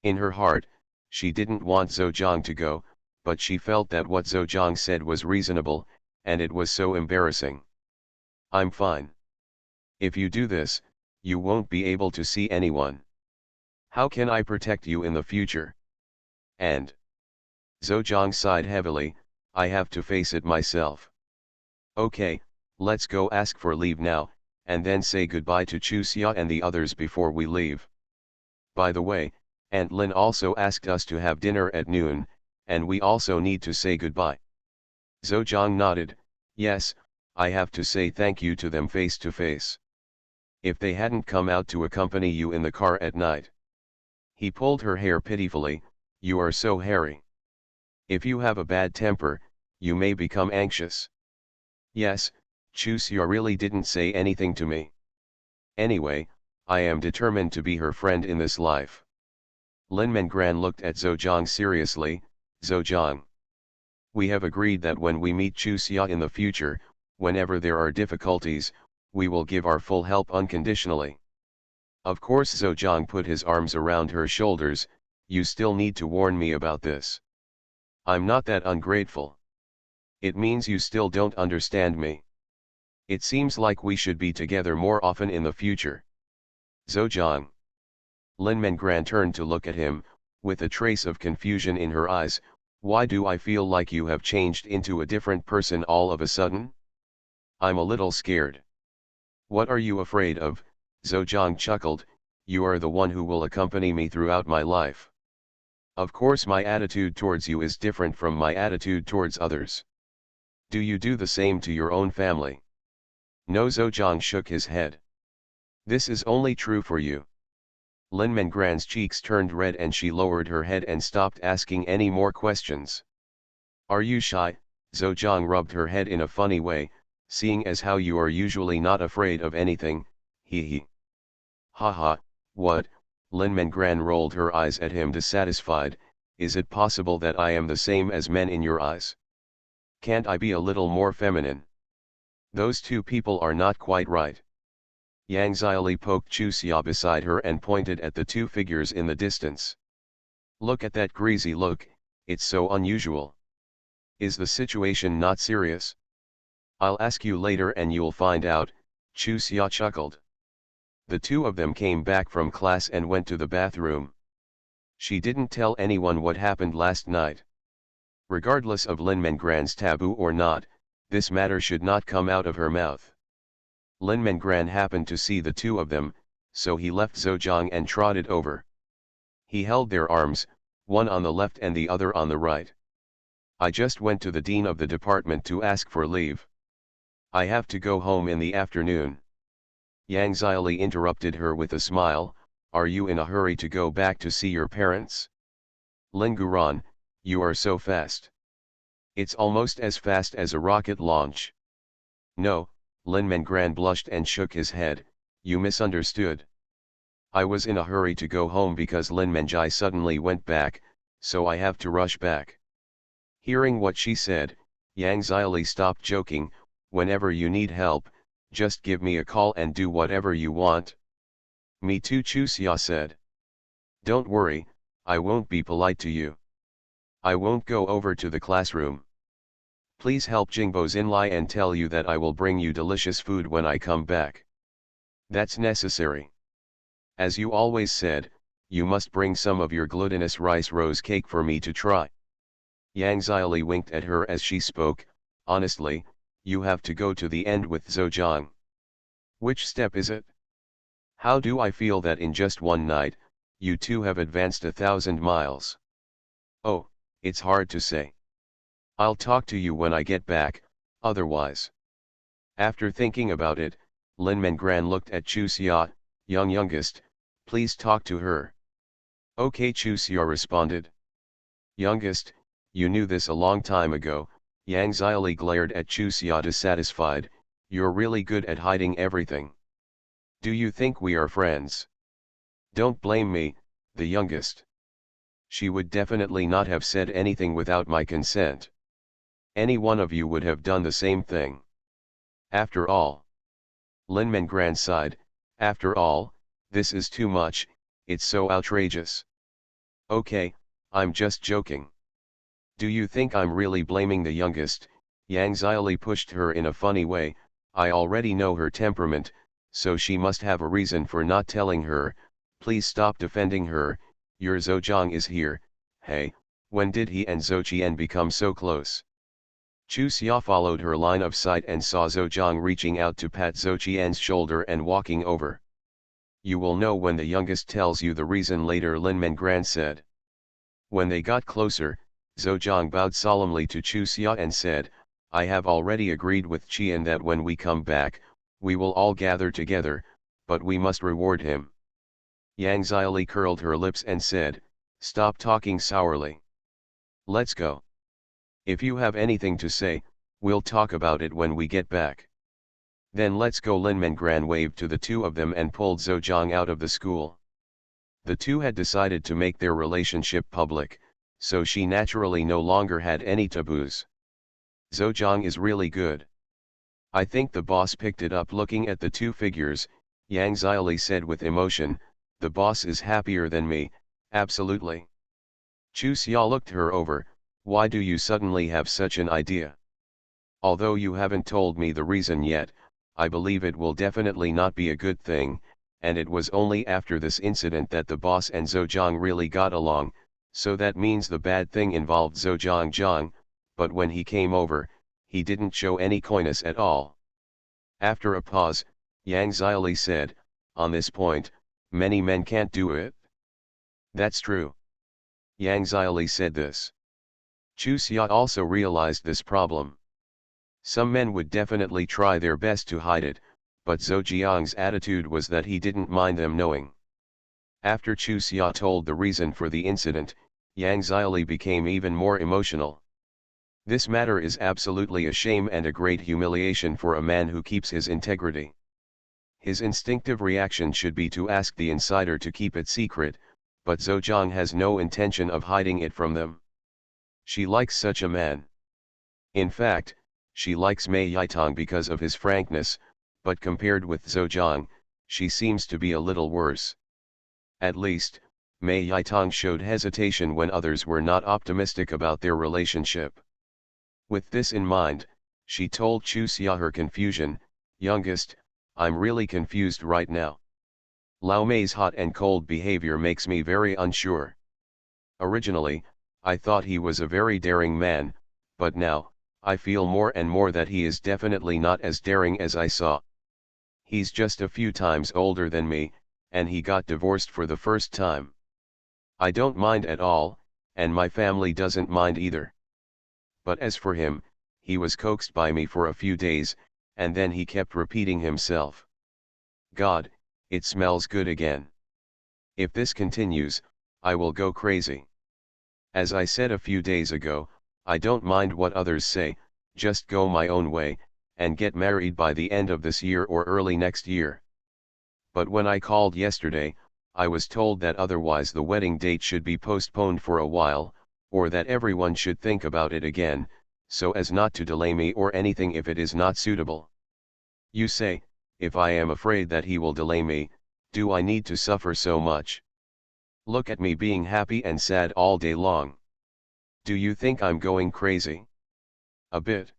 In her heart, she didn't want Zhejiang to go, but she felt that what Zhejiang said was reasonable, and it was so embarrassing. I'm fine. If you do this, you won't be able to see anyone. How can I protect you in the future? And Zhejiang sighed heavily, I have to face it myself. Okay, let's go ask for leave now, and then say goodbye to Chuxia and the others before we leave. By the way, Aunt Lin also asked us to have dinner at noon, and we also need to say goodbye. Zhejiang nodded, yes, I have to say thank you to them face to face. If they hadn't come out to accompany you in the car at night. He pulled her hair pitifully, you are so hairy. If you have a bad temper, you may become anxious. Yes, Chuxia really didn't say anything to me. Anyway, I am determined to be her friend in this life. Lin Mengran looked at Zhejiang seriously, Zhejiang. We have agreed that when we meet Chuxia in the future, whenever there are difficulties, we will give our full help unconditionally. Of course, Zhejiang put his arms around her shoulders, you still need to warn me about this. I'm not that ungrateful. It means you still don't understand me. It seems like we should be together more often in the future. Zhejiang. Lin Mengran turned to look at him, with a trace of confusion in her eyes, why do I feel like you have changed into a different person all of a sudden? I'm a little scared. What are you afraid of? Zhejiang chuckled, you are the one who will accompany me throughout my life. Of course my attitude towards you is different from my attitude towards others. Do you do the same to your own family? No, Zhejiang shook his head. This is only true for you. Lin Mengran's cheeks turned red and she lowered her head and stopped asking any more questions. Are you shy? Zhejiang rubbed her head in a funny way, seeing as how you are usually not afraid of anything, hee. Ha, what? Lin Mengran rolled her eyes at him dissatisfied, is it possible that I am the same as men in your eyes? Can't I be a little more feminine? Those two people are not quite right. Yang Xiaoli poked Chuxia beside her and pointed at the two figures in the distance. Look at that greasy look, it's so unusual. Is the situation not serious? I'll ask you later and you'll find out, Chuxia chuckled. The two of them came back from class and went to the bathroom. She didn't tell anyone what happened last night. Regardless of Lin Mengran's taboo or not, this matter should not come out of her mouth. Lin Mengran happened to see the two of them, so he left Zhejiang and trotted over. He held their arms, one on the left and the other on the right. I just went to the dean of the department to ask for leave. I have to go home in the afternoon. Yang Xiaoli interrupted her with a smile, are you in a hurry to go back to see your parents? Lin Guran, you are so fast. It's almost as fast as a rocket launch. No, Lin Mengran blushed and shook his head, you misunderstood. I was in a hurry to go home because Lin Menjai suddenly went back, so I have to rush back. Hearing what she said, Yang Xiaoli stopped joking, whenever you need help, just give me a call and do whatever you want. Me too, Chuxia said. Don't worry, I won't be polite to you. I won't go over to the classroom. Please help Jingbo Xinlai and tell you that I will bring you delicious food when I come back. That's necessary. As you always said, you must bring some of your glutinous rice rose cake for me to try. Yang Xiaoli winked at her as she spoke, honestly, you have to go to the end with Zhejiang. Which step is it? How do I feel that in just one night, you two have advanced 1,000 miles? Oh, it's hard to say. I'll talk to you when I get back, otherwise. After thinking about it, Lin Mengran looked at Chuxia, youngest, please talk to her. Okay, Chuxia responded. Youngest, you knew this a long time ago. Yang Xiaoli glared at Chuxia dissatisfied, you're really good at hiding everything. Do you think we are friends? Don't blame me, the youngest. She would definitely not have said anything without my consent. Any one of you would have done the same thing. After all. Lin Mengran sighed, after all, this is too much, it's so outrageous. Okay, I'm just joking. Do you think I'm really blaming the youngest? Yang Xiaoli pushed her in a funny way. I already know her temperament, so she must have a reason for not telling her. Please stop defending her. Your Zhejiang is here. Hey, when did he and Zhou Qian become so close? Chu Xia followed her line of sight and saw Zhejiang reaching out to pat Zhou Qian's shoulder and walking over. You will know when the youngest tells you the reason later, Lin Mengran said. When they got closer, Zhejiang bowed solemnly to Chu Xia and said, I have already agreed with Qian that when we come back, we will all gather together, but we must reward him. Yang Xiaoli curled her lips and said, stop talking sourly. Let's go. If you have anything to say, we'll talk about it when we get back. Then let's go. Lin Mengran waved to the two of them and pulled Zhejiang out of the school. The two had decided to make their relationship public, so she naturally no longer had any taboos. Zhejiang is really good. I think the boss picked it up. Looking at the two figures, Yang Xiaoli said with emotion, the boss is happier than me, absolutely. Chu Xia looked her over. Why do you suddenly have such an idea? Although you haven't told me the reason yet, I believe it will definitely not be a good thing, and it was only after this incident that the boss and Zhejiang really got along, so that means the bad thing involved Zhejiang, but when he came over, he didn't show any coyness at all. After a pause, Yang Xiaoli said, on this point, many men can't do it. That's true. Yang Xiaoli said this. Chu Xia also realized this problem. Some men would definitely try their best to hide it, but Zhejiang's attitude was that he didn't mind them knowing. After Chu Xia told the reason for the incident, Yang Xiaoli became even more emotional. This matter is absolutely a shame and a great humiliation for a man who keeps his integrity. His instinctive reaction should be to ask the insider to keep it secret, but Zhejiang has no intention of hiding it from them. She likes such a man. In fact, she likes Mei Yitong because of his frankness, but compared with Zhejiang, she seems to be a little worse. At least, Mei Yitong showed hesitation when others were not optimistic about their relationship. With this in mind, she told Chu Xia her confusion, youngest, I'm really confused right now. Lao Mei's hot and cold behavior makes me very unsure. Originally, I thought he was a very daring man, but now, I feel more and more that he is definitely not as daring as I saw. He's just a few times older than me, and he got divorced for the first time. I don't mind at all, and my family doesn't mind either. But as for him, he was coaxed by me for a few days, and then he kept repeating himself. God, it smells good again. If this continues, I will go crazy. As I said a few days ago, I don't mind what others say, just go my own way, and get married by the end of this year or early next year. But when I called yesterday, I was told that otherwise the wedding date should be postponed for a while, or that everyone should think about it again, so as not to delay me or anything if it is not suitable. You say, if I am afraid that he will delay me, do I need to suffer so much? Look at me being happy and sad all day long. Do you think I'm going crazy? A bit.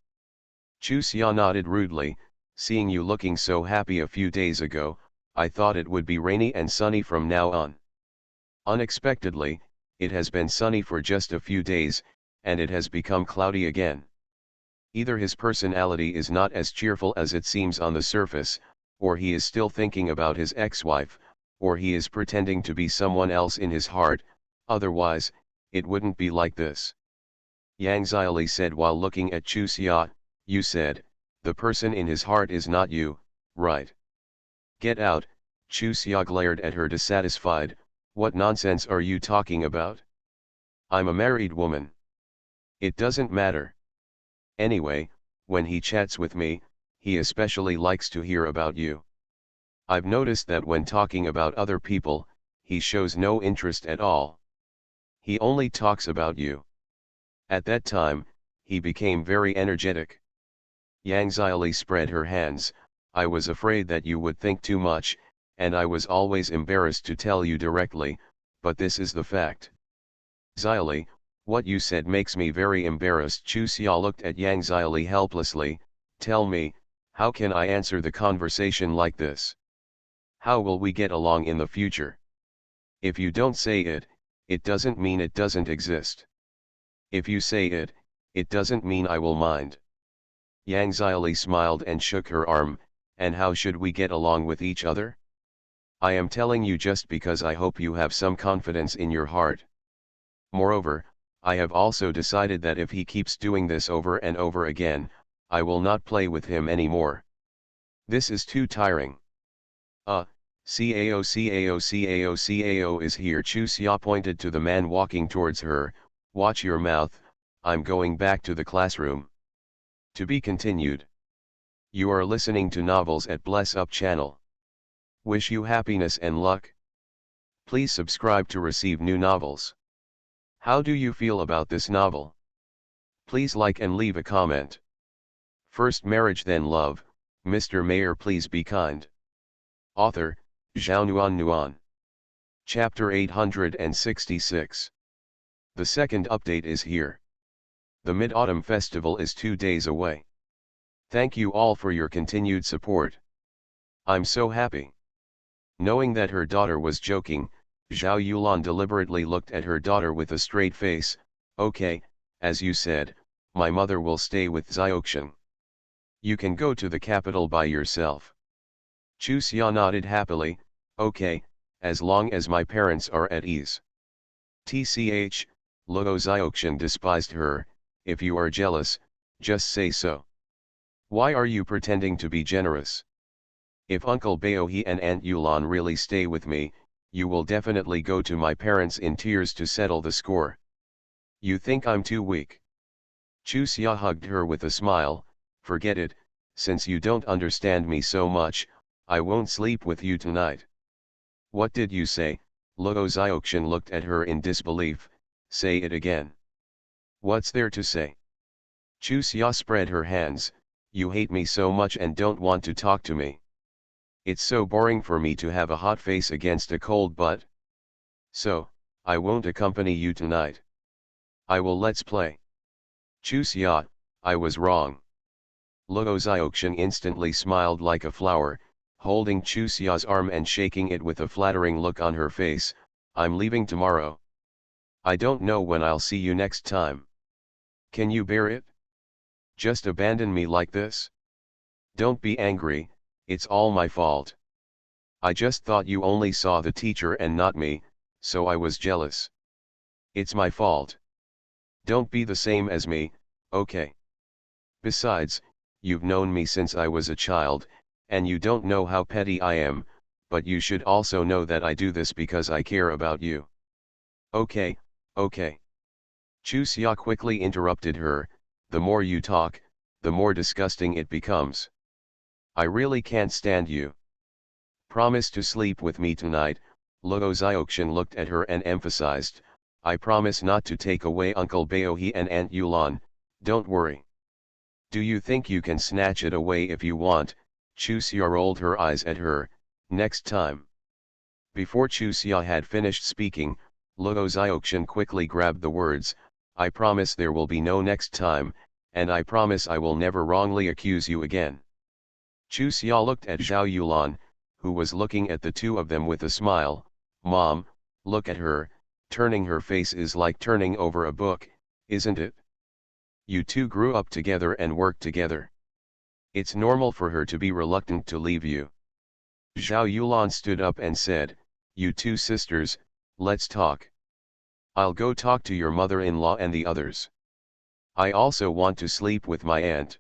Chu Xia nodded rudely, seeing you looking so happy a few days ago, I thought it would be rainy and sunny from now on. Unexpectedly, it has been sunny for just a few days, and it has become cloudy again. Either his personality is not as cheerful as it seems on the surface, or he is still thinking about his ex-wife, or he is pretending to be someone else in his heart, otherwise, it wouldn't be like this. Yang Xiaoli said while looking at Chu Xia, you said, the person in his heart is not you, right? Get out, Chu Xia glared at her dissatisfied, what nonsense are you talking about? I'm a married woman. It doesn't matter. Anyway, when he chats with me, he especially likes to hear about you. I've noticed that when talking about other people, he shows no interest at all. He only talks about you. At that time, he became very energetic. Yang Xiaoli spread her hands. I was afraid that you would think too much, and I was always embarrassed to tell you directly, but this is the fact. Xiaoli, what you said makes me very embarrassed. Chu Xia looked at Yang Xiaoli helplessly. Tell me, how can I answer the conversation like this? How will we get along in the future? If you don't say it, it doesn't mean it doesn't exist. If you say it, it doesn't mean I will mind. Yang Xiaoli smiled and shook her arm. And how should we get along with each other? I am telling you just because I hope you have some confidence in your heart. Moreover, I have also decided that if he keeps doing this over and over again, I will not play with him anymore. This is too tiring. CAO is here. Chu Xia pointed to the man walking towards her. Watch your mouth, I'm going back to the classroom. To be continued. You are listening to novels at Bless Up channel. Wish you happiness and luck. Please subscribe to receive new novels. How do you feel about this novel? Please like and leave a comment. First marriage then love, Mr. Mayor please be kind. Author, Zhao Nuan. Chapter 866. The second update is here. The Mid-Autumn Festival is 2 days away. Thank you all for your continued support. I'm so happy. Knowing that her daughter was joking, Zhao Yulan deliberately looked at her daughter with a straight face. Okay, as you said, my mother will stay with Xiaoxian. You can go to the capital by yourself. Chu Xia nodded happily. Okay, as long as my parents are at ease. TCH, Luo Xiaoxian despised her. If you are jealous, just say so. Why are you pretending to be generous? If Uncle Baohe and Aunt Yulan really stay with me, you will definitely go to my parents in tears to settle the score. You think I'm too weak? Chu Xia hugged her with a smile. Forget it, since you don't understand me so much, I won't sleep with you tonight. What did you say? Luo Xiaoxian looked at her in disbelief. Say it again. What's there to say? Chu Xia spread her hands. You hate me so much and don't want to talk to me. It's so boring for me to have a hot face against a cold butt. So, I won't accompany you tonight. I will let's play. Chu Xia, I was wrong. Luo Xiaoxian instantly smiled like a flower, holding Chu Xia's arm and shaking it with a flattering look on her face. I'm leaving tomorrow. I don't know when I'll see you next time. Can you bear it? Just abandon me like this? Don't be angry, it's all my fault. I just thought you only saw the teacher and not me, so I was jealous. It's my fault. Don't be the same as me, okay? Besides, you've known me since I was a child, and you don't know how petty I am, but you should also know that I do this because I care about you. Okay, okay. Chu Xia quickly interrupted her. The more you talk, the more disgusting it becomes. I really can't stand you. Promise to sleep with me tonight. Luo Xiaoxian looked at her and emphasized. I promise not to take away Uncle Baohe and Aunt Yulan, don't worry. Do you think you can snatch it away if you want? Chu Xia rolled her eyes at her. Next time. Before Chu Xia had finished speaking, Luo Xiaoxian quickly grabbed the words. I promise there will be no next time, and I promise I will never wrongly accuse you again. Chu Xia looked at Zhao Yulan, who was looking at the two of them with a smile. Mom, look at her, turning her face is like turning over a book, isn't it? You two grew up together and worked together. It's normal for her to be reluctant to leave you. Zhao Yulan stood up and said, you two sisters, let's talk. I'll go talk to your mother-in-law and the others. I also want to sleep with my aunt.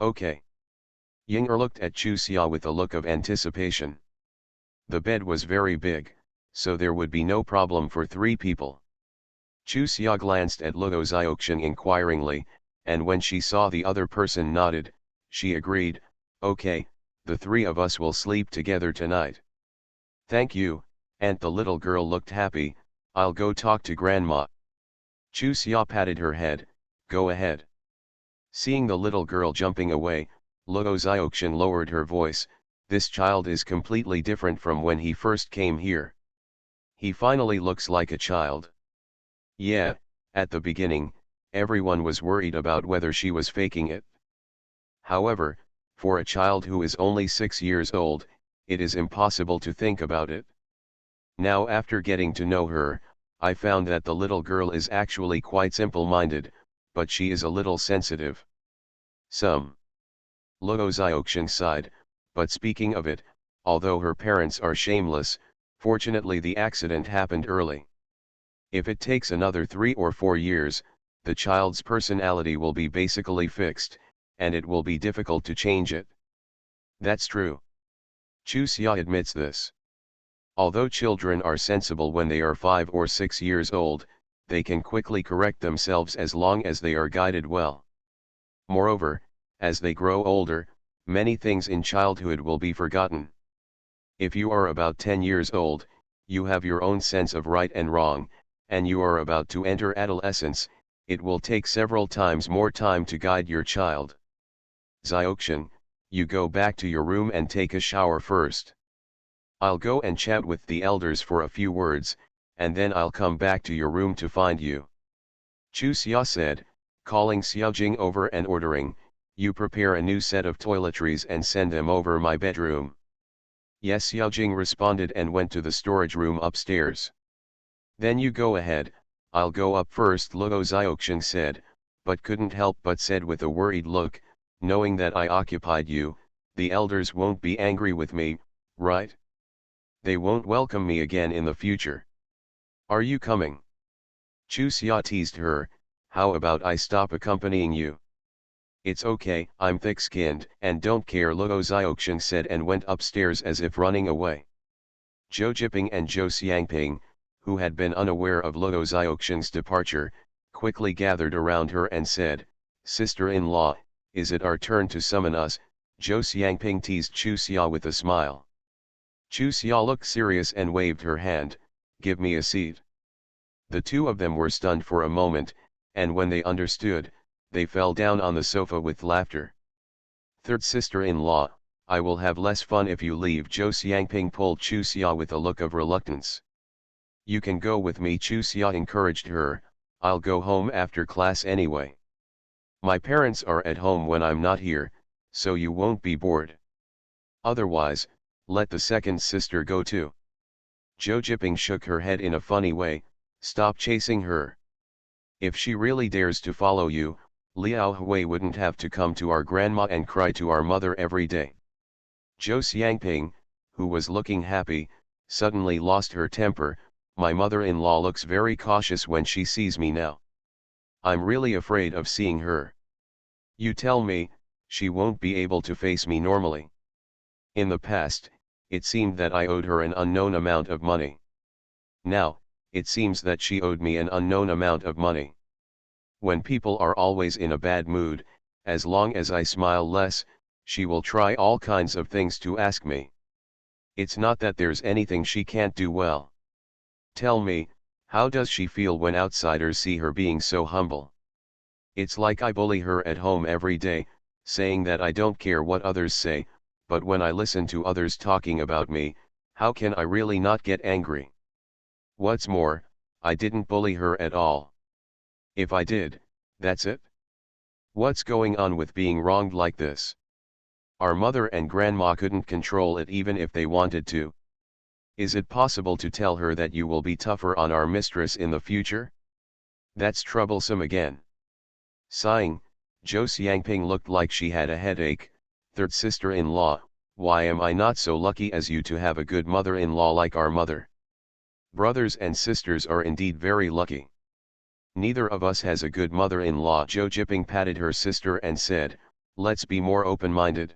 Okay. Ying'er looked at Chu Xia with a look of anticipation. The bed was very big, so there would be no problem for 3 people. Chu Xia glanced at Luo Xiaoxian inquiringly, and when she saw the other person nodded, she agreed, okay, the three of us will sleep together tonight. Thank you, Aunt. The little girl looked happy. I'll go talk to Grandma. Chu Xia patted her head. Go ahead. Seeing the little girl jumping away, Luo Xiaoxian lowered her voice. This child is completely different from when he first came here. He finally looks like a child. Yeah, at the beginning, everyone was worried about whether she was faking it. However, for a child who is only 6 years old, it is impossible to think about it. Now, after getting to know her, I found that the little girl is actually quite simple-minded, but she is a little sensitive. Luo Xiaoxian sighed, but speaking of it, although her parents are shameless, fortunately the accident happened early. If it takes another 3 or 4 years, the child's personality will be basically fixed, and it will be difficult to change it. That's true. Chu Xia admits this. Although children are sensible when they are 5 or 6 years old, they can quickly correct themselves as long as they are guided well. Moreover, as they grow older, many things in childhood will be forgotten. If you are about 10 years old, you have your own sense of right and wrong, and you are about to enter adolescence, it will take several times more time to guide your child. Xiaoxian, you go back to your room and take a shower first. I'll go and chat with the elders for a few words, and then I'll come back to your room to find you. Chu Xia said, calling Xiaojing over and ordering, you prepare a new set of toiletries and send them over my bedroom. Yes, Xiaojing responded and went to the storage room upstairs. Then you go ahead, I'll go up first, Luo Xiaoxian said, but couldn't help but said with a worried look, knowing that I occupied you, the elders won't be angry with me, right? They won't welcome me again in the future. Are you coming? Chu Xia teased her, how about I stop accompanying you? It's okay, I'm thick-skinned and don't care, Luo Xiaoxian said and went upstairs as if running away. Zhou Jiping and Zhou Xiangping, who had been unaware of Luo Xiaoxian's departure, quickly gathered around her and said, Sister-in-law, is it our turn to summon us? Zhou Xiangping teased Chu Xia with a smile. Chu Xia looked serious and waved her hand, give me a seat. The two of them were stunned for a moment, and when they understood, they fell down on the sofa with laughter. Third sister-in-law, I will have less fun if you leave. Zhou Xiangping pulled Chu Xia with a look of reluctance. You can go with me, Chu Xia encouraged her, I'll go home after class anyway. My parents are at home when I'm not here, so you won't be bored. Otherwise, let the second sister go too. Zhou Jiping shook her head in a funny way, stop chasing her. If she really dares to follow you, Liao Hui wouldn't have to come to our grandma and cry to our mother every day. Zhou Xiangping, who was looking happy, suddenly lost her temper, my mother-in-law looks very cautious when she sees me now. I'm really afraid of seeing her. You tell me, she won't be able to face me normally. In the past, it seemed that I owed her an unknown amount of money. Now, it seems that she owed me an unknown amount of money. When people are always in a bad mood, as long as I smile less, she will try all kinds of things to ask me. It's not that there's anything she can't do well. Tell me, how does she feel when outsiders see her being so humble? It's like I bully her at home every day, saying that I don't care what others say, but when I listen to others talking about me, how can I really not get angry? What's more, I didn't bully her at all. If I did, that's it. What's going on with being wronged like this? Our mother and grandma couldn't control it even if they wanted to. Is it possible to tell her that you will be tougher on our mistress in the future? That's troublesome again. Sighing, Zhou Xiangping looked like she had a headache. Third sister-in-law, why am I not so lucky as you to have a good mother-in-law like our mother? Brothers and sisters are indeed very lucky. Neither of us has a good mother-in-law. Zhou Jiping patted her sister and said, let's be more open-minded.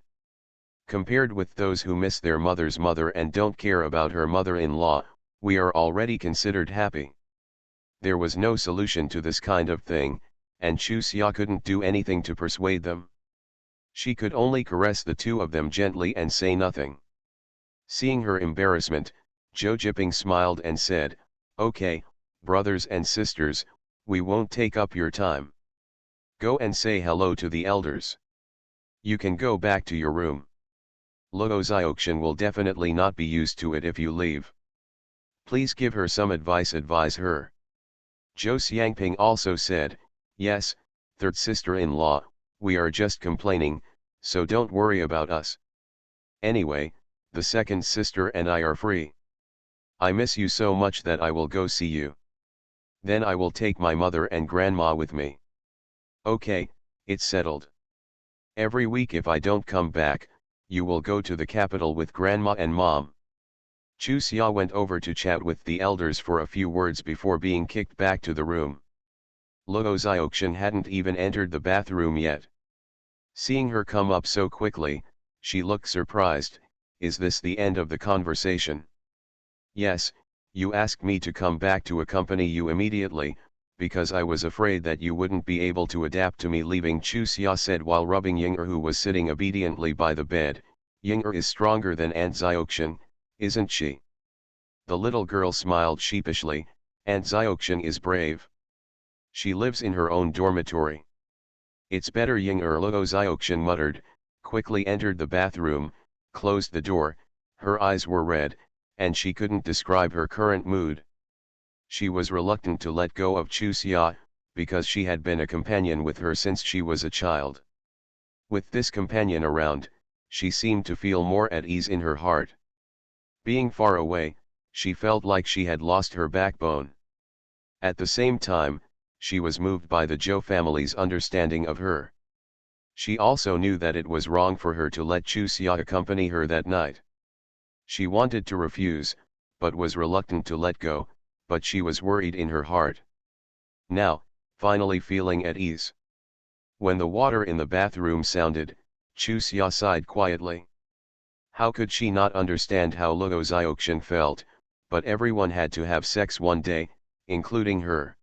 Compared with those who miss their mother's mother and don't care about her mother-in-law, we are already considered happy. There was no solution to this kind of thing, and Chu Xia couldn't do anything to persuade them. She could only caress the two of them gently and say nothing. Seeing her embarrassment, Jo Jipping smiled and said, "Okay, brothers and sisters, we won't take up your time. Go and say hello to the elders. You can go back to your room. Luoziokshin will definitely not be used to it if you leave. Please give her some advise her." Jo Xiangping also said, "Yes, third sister-in-law, we are just complaining, so don't worry about us. Anyway, the second sister and I are free. I miss you so much that I will go see you. Then I will take my mother and grandma with me. Okay, it's settled. Every week if I don't come back, you will go to the capital with grandma and mom." Chu Xia went over to chat with the elders for a few words before being kicked back to the room. Luo Zioxian hadn't even entered the bathroom yet. Seeing her come up so quickly, she looked surprised. "Is this the end of the conversation?" "Yes, you asked me to come back to accompany you immediately, because I was afraid that you wouldn't be able to adapt to me leaving," Chu Xia said while rubbing Ying'er, who was sitting obediently by the bed. "Ying'er is stronger than Aunt Zioxian, isn't she?" The little girl smiled sheepishly. "Aunt Zioxian is brave. She lives in her own dormitory." "It's better," Ying'er, Luo Zioxian muttered, quickly entered the bathroom, closed the door. Her eyes were red, and she couldn't describe her current mood. She was reluctant to let go of Chu Xia, because she had been a companion with her since she was a child. With this companion around, she seemed to feel more at ease in her heart. Being far away, she felt like she had lost her backbone. At the same time, she was moved by the Zhou family's understanding of her. She also knew that it was wrong for her to let Chu Xia accompany her that night. She wanted to refuse, but was reluctant to let go, but she was worried in her heart. Now, finally feeling at ease. When the water in the bathroom sounded, Chu Xia sighed quietly. How could she not understand how Luo Zioxian felt, but everyone had to have sex one day, including her.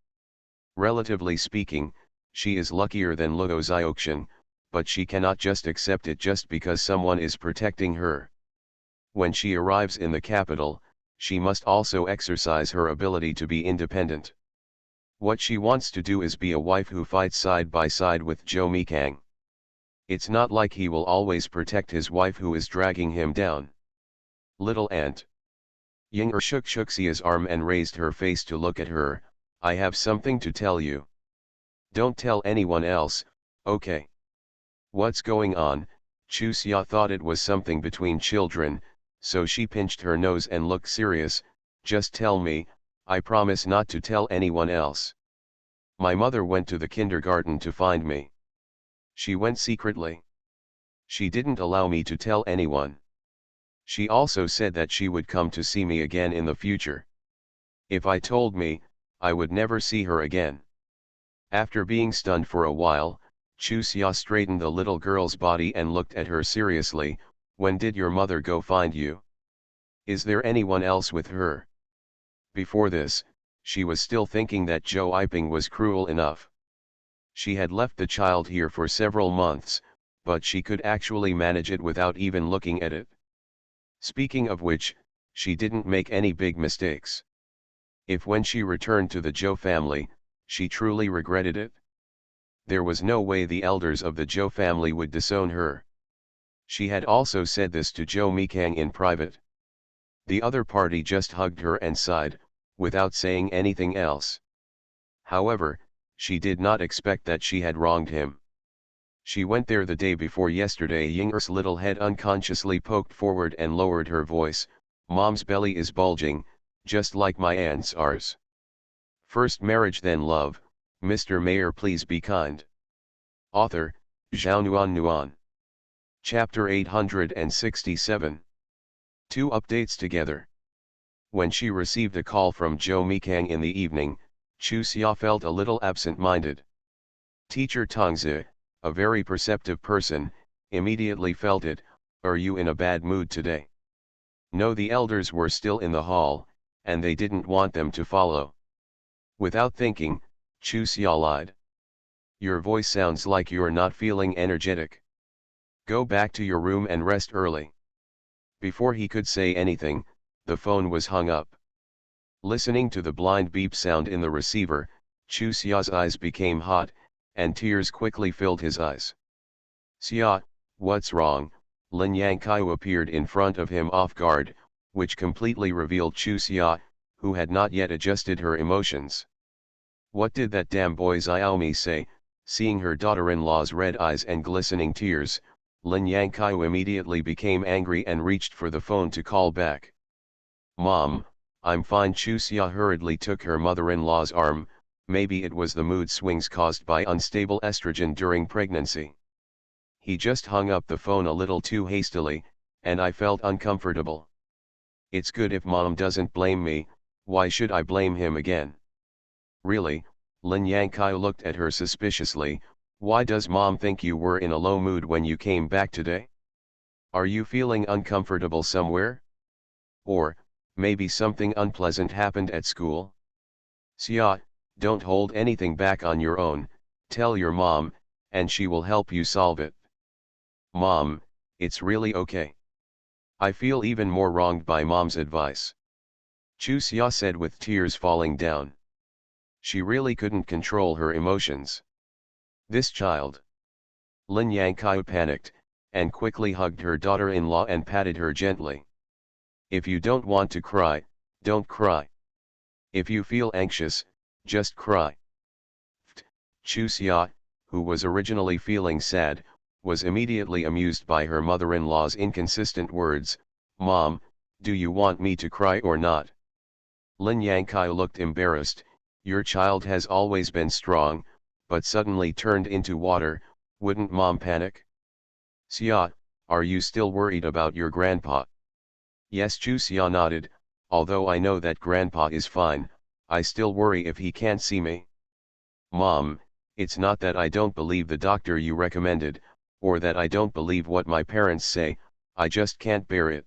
Relatively speaking, she is luckier than Luo Zioxian, but she cannot just accept it just because someone is protecting her. When she arrives in the capital, she must also exercise her ability to be independent. What she wants to do is be a wife who fights side by side with Zhou Mikang. It's not like he will always protect his wife who is dragging him down. "Little aunt." Ying'er shook Xia's arm and raised her face to look at her. "I have something to tell you. Don't tell anyone else, okay?" "What's going on?" Chu Xia thought it was something between children, so she pinched her nose and looked serious. "Just tell me, I promise not to tell anyone else. My mother went to the kindergarten to find me. She went secretly. She didn't allow me to tell anyone. She also said that she would come to see me again in the future. If I told me, I would never see her again." After being stunned for a while, Chu Xia straightened the little girl's body and looked at her seriously. "When did your mother go find you? Is there anyone else with her?" Before this, she was still thinking that Zhou Yiping was cruel enough. She had left the child here for several months, but she could actually manage it without even looking at it. Speaking of which, she didn't make any big mistakes. If when she returned to the Zhou family, she truly regretted it. There was no way the elders of the Zhou family would disown her. She had also said this to Zhou Mikang in private. The other party just hugged her and sighed, without saying anything else. However, she did not expect that she had wronged him. She went there the day before yesterday. Ying'er's little head unconsciously poked forward and lowered her voice. "Mom's belly is bulging, just like my aunt's ours. First marriage then love, Mr. Mayor please be kind." Author, Zhao Nuan. Chapter 867. Two updates together. When she received a call from Zhou Mikang in the evening, Chu Xia felt a little absent-minded. Teacher Tongzi, a very perceptive person, immediately felt it. "Are you in a bad mood today?" No, the elders were still in the hall, and they didn't want them to follow. Without thinking, Chu Xia lied. "Your voice sounds like you're not feeling energetic." Go back to your room and rest early. Before he could say anything, the phone was hung up. Listening to the blind beep sound in the receiver, Chu Xia's eyes became hot, and tears quickly filled his eyes. Xia, what's wrong? Lin Yangkai appeared in front of him off guard, which completely revealed Chu Xia, who had not yet adjusted her emotions. What did that damn boy Xiaomi say? Seeing her daughter-in-law's red eyes and glistening tears, Lin Yangkai immediately became angry and reached for the phone to call back. Mom, I'm fine. Chu Xia hurriedly took her mother-in-law's arm. Maybe it was the mood swings caused by unstable estrogen during pregnancy. He just hung up the phone a little too hastily, and I felt uncomfortable. It's good if Mom doesn't blame me, why should I blame him again? Really? Lin Yangkai looked at her suspiciously. Why does Mom think you were in a low mood when you came back today? Are you feeling uncomfortable somewhere? Or, maybe something unpleasant happened at school? Xia, don't hold anything back on your own, tell your mom, and she will help you solve it. Mom, it's really okay. I feel even more wronged by Mom's advice. Chu Xia said with tears falling down. She really couldn't control her emotions. This child. Lin Yangkai panicked, and quickly hugged her daughter-in-law and patted her gently. If you don't want to cry, don't cry. If you feel anxious, just cry. Chu Xia, who was originally feeling sad, was immediately amused by her mother-in-law's inconsistent words. Mom, do you want me to cry or not? Lin Yangkai looked embarrassed. Your child has always been strong, but suddenly turned into water, wouldn't Mom panic? Xia, are you still worried about your grandpa? Yes, Chu Xia nodded. Although I know that grandpa is fine, I still worry if he can't see me. Mom, it's not that I don't believe the doctor you recommended, or that I don't believe what my parents say, I just can't bear it.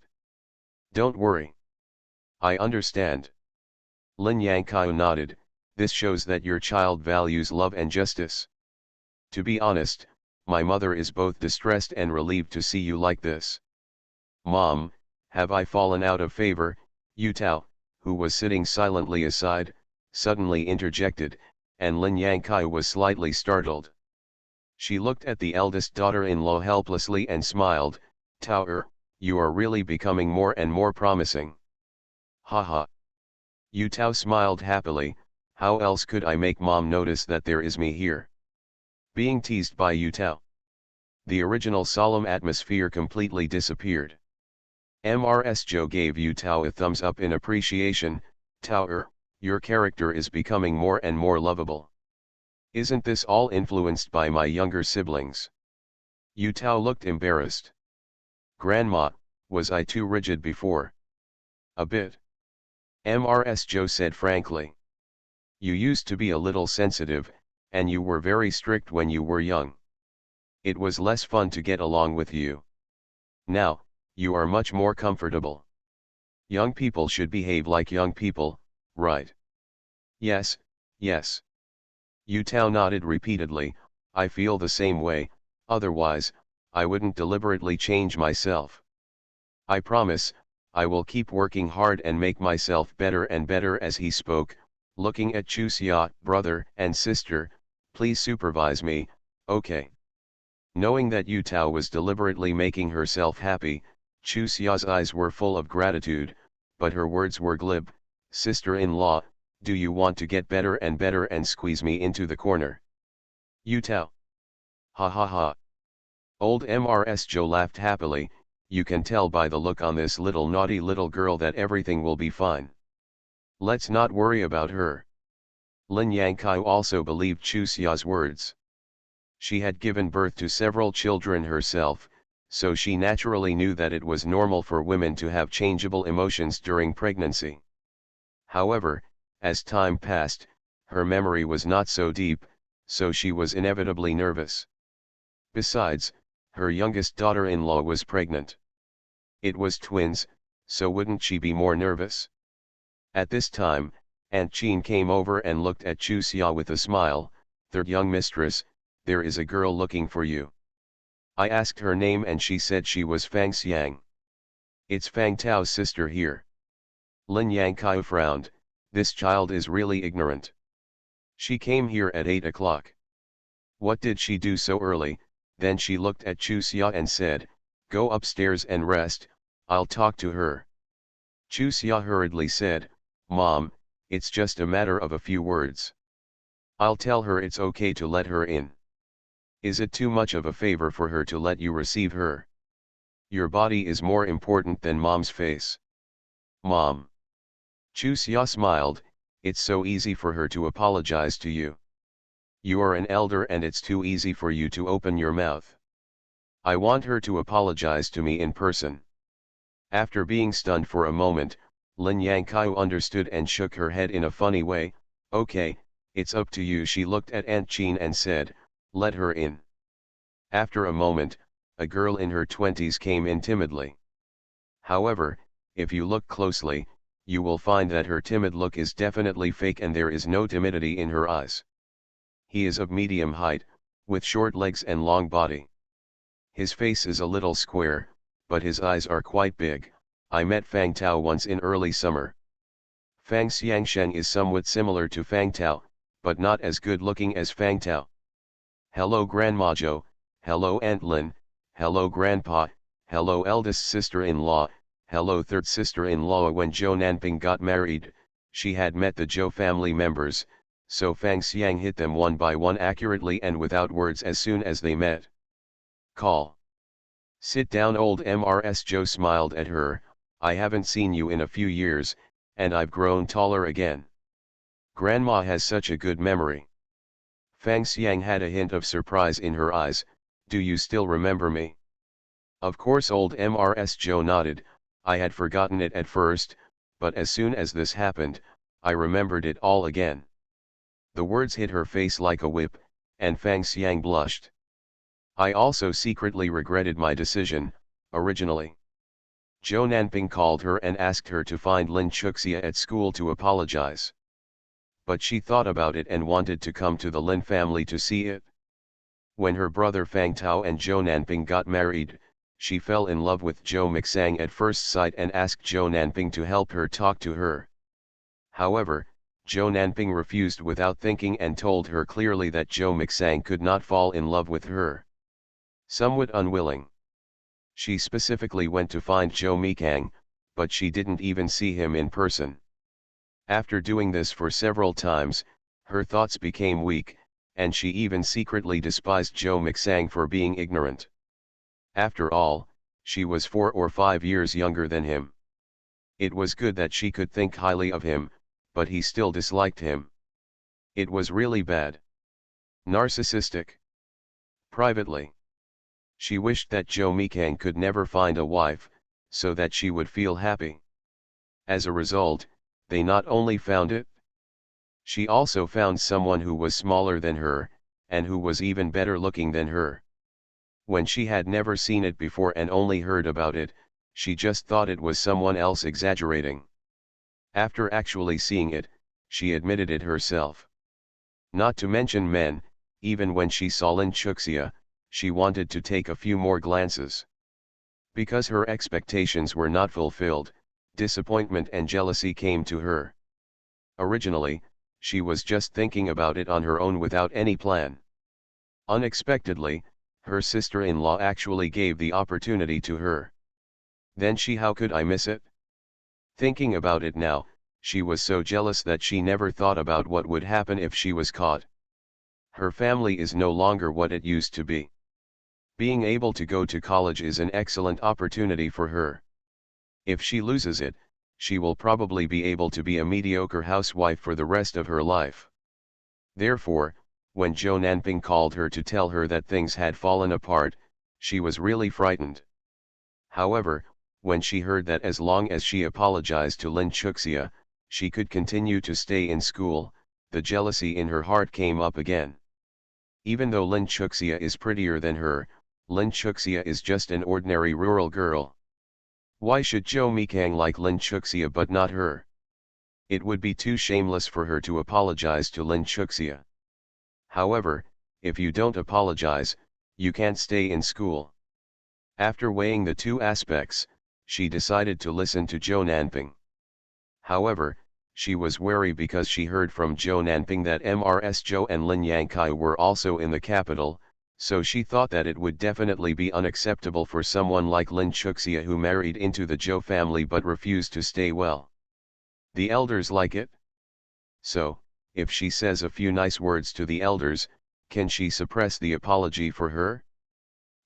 Don't worry. I understand. Lin Yangkai nodded. This shows that your child values love and justice. To be honest, my mother is both distressed and relieved to see you like this. Mom, have I fallen out of favor? Yu Tao, who was sitting silently aside, suddenly interjected, and Lin Yangkai was slightly startled. She looked at the eldest daughter-in-law helplessly and smiled. Tao, you are really becoming more and more promising. Haha. Yu Tao smiled happily. How else could I make Mom notice that there is me here? Being teased by Yu Tao. The original solemn atmosphere completely disappeared. Mrs. Joe gave Yu Tao a thumbs up in appreciation. Tao, your character is becoming more and more lovable. Isn't this all influenced by my younger siblings? Yu Tao looked embarrassed. Grandma, was I too rigid before? A bit. Mrs. Joe said frankly. You used to be a little sensitive, and you were very strict when you were young. It was less fun to get along with you. Now, you are much more comfortable. Young people should behave like young people, right? Yes, yes. Yu Tao nodded repeatedly. I feel the same way, otherwise, I wouldn't deliberately change myself. I promise, I will keep working hard and make myself better and better. As he spoke, looking at Chu Xia, brother and sister, please supervise me, okay? Knowing that Yu Tao was deliberately making herself happy, Chu Xia's eyes were full of gratitude, but her words were glib. Sister-in-law, do you want to get better and better and squeeze me into the corner? Yu Tao. Ha ha ha. Old Mrs. Joe laughed happily. You can tell by the look on this little naughty little girl that everything will be fine. Let's not worry about her. Lin Yangkai also believed Chu Xia's words. She had given birth to several children herself, so she naturally knew that it was normal for women to have changeable emotions during pregnancy. However, as time passed, her memory was not so deep, so she was inevitably nervous. Besides, her youngest daughter-in-law was pregnant. It was twins, so wouldn't she be more nervous? At this time, Aunt Jean came over and looked at Chu Xia with a smile. Third young mistress, there is a girl looking for you. I asked her name and she said she was Fang Xiang. It's Fang Tao's sister here. Lin Yangkai frowned, this child is really ignorant. She came here at 8 o'clock. What did she do so early? Then she looked at Chu Xia and said, go upstairs and rest, I'll talk to her. Chu Xia hurriedly said, Mom, it's just a matter of a few words. I'll tell her it's okay to let her in. Is it too much of a favor for her to let you receive her? Your body is more important than Mom's face. Mom. Chu Xia smiled, it's so easy for her to apologize to you. You are an elder and it's too easy for you to open your mouth. I want her to apologize to me in person. After being stunned for a moment, Lin Yangkai understood and shook her head in a funny way, okay, it's up to you. She looked at Aunt Jean and said, let her in. After a moment, a girl in her 20s came in timidly. However, if you look closely, you will find that her timid look is definitely fake and there is no timidity in her eyes. He is of medium height, with short legs and long body. His face is a little square, but his eyes are quite big. I met Fang Tao once in early summer. Fang Xiangsheng is somewhat similar to Fang Tao, but not as good looking as Fang Tao. Hello Grandma Jo, hello Aunt Lin, hello Grandpa, hello eldest sister-in-law, hello third sister-in-law. When Zhou Nanping got married, she had met the Zhou family members, so Fang Xiang hit them one by one accurately and without words as soon as they met. Call. Sit down. Old Mrs. Zhou smiled at her, I haven't seen you in a few years, and I've grown taller again. Grandma has such a good memory. Fang Xiang had a hint of surprise in her eyes, do you still remember me? Of course. Old Mrs. Zhou nodded, I had forgotten it at first, but as soon as this happened, I remembered it all again. The words hit her face like a whip, and Fang Xiang blushed. I also secretly regretted my decision, originally. Zhou Nanping called her and asked her to find Lin Chuxia at school to apologize. But she thought about it and wanted to come to the Lin family to see it. When her brother Fang Tao and Zhou Nanping got married, she fell in love with Zhou Mixang at first sight and asked Zhou Nanping to help her talk to her. However, Zhou Nanping refused without thinking and told her clearly that Zhou Mixang could not fall in love with her. Somewhat unwilling, she specifically went to find Zhou Mikang, but she didn't even see him in person. After doing this for several times, her thoughts became weak, and she even secretly despised Zhou Mixang for being ignorant. After all, she was 4 or 5 years younger than him. It was good that she could think highly of him, but he still disliked him. It was really bad. Narcissistic. Privately, she wished that Zhou Mikang could never find a wife, so that she would feel happy. As a result, they not only found it, she also found someone who was smaller than her, and who was even better looking than her. When she had never seen it before and only heard about it, she just thought it was someone else exaggerating. After actually seeing it, she admitted it herself. Not to mention men, even when she saw Lin Chuxia, she wanted to take a few more glances. Because her expectations were not fulfilled, disappointment and jealousy came to her. Originally, she was just thinking about it on her own without any plan. Unexpectedly, her sister-in-law actually gave the opportunity to her. Then how could I miss it? Thinking about it now, she was so jealous that she never thought about what would happen if she was caught. Her family is no longer what it used to be. Being able to go to college is an excellent opportunity for her. If she loses it, she will probably be able to be a mediocre housewife for the rest of her life. Therefore, when Zhou Nanping called her to tell her that things had fallen apart, she was really frightened. However, when she heard that as long as she apologized to Lin Chuxia, she could continue to stay in school, the jealousy in her heart came up again. Even though Lin Chuxia is prettier than her, Lin Chuxia is just an ordinary rural girl. Why should Zhou Mikang like Lin Chuxia but not her? It would be too shameless for her to apologize to Lin Chuxia. However, if you don't apologize, You can't stay in school. After weighing the two aspects, she decided to listen to Zhou Nanping. However, she was wary because she heard from Zhou Nanping that Mrs. Zhou and Lin Yangkai were also in the capital, so she thought that it would definitely be unacceptable for someone like Lin Chuxia who married into the Zhou family but refused to stay well. The elders like it? So, if she says a few nice words to the elders, can she suppress the apology for her?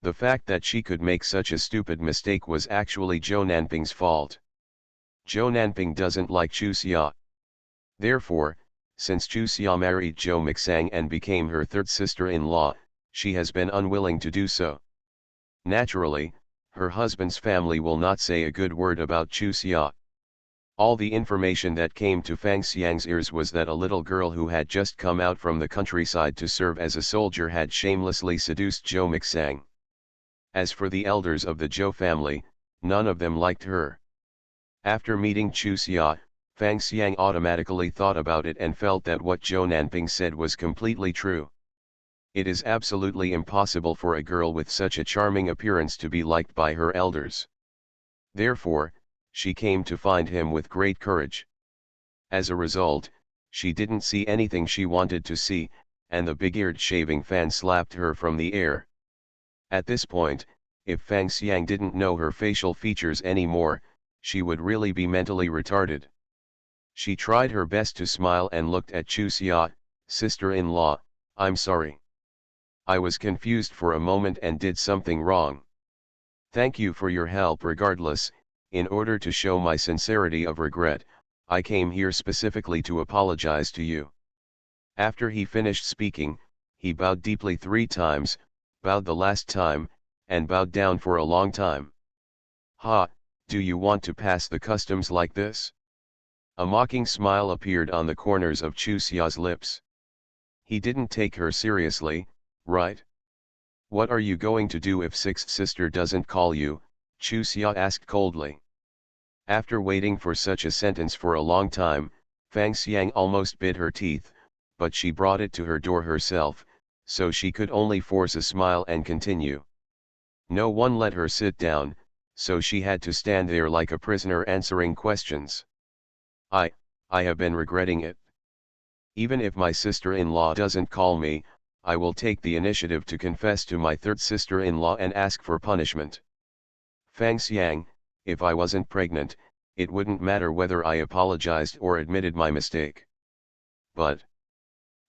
The fact that she could make such a stupid mistake was actually Zhou Nanping's fault. Zhou Nanping doesn't like Chu Xia. Therefore, since Chu Xia married Zhou Mixang and became her third sister-in-law, she has been unwilling to do so. Naturally, her husband's family will not say a good word about Chu Xia. All the information that came to Fang Xiang's ears was that a little girl who had just come out from the countryside to serve as a soldier had shamelessly seduced Zhou Mixang. As for the elders of the Zhou family, none of them liked her. After meeting Chu Xia, Fang Xiang automatically thought about it and felt that what Zhou Nanping said was completely true. It is absolutely impossible for a girl with such a charming appearance to be liked by her elders. Therefore, she came to find him with great courage. As a result, she didn't see anything she wanted to see, and the big-eared shaving fan slapped her from the air. At this point, if Fang Xiang didn't know her facial features anymore, she would really be mentally retarded. She tried her best to smile and looked at Chu Xia, sister-in-law, I'm sorry. I was confused for a moment and did something wrong. Thank you for your help regardless. In order to show my sincerity of regret, I came here specifically to apologize to you. After he finished speaking, he bowed deeply 3 times, bowed the last time, and bowed down for a long time. Ha, do you want to pass the customs like this? A mocking smile appeared on the corners of Chu Xia's lips. He didn't take her seriously, right? What are you going to do if sixth sister doesn't call you? Chu Xia asked coldly. After waiting for such a sentence for a long time, Fang Xiang almost bit her teeth, but she brought it to her door herself, so she could only force a smile and continue. No one let her sit down, so she had to stand there like a prisoner answering questions. I have been regretting it. Even if my sister-in-law doesn't call me, I will take the initiative to confess to my third sister-in-law and ask for punishment. Fang Xiang, if I wasn't pregnant, it wouldn't matter whether I apologized or admitted my mistake. But,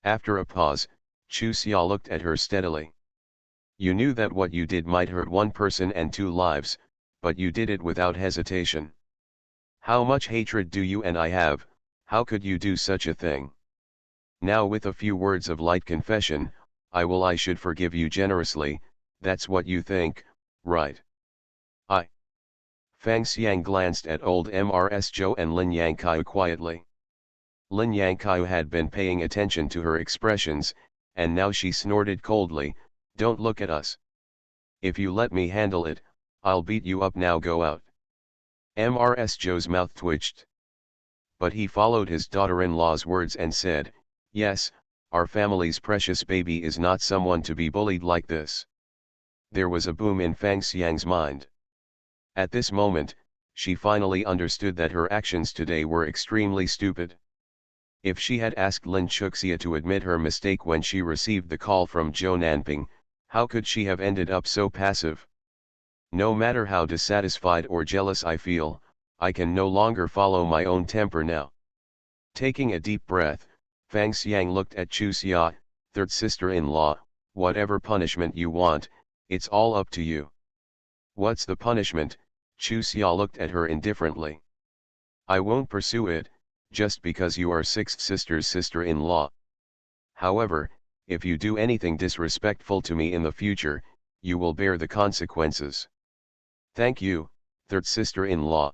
after a pause, Chu Xia looked at her steadily. You knew that what you did might hurt one person and 2 lives, but you did it without hesitation. How much hatred do you and I have? How could you do such a thing? Now with a few words of light confession, I should forgive you generously. That's what you think, right? Fang Xiang glanced at old Mrs. Zhou and Lin Yangkai quietly. Lin Yangkai had been paying attention to her expressions, and now she snorted coldly, don't look at us. If you let me handle it, I'll beat you up now, go out. Mrs. Zhou's mouth twitched. But he followed his daughter-in-law's words and said, yes, our family's precious baby is not someone to be bullied like this. There was a boom in Fang Xiang's mind. At this moment, she finally understood that her actions today were extremely stupid. If she had asked Lin Chuxia to admit her mistake when she received the call from Zhou Nanping, how could she have ended up so passive? No matter how dissatisfied or jealous I feel, I can no longer follow my own temper now. Taking a deep breath, Fang Xiang looked at Chu Xia, third sister-in-law, whatever punishment you want, it's all up to you. What's the punishment? Chu Xia looked at her indifferently. I won't pursue it, just because you are sixth sister's sister-in-law. However, if you do anything disrespectful to me in the future, you will bear the consequences. Thank you, third sister-in-law.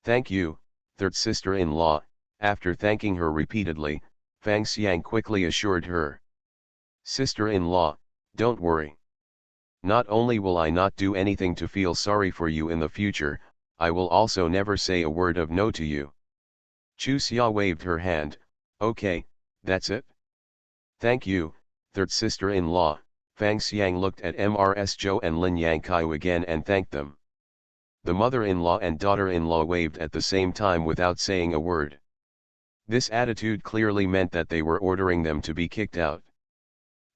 Thank you, third sister-in-law. After thanking her repeatedly, Fang Xiang quickly assured her. Sister-in-law, don't worry. Not only will I not do anything to feel sorry for you in the future, I will also never say a word of no to you. Chu Xia waved her hand, okay, that's it. Thank you, third sister-in-law, Fang Xiang looked at Mrs. Zhou and Lin Yangkaiu again and thanked them. The mother-in-law and daughter-in-law waved at the same time without saying a word. This attitude clearly meant that they were ordering them to be kicked out.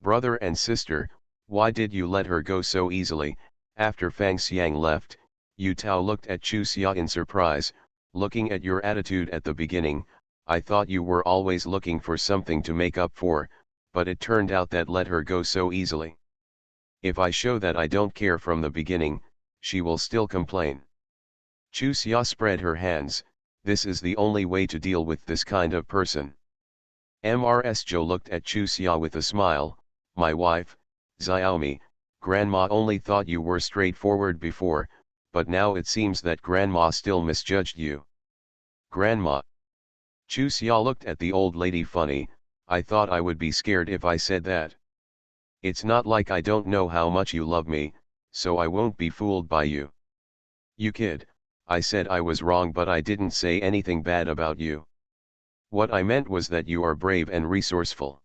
Brother and sister, why did you let her go so easily? After Fang Xiang left, Yu Tao looked at Chu Xia in surprise. Looking at your attitude at the beginning, I thought you were always looking for something to make up for, but it turned out that let her go so easily. If I show that I don't care from the beginning, she will still complain. Chu Xia spread her hands. This is the only way to deal with this kind of person. Mrs. Zhou looked at Chu Xia with a smile. My wife, Xiaomi, Grandma only thought you were straightforward before, but now it seems that Grandma still misjudged you. Grandma. Chu Xia looked at the old lady funny. I thought I would be scared if I said that. It's not like I don't know how much you love me, so I won't be fooled by you. You kid, I said I was wrong, but I didn't say anything bad about you. What I meant was that you are brave and resourceful.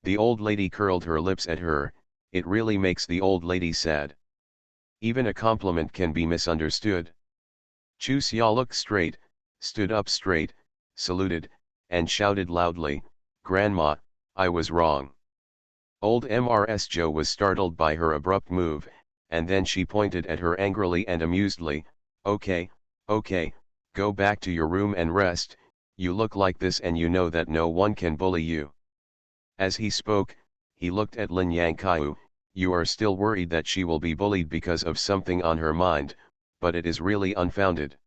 The old lady curled her lips at her. It really makes the old lady sad. Even a compliment can be misunderstood. Chu Xia looked straight, stood up straight, saluted, and shouted loudly, Grandma, I was wrong. Old Mrs. Zhou was startled by her abrupt move, and then she pointed at her angrily and amusedly. Okay, go back to your room and rest. You look like this and you know that no one can bully you. As he spoke, he looked at Lin Yangkaiu. You are still worried that she will be bullied because of something on her mind, but it is really unfounded.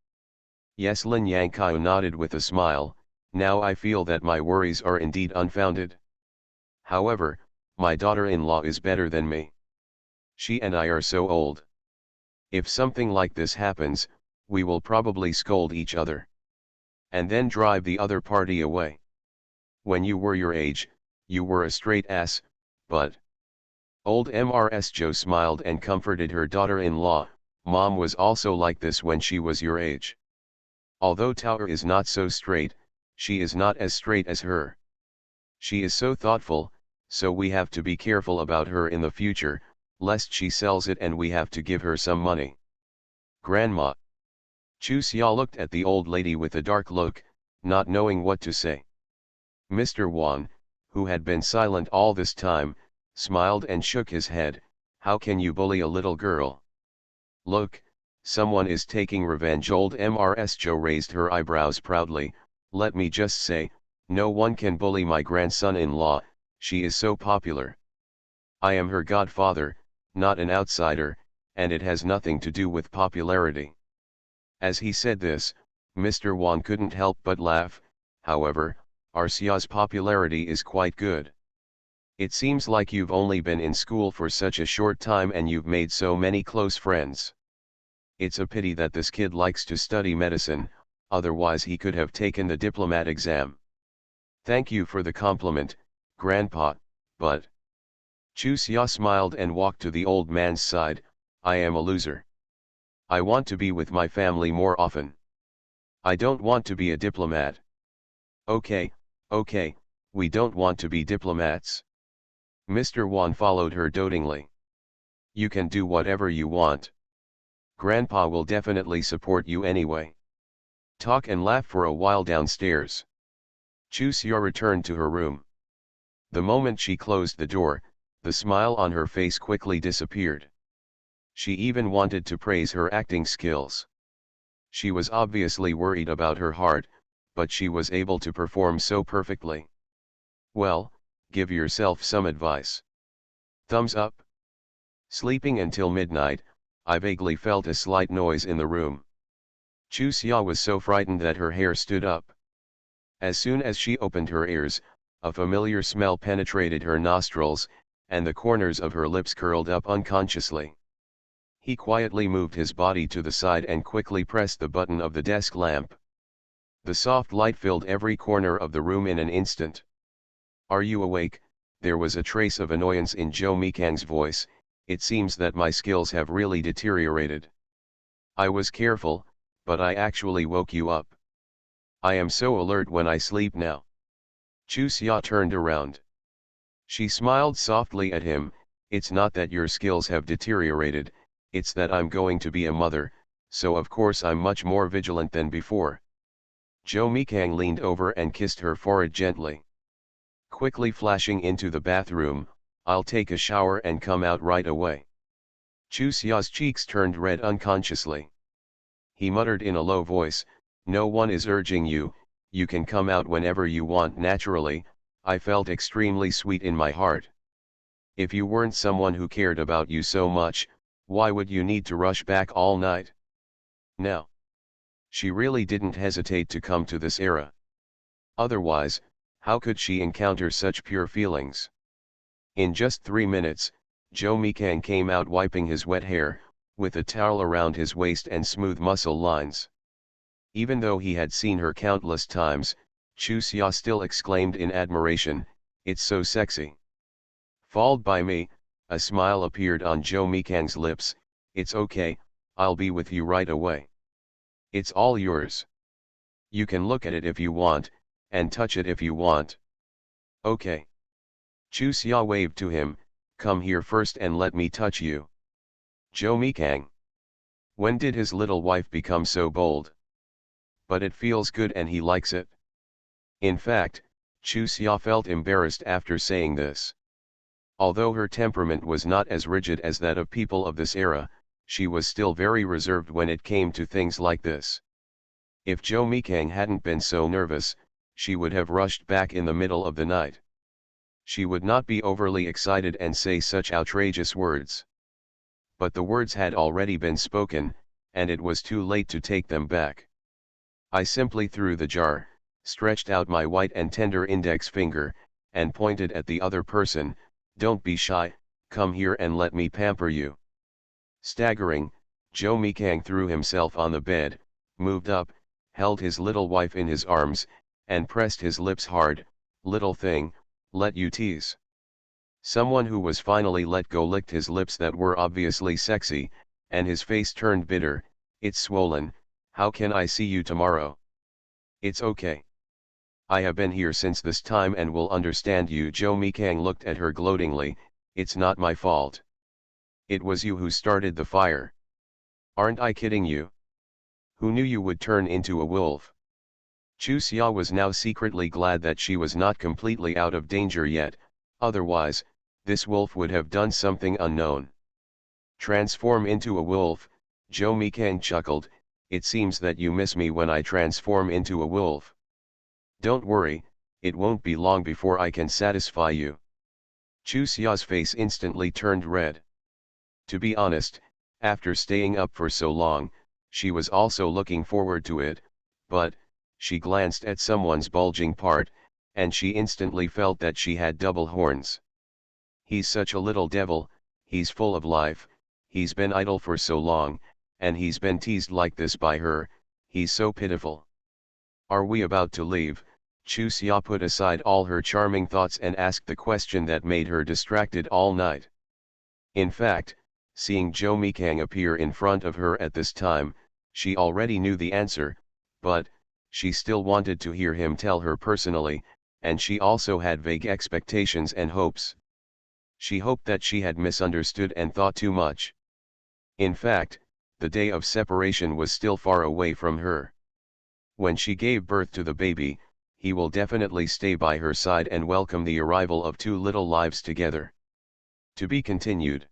Yes, Lin Yangkaiu nodded with a smile. Now I feel that my worries are indeed unfounded. However, my daughter-in-law is better than me. She and I are so old. If something like this happens, we will probably scold each other. And then drive the other party away. When you were your age, you were a straight ass, but... Old Mrs. Zhou smiled and comforted her daughter-in-law. Mom was also like this when she was your age. Although Tao is not so straight, she is not as straight as her. She is so thoughtful, so we have to be careful about her in the future, lest she sells it and we have to give her some money. Grandma. Chu Xia looked at the old lady with a dark look, not knowing what to say. Mr. Wan, who had been silent all this time, smiled and shook his head. How can you bully a little girl? Look, someone is taking revenge. Old Mrs. Zhou raised her eyebrows proudly. Let me just say, no one can bully my grandson-in-law, she is so popular. I am her godfather, not an outsider, and it has nothing to do with popularity. As he said this, Mr. Wan couldn't help but laugh. However, Arcia's popularity is quite good. It seems like you've only been in school for such a short time and you've made so many close friends. It's a pity that this kid likes to study medicine, otherwise he could have taken the diplomat exam. Thank you for the compliment, Grandpa, but... Chu Xia smiled and walked to the old man's side. I am a loser. I want to be with my family more often. I don't want to be a diplomat. Okay, we don't want to be diplomats. Mr. Wan followed her dotingly. You can do whatever you want. Grandpa will definitely support you anyway. Talk and laugh for a while downstairs. Chu Xia returned to her room. The moment she closed the door, the smile on her face quickly disappeared. She even wanted to praise her acting skills. She was obviously worried about her heart, but she was able to perform so perfectly. Well, give yourself some advice. Thumbs up. Sleeping until midnight, I vaguely felt a slight noise in the room. Chu Xia was so frightened that her hair stood up. As soon as she opened her ears, a familiar smell penetrated her nostrils, and the corners of her lips curled up unconsciously. He quietly moved his body to the side and quickly pressed the button of the desk lamp. The soft light filled every corner of the room in an instant. Are you awake? There was a trace of annoyance in Zhou Mikang's voice. It seems that my skills have really deteriorated. I was careful, but I actually woke you up. I am so alert when I sleep now. Chu Xia turned around. She smiled softly at him. It's not that your skills have deteriorated, it's that I'm going to be a mother, so of course I'm much more vigilant than before. Jo Mikang leaned over and kissed her forehead gently. Quickly flashing into the bathroom, I'll take a shower and come out right away. Chu Xia's cheeks turned red unconsciously. He muttered in a low voice, no one is urging you, you can come out whenever you want naturally. I felt extremely sweet in my heart. If you weren't someone who cared about you so much, why would you need to rush back all night? Now. She really didn't hesitate to come to this era. Otherwise, how could she encounter such pure feelings? In just 3 minutes, Jo Mikang came out wiping his wet hair, with a towel around his waist and smooth muscle lines. Even though he had seen her countless times, Chu Xia still exclaimed in admiration, it's so sexy. Followed by me, a smile appeared on Jo Mikang's lips, it's okay, I'll be with you right away. It's all yours. You can look at it if you want, and touch it if you want. Okay. Chu Xia waved to him, come here first and let me touch you. Jo Mikang. When did his little wife become so bold? But it feels good and he likes it. In fact, Chu Xia felt embarrassed after saying this. Although her temperament was not as rigid as that of people of this era, she was still very reserved when it came to things like this. If Jo Mikang hadn't been so nervous, she would have rushed back in the middle of the night. She would not be overly excited and say such outrageous words. But the words had already been spoken, and it was too late to take them back. I simply threw the jar, stretched out my white and tender index finger, and pointed at the other person, don't be shy, come here and let me pamper you. Staggering, Jo Mikang threw himself on the bed, moved up, held his little wife in his arms, and pressed his lips hard, little thing, let you tease. Someone who was finally let go licked his lips that were obviously sexy, and his face turned bitter, it's swollen, how can I see you tomorrow? It's okay. I have been here since this time and will understand you. Jo Mikang looked at her gloatingly, it's not my fault. It was you who started the fire. Aren't I kidding you? Who knew you would turn into a wolf? Chu Xia was now secretly glad that she was not completely out of danger yet, otherwise, this wolf would have done something unknown. Transform into a wolf, Jo Mikang chuckled, it seems that you miss me when I transform into a wolf. Don't worry, it won't be long before I can satisfy you. Chu Xia's face instantly turned red. To be honest, after staying up for so long, she was also looking forward to it, but, she glanced at someone's bulging part, and she instantly felt that she had double horns. He's such a little devil, he's full of life, he's been idle for so long, and he's been teased like this by her, he's so pitiful. Are we about to leave? Chu Xia put aside all her charming thoughts and asked the question that made her distracted all night. In fact, seeing Jo Mikang appear in front of her at this time, she already knew the answer, but, she still wanted to hear him tell her personally, and she also had vague expectations and hopes. She hoped that she had misunderstood and thought too much. In fact, the day of separation was still far away from her. When she gave birth to the baby, he will definitely stay by her side and welcome the arrival of two little lives together. To be continued.